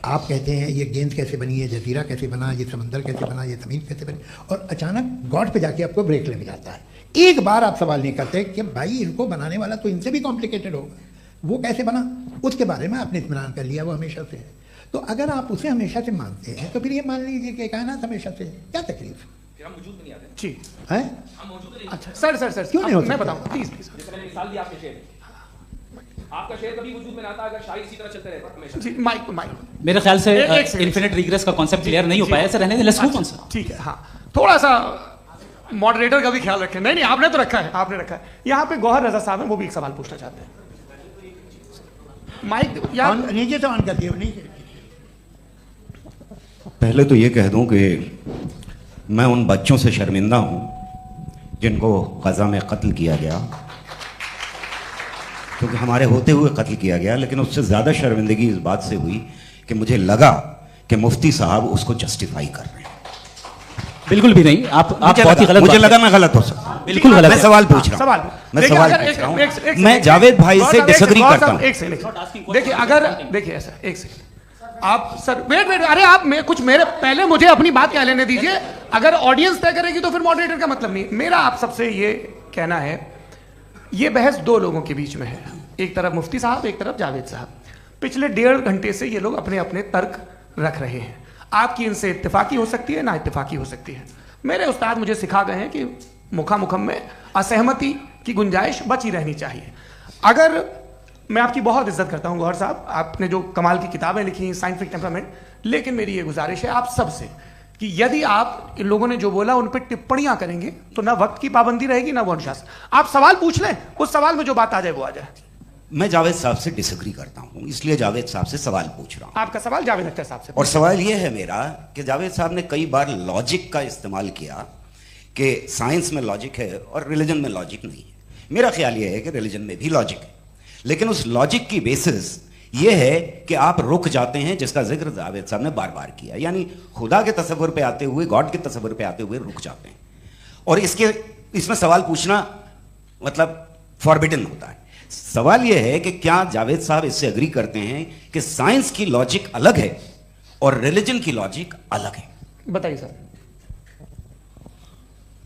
आप कहते हैं ये गेंद कैसे बनी, ये जजीरा कैसे बना, ये समंदर कैसे बना, ये ज़मीन कैसे बनी, और अचानक गॉड पे जाके आपको ब्रेक लेने जाता है। एक बार आप सवाल नहीं करते कि भाई इनको बनाने वाला तो इनसे भी कॉम्प्लिकेटेड होगा, वो कैसे बना, उसके बारे में आपने इत्मीनान कर लिया, वो हमेशा से है। तो अगर आप उसे हमेशा से मानते हैं तो फिर ये मान लीजिए कि कायनात हमेशा से है, क्या तकलीफ फिर हम वजूद में नहीं आते। जी है? हम मौजूद नहीं। अच्छा सर क्यों नहीं हो मैं सकता? बताऊँ प्लीज प्लीज। जैसे मैंने मिसाल दी आपके शेर, आपका शेर कभी वजूद में ना आता अगर शायर इसी तरह चलते रहता हमेशा। जी माइक मेरे ख्याल से एक सेकंड। इन्फिनिट रिग्रेस का कॉन्सेप्ट क्लियर नहीं हो पाया सर, रहने दें, लेट्स मूव ऑन सर। ठीक है। हाँ थोड़ा सा मॉडरेटर का भी ख्याल रखें। नहीं आपने तो रखा है, आपने रखा है। यहाँ पे गौहर रजा साहब हैं, वो भी एक सवाल पूछना चाहते हैं। माइक यार नीचे से ऑन कर दिए नीचे। पहले तो ये कह दूं कि मैं उन बच्चों से शर्मिंदा हूं जिनको गजा में कत्ल किया गया, क्योंकि हमारे होते हुए कत्ल किया गया। लेकिन उससे ज़्यादा शर्मिंदगी इस बात से हुई कि मुझे लगा कि मुफ्ती साहब उसको जस्टिफाई कर रहे हैं। बिल्कुल भी नहीं, आप बहुत ही गलत मुझे बात लगा कर- मैं गलत हो सकता। बिल्कुल गलत मैं है। सवाल पूछ रहा सवाल हूं, मैं देखिए, सवाल अगर पूछ रहा एक हूं। मैं जावेद भाई से डिसएग्री करता हूं। एक सेकंड देखिए, अगर देखिए ऐसा एक सेकंड आप सर वेट अरे आप कुछ मेरे पहले मुझे अपनी बात कह लेने दीजिए। अगर ऑडियंस तय करेगी तो फिर मॉडरेटर का मतलब नहीं। मेरा आप सबसे ये कहना है, ये बहस दो लोगों के बीच में है, एक तरफ मुफ्ती साहब, एक तरफ जावेद साहब। पिछले 1.5 घंटे से ये लोग अपने अपने तर्क रख रहे हैं। आपकी इनसे इत्तेफाकी हो सकती है, ना इत्तेफाकी हो सकती है। मेरे उस्ताद मुझे सिखा गए हैं कि मुखामुखम में असहमति की गुंजाइश बची रहनी चाहिए। अगर मैं आपकी बहुत इज्जत करता हूं गौहर साहब, आपने जो कमाल की किताबें लिखी हैं साइंटिफिक टेम्परामेंट, लेकिन मेरी ये गुजारिश है आप सबसे कि यदि आप इन लोगों ने जो बोला उन पर टिप्पणियां करेंगे तो ना वक्त की पाबंदी रहेगी ना वो अनुशासन। आप सवाल पूछ लें, उस सवाल में जो बात आ जाए वो आ जाए। मैं जावेद साहब से डिसएग्री करता हूं, इसलिए जावेद साहब से सवाल पूछ रहा हूं। आपका सवाल जावेद अख्तर साहब से। और सवाल यह है मेरा कि जावेद साहब ने कई बार लॉजिक का इस्तेमाल किया कि साइंस में लॉजिक है और रिलीजन में लॉजिक नहीं है। मेरा ख्याल यह है कि रिलीजन में भी लॉजिक है, लेकिन उस लॉजिक की बेसिस यह है कि आप रुक जाते हैं, जिसका जिक्र जावेद साहब ने बार बार किया, यानी खुदा के तस्वुर पे आते हुए, गॉड के तस्वुर पे आते हुए रुक जाते हैं। और इसमें सवाल पूछना मतलब फॉरबिडन होता है। सवाल यह है कि क्या जावेद साहब इससे एग्री करते हैं कि साइंस की लॉजिक अलग है और रिलीजन की लॉजिक अलग है? बताइए सर।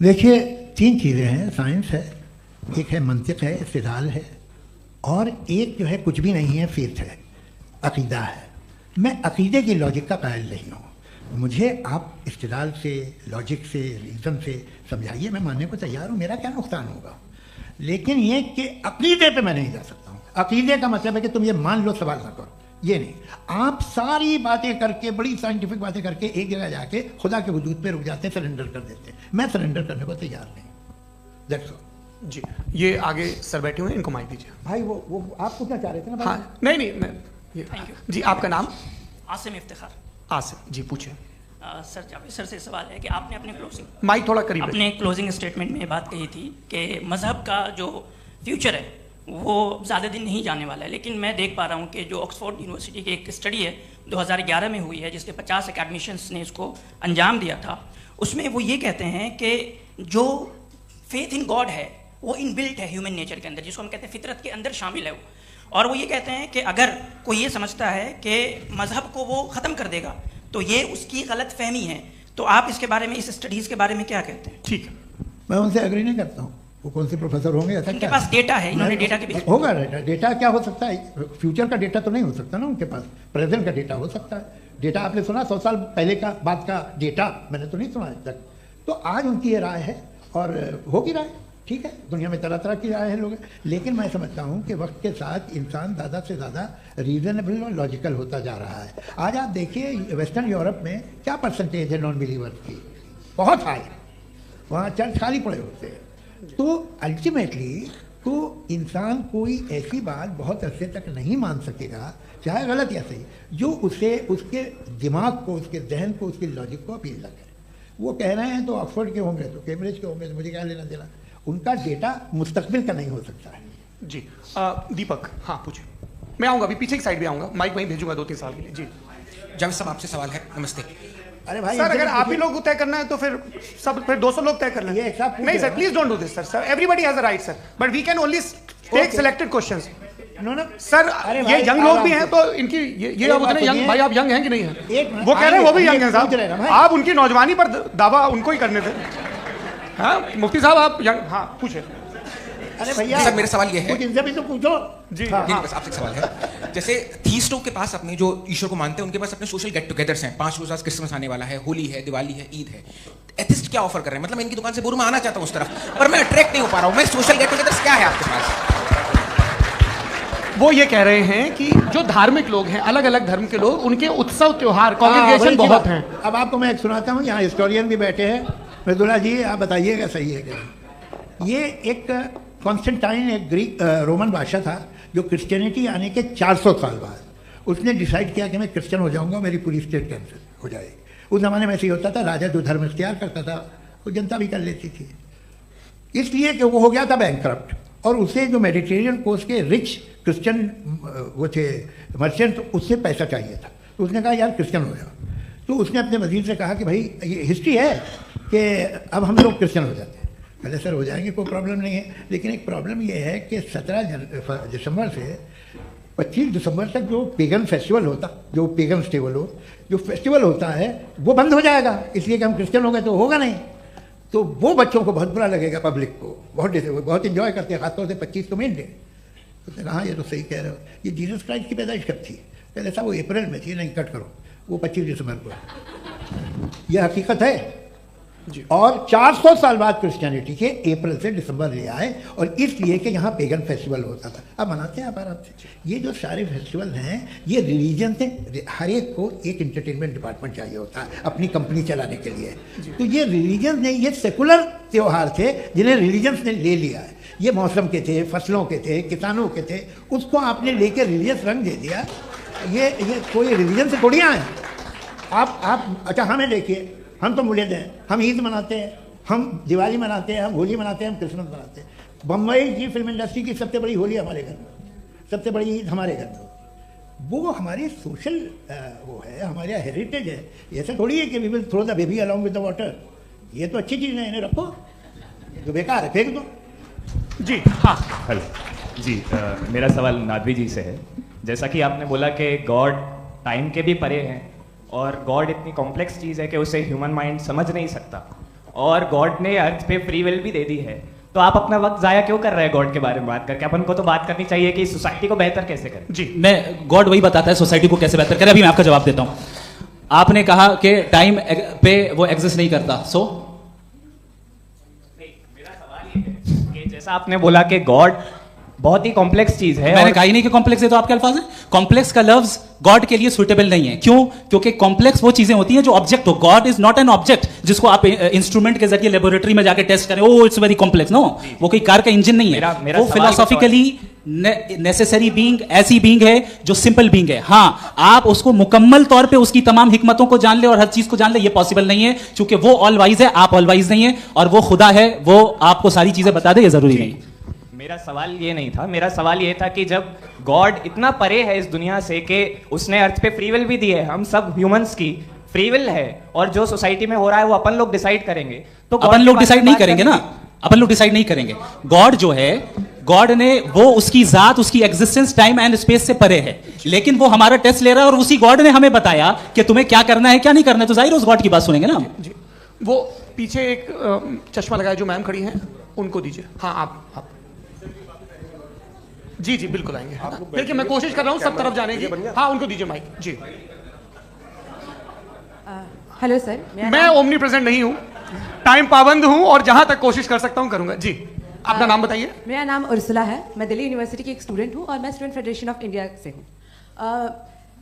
देखिए 3 चीज़ें हैं, साइंस है, एक है मंतिक है, इस्तिदलाल है, और एक जो है कुछ भी नहीं है, फेथ है, अकीदा है। मैं अकीदे की लॉजिक का कायल नहीं हूँ। मुझे आप इस्तिदलाल से, लॉजिक से, रीज़न से समझाइए, मैं मानने को तैयार हूँ, मेरा क्या नुकसान होगा। लेकिन ये कि अकीदे पे मैं नहीं जा सकता हूँ। अकीदे का मतलब है कि तुम ये मान लो, सवाल ना करो, ये नहीं। आप सारी बातें करके, बड़ी साइंटिफिक बातें करके एक जगह जाके खुदा के वजूद पे रुक जाते हैं, सरेंडर कर देते हैं। मैं सरेंडर करने को तैयार नहीं। That's all. जी ये आगे सर बैठे हुए हैं, इनको माइक दीजिए। भाई वो आप पूछना चाह रहे थे ना भाई? हाँ नहीं मैं जी आपका नाम? आसिम इफ्तिखार। आसिफ जी पूछे। सर जावेद सर से सवाल है कि आपने अपने माइक थोड़ा करीब क्लोजिंग स्टेटमेंट में बात कही थी कि मजहब का जो फ्यूचर है वो ज़्यादा दिन नहीं जाने वाला है, लेकिन मैं देख पा रहा हूँ कि जो ऑक्सफोर्ड यूनिवर्सिटी की एक स्टडी है 2011 में हुई है, जिसके 50 एकेडमिशियंस ने इसको अंजाम दिया था, उसमें वो ये कहते हैं कि जो फेथ इन गॉड है वो इनबिल्ट है ह्यूमन नेचर के अंदर, जिसको हम कहते हैं फितरत के अंदर शामिल है वो। और वो ये कहते हैं कि अगर कोई ये समझता है कि मज़हब को वो ख़त्म कर देगा तो ये उसकी गलत फहमी है। तो आप इसके बारे में, इस स्टडीज़ के बारे में क्या कहते हैं? ठीक है, मैं उनसे एग्री नहीं करता हूँ। वो कौन से प्रोफेसर होंगे ऐसा? उनके पास डेटा है, इन्होंने डेटा के बेस होगा। डेटा क्या हो सकता है? फ्यूचर का डेटा तो नहीं हो सकता ना उनके पास, प्रेजेंट का डेटा हो सकता है। डेटा आपने सुना 100 साल पहले का बाद का डेटा? मैंने तो नहीं सुना आज तक। तो आज उनकी ये राय है और होगी राय, ठीक है। दुनिया में तरह तरह की राय है लोग, लेकिन मैं समझता हूँ कि वक्त के साथ इंसान ज़्यादा से ज़्यादा रीजनेबल और लॉजिकल होता जा रहा है। आज आप देखिए वेस्टर्न यूरोप में क्या परसेंटेज है नॉन बिलीवर्स की, बहुत हाई। वहाँ चर्च खाली पड़े होते हैं। तो अल्टीमेटली तो इंसान कोई ऐसी बात बहुत अरसे तक नहीं मान सकेगा, चाहे गलत या सही, जो उसे उसके दिमाग को, उसके जहन को, उसके लॉजिक को अपील ना करे। वो कह रहे हैं तो ऑक्सफोर्ड के होंगे तो कैम्ब्रिज के होंगे, तो मुझे क्या लेना देना। उनका डेटा मुस्तकबिल का नहीं हो सकता है। जी दीपक, हाँ पूछिए। मैं आऊँगा, अभी पीछे की साइड भी आऊँगा, माइक वहीं भेजूंगा 2-3 साल के लिए। जी जावेद साहब, आपसे सवाल है। नमस्ते। अरे भाई सर, अगर आप ही लोग तय करना है तो फिर 200 लोग तय कर लें। नहीं sir, please don't do this sir. Everybody has a right sir, but we can only take selected questions. Sir ये यंग लोग भी हैं तो इनकी ये आप उतने यंग, भाई आप यंग हैं कि नहीं हैं? वो कह रहे हैं वो भी यंग हैं साहब, आप उनकी नौजवानी पर दावा उनको ही करने थे। हाँ मुफ्ती साहब आप यंग, हाँ पूछे। अरे भैया सर, मेरा सवाल ये है, इनसे भी तो पूछो जी। नहीं, बस आपसे एक सवाल है। जैसे थीस्टों के पास अपने जो ईश्वर को मानते हैं उनके पास अपने सोशल गेट टुगेदर्स हैं। 5 रोज़ क्रिसमस आने वाला है, होली है, दिवाली है, ईद है। एथिस्ट क्या ऑफर कर रहे हैं? मतलब मैं इनकी दुकान से बोलूं मैं आना चाहता हूं उस तरफ, पर मैं अट्रैक्ट नहीं हो पा रहा हूं। मैं सोशल गेट टुगेदर्स क्या है आपके पास? वो ये कह रहे हैं कि जो धार्मिक लोग हैं, अलग अलग धर्म के लोग, उनके उत्सव त्योहार कांग्रेगेशन बहुत हैं। अब आपको मैं एक सुनाता हूँ, यहाँ हिस्टोरियन भी बैठे हैं। मृदुला जी आप बताइएगा सही है क्या? ये एक कॉन्स्टेंटाइन, एक ग्रीक रोमन बादशाह था जो क्रिश्चियनिटी आने के 400 साल बाद उसने डिसाइड किया कि मैं क्रिश्चियन हो जाऊंगा, मेरी पूरी स्टेट कैंसिल हो जाएगी। उस ज़माने में ऐसे ही होता था, राजा जो धर्म इख्तियार करता था वो जनता भी कर लेती थी। इसलिए कि वो हो गया था बैंकक्रप्ट, और उसे जो मेडिटेरियन कोस्ट के रिच क्रिश्चियन वो थे मर्चेंट, उससे पैसा चाहिए था। तो उसने कहा यार क्रिश्चियन हो जाओ। तो उसने अपने वजीर से कहा कि भाई ये हिस्ट्री है कि अब हम लोग क्रिश्चियन हो जाते हैं। पहले सर हो जाएंगे, कोई प्रॉब्लम नहीं है, लेकिन एक प्रॉब्लम ये है कि 17 दिसंबर से 25 दिसंबर तक जो पेगन फेस्टिवल होता, जो पेगन जो फेस्टिवल होता है वो बंद हो जाएगा, इसलिए कि हम क्रिश्चियन हो गए तो होगा नहीं। तो वो बच्चों को बहुत बुरा लगेगा, पब्लिक को बहुत इन्जॉय करते हैं, खासतौर से 25 को मेन डे। उसने कहा ये तो सही कह रहे हो, ये जीसस क्राइस्ट की पैदाइश कब थी? पहले साहब वो अप्रैल में थी। नहीं, कट करो, वो 25 दिसंबर को। यह हकीकत है। और 400 साल बाद क्रिश्चियनिटी के अप्रैल से दिसंबर ले आए, और इसलिए कि यहाँ पेगन फेस्टिवल होता था। अब मनाते हैं आप आराम से। ये जो सारे फेस्टिवल हैं ये रिलीजन से, हर एक को एक इंटरटेनमेंट डिपार्टमेंट चाहिए होता है अपनी कंपनी चलाने के लिए। तो ये रिलीजन ने, ये सेकुलर त्यौहार थे जिन्हें रिलीजन्स ने ले लिया है। ये मौसम के थे, फसलों के थे, किसानों के थे, उसको आपने लेके रिलीजियस रंग दे दिया। ये कोई रिलीजन से थोड़ी आए आप। अच्छा हमें देखिए, हम तो मुल्द हैं, हम ईद मनाते हैं, हम दिवाली मनाते हैं, हम होली मनाते हैं, हम क्रिसमस मनाते हैं। बम्बई की फिल्म इंडस्ट्री की सबसे बड़ी होली हमारे घर में, सबसे बड़ी ईद हमारे घर में। वो हमारी सोशल वो है, हमारा हेरिटेज है। ऐसा थोड़ी है कि we will throw the baby along with the water. ये तो अच्छी चीज़ है, इन्हें रखो, जो बेकार है फेंक दो। जी हाँ। हेलो जी, मेरा सवाल नादवी जी से है। जैसा कि आपने बोला कि गॉड टाइम के भी परे हैं, और गॉड इतनी कॉम्प्लेक्स चीज़ है कि उसे ह्यूमन माइंड समझ नहीं सकता, और गॉड ने अर्थ पे फ्री विल भी दे दी है। तो आप अपना वक्त ज़ाया क्यों कर रहे हैं गॉड के बारे में बात करके? अपन को तो बात करनी चाहिए कि सोसाइटी को बेहतर कैसे करें। जी, मैं गॉड वही बताता है सोसाइटी को कैसे बेहतर करें। अभी मैं आपका जवाब देता हूँ। आपने कहा कि टाइम पे वो एग्जिस्ट नहीं करता, सो मेरा सवाल ये है कि जैसा आपने बोला कि गॉड बहुत ही कॉम्प्लेक्स चीज है। मैंने कहा ही नहीं कि कॉम्प्लेक्स है, तो आपके अल्फाज हैं। कॉम्प्लेक्स का लफ्ज गॉड के लिए सुटेबल नहीं है। क्यों? क्योंकि कॉम्प्लेक्स वो चीजें होती हैं जो ऑब्जेक्ट हो। God is not an object जिसको आप इंस्ट्रूमेंट के जरिए लेबोरेटरी में जाके टेस्ट करें, oh it's very complex. No, वो कोई कार का इंजन नहीं है। वो फिलोसॉफिकली नेसेसरी बीइंग ऐसी बीइंग है जो सिंपल बीइंग है। हाँ, आप उसको मुकम्मल तौर पे उसकी तमाम हिकमतों को जान ले और हर चीज को जान ले, ये पॉसिबल नहीं है, क्योंकि वो ऑल वाइज है, आप ऑल वाइज नहीं है, और वो खुदा है, वो आपको सारी चीजें बता दे, ये जरूरी नहीं। मेरा सवाल ये नहीं था, मेरा सवाल ये था कि जब गॉड इतना परे है इस दुनिया से कि उसने अर्थ पे फ्री विल भी दी है, हम सब ह्यूमंस की फ्री विल है, और जो सोसाइटी में हो रहा है वो अपन लोग डिसाइड करेंगे, तो अपन लोग डिसाइड नहीं करेंगे ना, अपन लोग डिसाइड नहीं करेंगे। गॉड जो है, गॉड ने वो उसकी जात, उसकी एग्जिस्टेंस टाइम एंड स्पेस से परे है, लेकिन वो हमारा टेस्ट ले रहा है और उसी गॉड ने हमें बताया कि तुम्हें क्या करना है क्या नहीं करना है, तो जाहिर उस गॉड की बात सुनेंगे ना। जी, वो पीछे एक चश्मा लगाए जो मैम खड़ी हैं उनको दीजिए। हाँ आप जी जी बिल्कुल आएंगे। देखिए मैं कोशिश कर रहा हूँ सब तरफ जाने की। हाँ उनको दीजिए माइक। जी हेलो सर, मैं ओमनी प्रेजेंट नहीं हूँ, टाइम पाबंद हूँ और जहां तक कोशिश कर सकता हूँ करूंगा। जी अपना नाम बताइए। मेरा नाम उर्सुला है, मैं दिल्ली यूनिवर्सिटी की एक स्टूडेंट हूँ और मैं स्टूडेंट फेडरेशन ऑफ इंडिया से हूँ।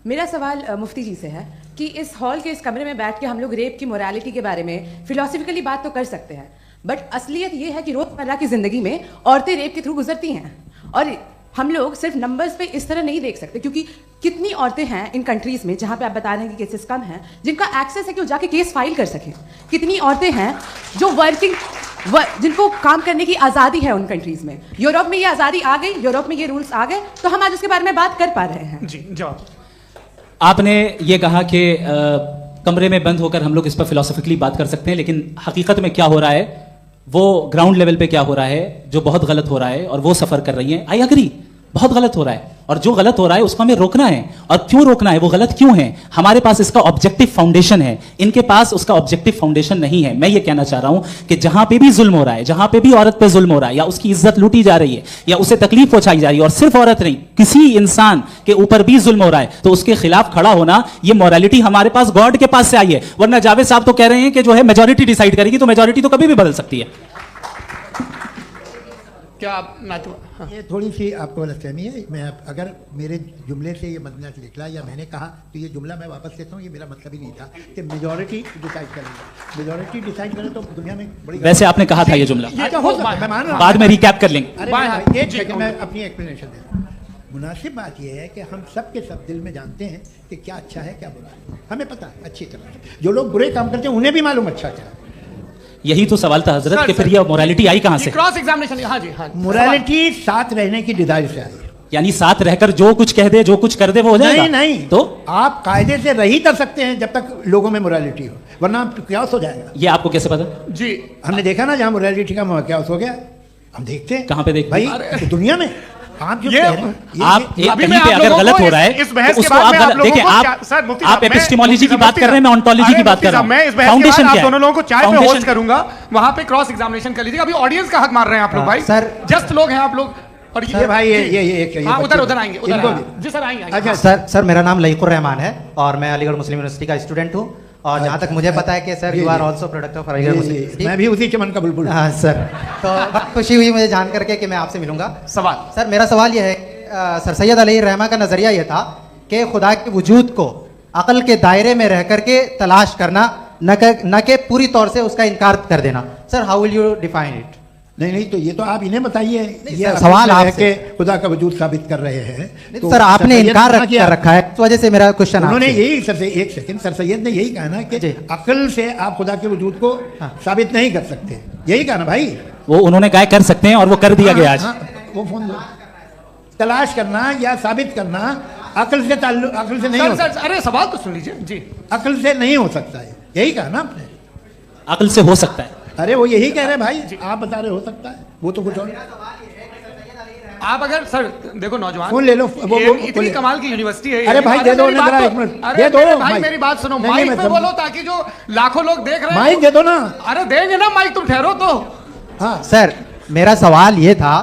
मेरा सवाल मुफ्ती जी से है कि इस हॉल के इस कमरे में बैठ के हम लोग रेप की मोरालिटी के बारे में फिलोसफिकली बात तो कर सकते हैं, बट असलियत ये है कि रोजमर्रा की जिंदगी में औरतें रेप के थ्रू गुजरती हैं, और हम लोग सिर्फ नंबर्स पे इस तरह नहीं देख सकते, क्योंकि कितनी औरतें हैं इन कंट्रीज में जहाँ पे आप बता रहे हैं कि केसेस कम हैं, जिनका एक्सेस है कि वो जाके केस फाइल कर सकें। कितनी औरतें हैं जो जिनको काम करने की आज़ादी है उन कंट्रीज में। यूरोप में ये आज़ादी आ गई, यूरोप में ये रूल्स आ गए, तो हम आज उसके बारे में बात कर पा रहे हैं। जी जवाब। आपने ये कहा कि कमरे में बंद होकर हम लोग इस पर फिलोसफिकली बात कर सकते हैं, लेकिन हकीकत में क्या हो रहा है, वो ग्राउंड लेवल पे क्या हो रहा है जो बहुत गलत हो रहा है, और वो सफर कर रही हैं। आई अग्री, बहुत गलत हो रहा है, और जो गलत हो रहा है उसको हमें रोकना है। और क्यों रोकना है, वो गलत क्यों है, हमारे पास इसका ऑब्जेक्टिव फाउंडेशन है, इनके पास उसका ऑब्जेक्टिव फाउंडेशन नहीं है। मैं ये कहना चाह रहा हूं कि जहां पे भी जुल्म हो रहा है, जहां पे भी औरत पे जुल्म हो रहा है, या उसकी इज्जत लूटी जा रही है, या उसे तकलीफ पहुंचाई जा रही है, और सिर्फ औरत नहीं किसी इंसान के ऊपर भी जुल्म हो रहा है, तो उसके खिलाफ खड़ा होना, ये मॉरलिटी हमारे पास गॉड के पास से आई है। वरना जावेद साहब तो कह रहे हैं कि जो है मेजोरिटी डिसाइड करेगी, तो मेजोरिटी तो कभी भी बदल सकती है। क्या आप हाँ। ये थोड़ी सी आपको गलतफहमी है। मैं अगर मेरे जुमले से ये मतलब निकला या मैंने कहा तो ये जुमला मैं वापस लेता हूँ, ये मेरा मतलब ही नहीं था कि मेजॉरिटी डिसाइड करेंगे। मेजॉरिटी डिसाइड करे तो दुनिया में बड़ी, वैसे आपने कहा था ये जुमला, मैं मान रहा हूँ, बाद में रिकैप कर लेंगे। मैं अपनी एक्सप्लेनेशन देता हूँ। मुनासिब बात यह है कि हम सब के सब दिल में जानते हैं कि क्या अच्छा है क्या बुरा है, हमें पता है अच्छी तरह। जो लोग बुरे काम करते हैं उन्हें भी मालूम अच्छा क्या है। यही तो सवाल था हजरत कि फिर ये मोरालिटी आई कहां से? Cross examination. हाँ जी हाँ। मोरालिटी साथ रहने की डिजायर से आई, यानी साथ रहकर जो कुछ कह दे, जो कुछ कर दे वो हो जाएगा। नहीं तो आप कायदे से रही कर सकते हैं जब तक लोगों में मोरालिटी हो, वरना क्यास हो जाएगा। ये आपको कैसे पता? जी हमने देखा ना, जहां मोरालिटी का क्यास हो गया, हम देखते हैं। कहां पे देखते भाई? दुनिया में। आप जो आप कहीं पे अगर गलत हो रहा है तो उसको आप गलत देखिए। आप एपिस्टेमोलॉजी की बात कर रहे हैं, मैं ऑन्टोलॉजी की बात कर रहा हूं। मैं इस बहस के बाद आप दोनों लोगों को चाय पे होस्ट करूंगा, वहां पे क्रॉस एग्जामिनेशन कर लीजिएगा। अभी ऑडियंस का हक मार रहे हैं आप लोग भाई, सर जस्ट लोग हैं आप लोग। और ये भाई ये हाँ उधर आएंगे, उधर जी सर आएंगे। अच्छा सर मेरा नाम लईकुर रहमान है और मैं अलीगढ़ मुस्लिम यूनिवर्सिटी का स्टूडेंट हूँ, और जहाँ तक मुझे पता है कि sir you are also product of Aligarh Muslim University. मैं भी उसी चमन का बुलबुल। हाँ सर, तो बहुत खुशी हुई मुझे जान करके कि मैं आपसे मिलूंगा। सवाल सर, मेरा सवाल यह है, सर सैयद अलैहि रहमा का नजरिया यह था कि खुदा के वजूद को अकल के दायरे में रह करके तलाश करना, न कि पूरी तौर से उसका इनकार कर देना। Sir how will you define it? नहीं तो ये तो आप इन्हें बताइए। ये सवाल आपसे खुदा का वजूद साबित कर रहे हैं तो सर आपने इनकार कर रखा है, इस वजह से मेरा क्वेश्चन उन्होंने यही एक सेकंड सर सैयद ने यही कहा ना कि अकल से आप खुदा के वजूद को साबित नहीं कर सकते, यही कहा ना भाई। वो उन्होंने कहा कर सकते हैं और वो कर दिया गया आज। वो फोन तलाश करना या साबित करना अकल से नहीं हो सकता। अरे सवाल तो सुन लीजिए जी। अकल से नहीं हो सकता है, यही कहा ना आपने। अकल से हो सकता है, अरे वो यही कह रहे हैं भाई, आप बता रहे हो सकता है, वो तो कुछ और। आप अगर सर देखो नौजवान फोन ले लो, वो इतनी कमाल की यूनिवर्सिटी है। अरे भाई दे दो ना जरा, एक मिनट दे दो भाई, मेरी बात सुनो, माइक पे बोलो ताकि जो लाखों लोग देख रहे हैं। माइक दे दो ना। अरे देंगे ना माइक, तुम ठहरो तो। हाँ सर, मेरा सवाल ये था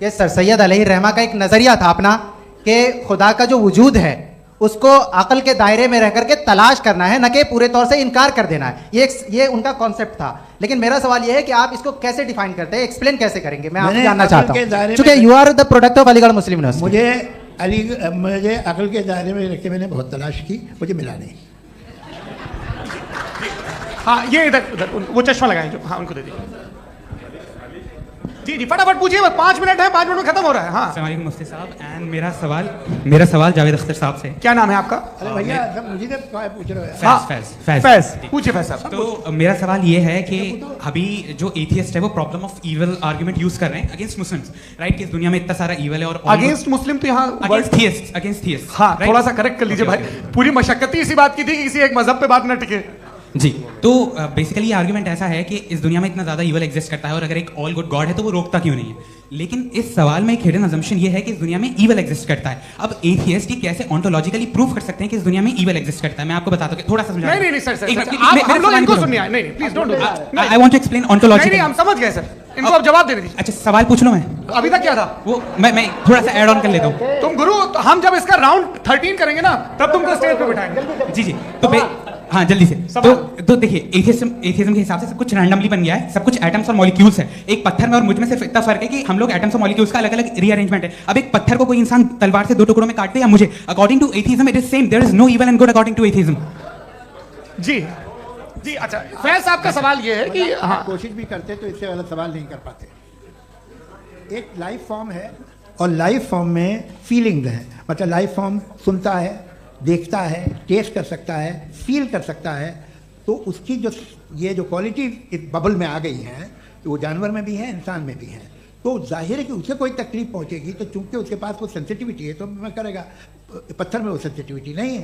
कि सर सैयद अलैहि रहमा का एक नजरिया था अपना कि खुदा का जो वजूद है उसको अकल के दायरे में रह करके तलाश करना है, न कि पूरे तौर से इनकार कर देना है। ये उनका कॉन्सेप्ट था। लेकिन मेरा सवाल ये है कि आप इसको कैसे डिफाइन करते हैं, एक्सप्लेन कैसे करेंगे? मैं आपसे जानना चाहता हूं, क्योंकि you are the product of Aligarh Muslim University. मुझे अकल के दायरे में रख के मैंने बहुत तलाश की, मुझे मिला नहीं। हाँ ये इधर वो चश्मा लगाए जो, हाँ उनको दे दीजिए। जी जी फटाफट पूछिए, 5 मिनट है, 5 मिनट में खत्म हो रहा है। हाँ अस्सलाम वालेकुम मुफ्ती साहब। एंड मेरा सवाल जावेद अख्तर साहब से। क्या नाम है आपका? अरे भैया सब मुझे तो क्या पूछ रहे हो यार? फैज पूछिए फैज साहब। तो मेरा सवाल ये है कि अभी जो एथियस्ट है वो problem of evil argument use कर रहे हैं अगेंस्ट मुस्लिम्स, राइट? कि इस दुनिया में इतना सारा ईविल है और अगेंस्ट मुस्लिम तो यहाँ अगेंस्ट थियस्ट। हाँ थोड़ा सा करेक्ट कर लीजिए भाई, पूरी मशक्कत ही इसी बात की थी कि किसी एक मजहब पे बात न टिके। जी, तो बेसिकली ये आर्गुमेंट ऐसा है कि इस दुनिया में इतना ज्यादा ईवल एग्जिस्ट करता है और अगर एक ऑल गुड गॉड है तो वो रोकता क्यों नहीं है? लेकिन इस सवाल में एक हिडन अजम्पशन ये है कि इस दुनिया में ईवल एग्जिस्ट करता है। अब एथियस्ट ये कैसे ऑन्टोलॉजिकली प्रूव कर सकते हैं कि इस दुनिया में ईवल एग्जिस्ट करता है? मैं आपको बताता हूं, थोड़ा सा समझा। नहीं सर, हम लोग इनको सुनिए। नहीं please don't do that. I want to explain ontology. नहीं हम समझ गए सर, इनको अब जवाब देने दीजिए। अच्छा सवाल पूछ लो मैं। अभी तक क्या था वो मैं थोड़ा सा ऐड ऑन कर लेता हूं। तुम गुरु, हम जब इसका राउंड 13 करेंगे ना तब तुमको स्टेज पे बिठाएंगे। जी तो हाँ जल्दी से। तो देखिए एथियज्म के हिसाब से सब कुछ रैंडमली बन गया है, सब कुछ एटम्स और मॉलिक्यूल्स है। एक पत्थर में और मुझ में सिर्फ इतना फर्क है कि हम लोग एटम्स और मॉलिक्यूल्स का अलग अलग रीअरेंजमेंट है। अब एक पत्थर को कोई इंसान तलवार से 2 टुकड़ों में काट दे या मुझे, according to atheism it is same, there is no evil and good according to atheism. जी अच्छा फैज साहब का सवाल ये है कि हाँ कोशिश भी करते तो इससे गलत सवाल नहीं कर पाते। एक लाइफ फॉर्म है और लाइफ फॉर्म में फीलिंग्स हैं, मतलब लाइफ फॉर्म सुनता है, देखता है, टेस्ट कर सकता है, फील कर सकता है। तो उसकी जो ये जो क्वालिटी इस बबल में आ गई है तो वो जानवर में भी है, इंसान में भी है। तो जाहिर है कि उसे कोई तकलीफ पहुंचेगी तो चूंकि उसके पास वो सेंसिटिविटी है तो मैं करेगा। पत्थर में वो सेंसिटिविटी नहीं है।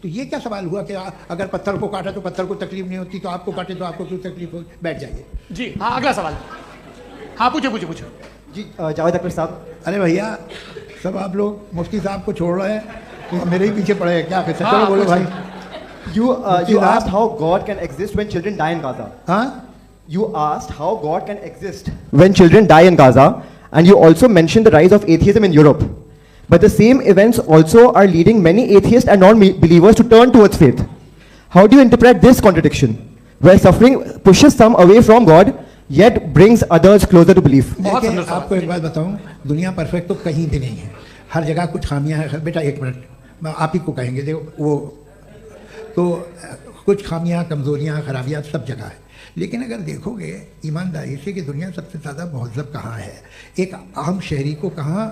तो ये क्या सवाल हुआ कि अगर पत्थर को काटा तो पत्थर को तकलीफ नहीं होती, तो आपको काटे तो आपको क्यों तकलीफ हो? बैठ जाइए। जी हाँ अगला सवाल। हाँ पूछो जी जावेद अख्तर साहब। अरे भैया सब आप लोग मुफ्ती साहब को छोड़ रहे हैं, मेरे ही पीछे पड़े हैं क्या? फिर चलो बोलो भाई। You asked how God can exist when children die in Gaza. Huh? You asked how God can exist when children die in Gaza, and you also mentioned the rise of atheism in Europe. But the same events also are leading many atheists and non-believers to turn towards faith. How do you interpret this contradiction, where suffering pushes some away from God, yet brings others closer to belief? देखिए आपको एक बात बताऊं, दुनिया perfect तो कहीं भी नहीं है, हर जगह कुछ खामियां हैं। बेटा एक मिनट, मैं आप ही को कहेंगे, देखो वो तो कुछ खामियां, कमज़ोरियां, खराबियां सब जगह है। लेकिन अगर देखोगे ईमानदारी से कि दुनिया सबसे ज़्यादा महज़ब कहाँ है, एक आम शहरी को कहाँ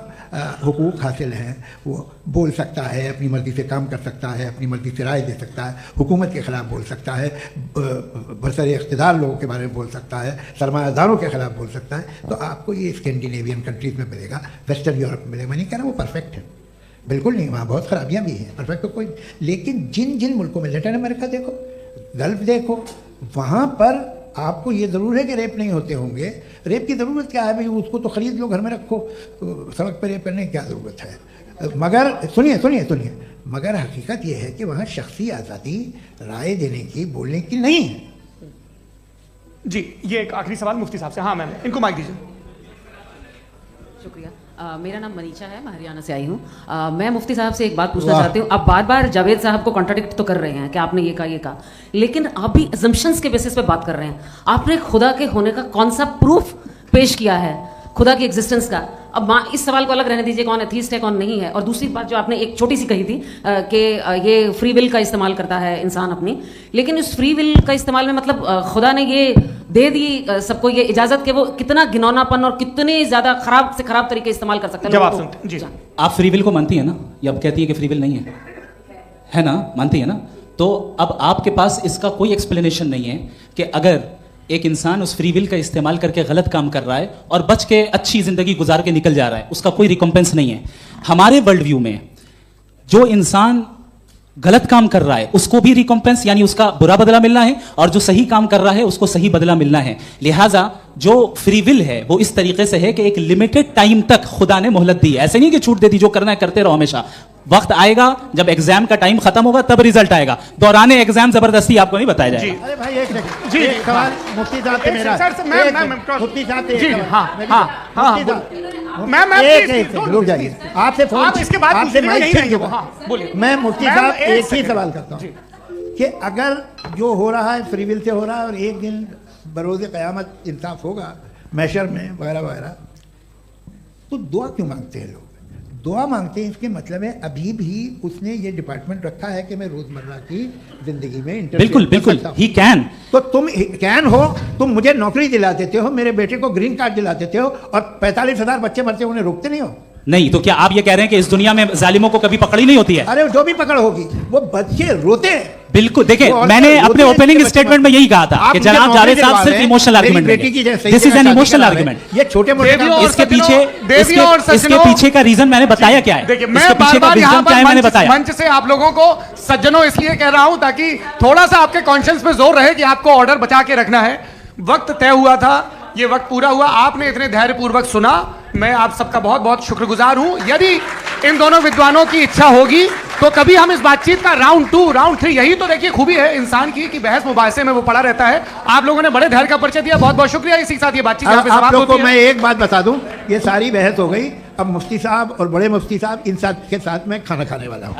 हुकूक हासिल हैं, वो बोल सकता है, अपनी मर्ज़ी से काम कर सकता है, अपनी मर्ज़ी से राय दे सकता है, हुकूमत के ख़िलाफ़ बोल सकता है, बरसर इक़्तिदार लोगों के बारे में बोल सकता है, सरमायादारों के ख़िलाफ़ बोल सकता है। तो आपको ये स्कैंडिनेवियन कंट्रीज़ में मिलेगा, वेस्टर्न यूरोप में मिलेगा। मैं नहीं कह रहा वो परफेक्ट है, बिल्कुल नहीं, वहाँ बहुत खराबियाँ भी हैं, परफेक्ट तो कोई। लेकिन जिन जिन मुल्कों में, लैटिन अमेरिका देखो, गल्फ देखो, वहाँ पर आपको ये ज़रूर है कि रेप नहीं होते होंगे। रेप की ज़रूरत क्या है भाई? उसको तो ख़रीद लो, घर में रखो, तो सड़क पर रेप करने की क्या ज़रूरत है? मगर सुनिए, मगर हकीकत ये है कि वहाँ शख्सी आज़ादी राय देने की, बोलने की नहीं है। जी ये एक आखिरी सवाल मुफ्ती साहब से। हाँ मैम इनको माइक दीजिए। शुक्रिया। मेरा नाम मनीषा है, मैं हरियाणा से आई हूँ। मैं मुफ्ती साहब से एक बात पूछना चाहती हूँ। आप बार बार जावेद साहब को कॉन्ट्राडिक्ट तो कर रहे हैं कि आपने ये कहा, लेकिन आप भी अजम्पशंस के बेसिस पे बात कर रहे हैं। आपने खुदा के होने का कौन सा प्रूफ पेश किया है, खुदा की एग्जिस्टेंस का? अब इस सवाल को अलग रहने दीजिए, कौन एथीस्ट है कौन नहीं है। और दूसरी बात जो आपने एक छोटी सी कही थी कि ये फ्री विल का इस्तेमाल करता है इंसान अपनी, लेकिन इस फ्री विल का इस्तेमाल में मतलब खुदा ने ये दे दी सबको ये इजाजत कि वो कितना घिनौनापन और कितने ज्यादा खराब से खराब तरीके इस्तेमाल कर सकते हैं। जवाब सुनते जी। आप फ्री विल को मानती है ना, या अब कहती है कि फ्री विल नहीं है ना? मानती है ना? तो अब आपके पास इसका कोई एक्सप्लेनेशन नहीं है कि अगर एक इंसान उस फ्री विल का इस्तेमाल करके गलत काम कर रहा है और बच के अच्छी जिंदगी गुजार के निकल जा रहा है, उसका कोई रिकॉम्पेंस नहीं है। हमारे वर्ल्ड व्यू में जो इंसान गलत काम कर रहा है उसको भी रिकॉम्पेंस यानी उसका बुरा बदला मिलना है, और जो सही काम कर रहा है उसको सही बदला मिलना है। लिहाजा जो फ्री विल है वो इस तरीके से है कि एक लिमिटेड टाइम तक खुदा ने मोहलत दी है। ऐसे नहीं कि छूट देती, जो करना है करते रहो हमेशा। वक्त आएगा जब एग्जाम का टाइम खत्म होगा तब रिजल्ट आएगा, दौराने एग्जाम जबरदस्ती आपको नहीं बताया जाएगा। अरे भाई एक सेकंड, जी सवाल मुफ्ती साहब से मेरा, मुफ्ती साहब से जी मैं रुक जाइए, आपसे फोन, आप इसके बाद आपसे माइक नहीं रहेंगे। बोलिए। मैं मुफ्ती साहब एक ही सवाल करता हूँ कि अगर जो हो रहा है फ्री विल से हो रहा है और एक दिन बरोज़ क़यामत इंसाफ होगा मैशर में वगैरह वगैरह, तो दुआ क्यों मांगते हैं लोग? दुआ मांगते हैं इसके मतलब है अभी भी उसने ये डिपार्टमेंट रखा है कि मैं रोजमर्रा की जिंदगी में बिल्कुल बिल्कुल ही कैन। तो तुम कैन हो, तुम मुझे नौकरी दिला देते हो, मेरे बेटे को ग्रीन कार्ड दिला देते हो और 45,000 बच्चे मरते उन्हें रोकते नहीं हो। नहीं तो क्या आप ये कह रहे हैं कि इस दुनिया में जालिमों को कभी पकड़ ही नहीं होती है? अरे जो भी पकड़ होगी, वो बच्चे रोते हैं। बिल्कुल, देखिए मैंने अपने ओपनिंग स्टेटमेंट में यही कहा था कि जनाब जावेद साहब सिर्फ इमोशनल आर्गुमेंट देंगे। This is an emotional argument. ये छोटे मोटे इसके पीछे का रीजन मैंने बताया क्या है, देखिए मैं बार-बार यहाँ पर मंच से आप लोगों को सज्जनों इसलिए कह रहा हूं ताकि थोड़ा सा आपके कॉन्शियस पे जोर रहे कि आपको ऑर्डर बचा के रखना है। वक्त तय हुआ था, ये वक्त पूरा हुआ, आपने इतने धैर्यपूर्वक सुना, मैं आप सबका बहुत बहुत शुक्रगुजार हूं। यदि इन दोनों विद्वानों की इच्छा होगी तो कभी हम इस बातचीत का राउंड 2, राउंड 3, यही तो देखिए खूबी है इंसान की कि बहस मुबाहसे में वो पड़ा रहता है। आप लोगों ने बड़े धैर्य का परिचय दिया, बहुत बहुत शुक्रिया। इसी के साथ ये बातचीत यहाँ पे आप समाप्त लोगों को होती है। मैं एक बात बता दूं, ये सारी बहस हो गई, अब मुफ्ती साहब और बड़े मुफ्ती साहब इन सब के साथ मैं खाना खाने वाला हूँ।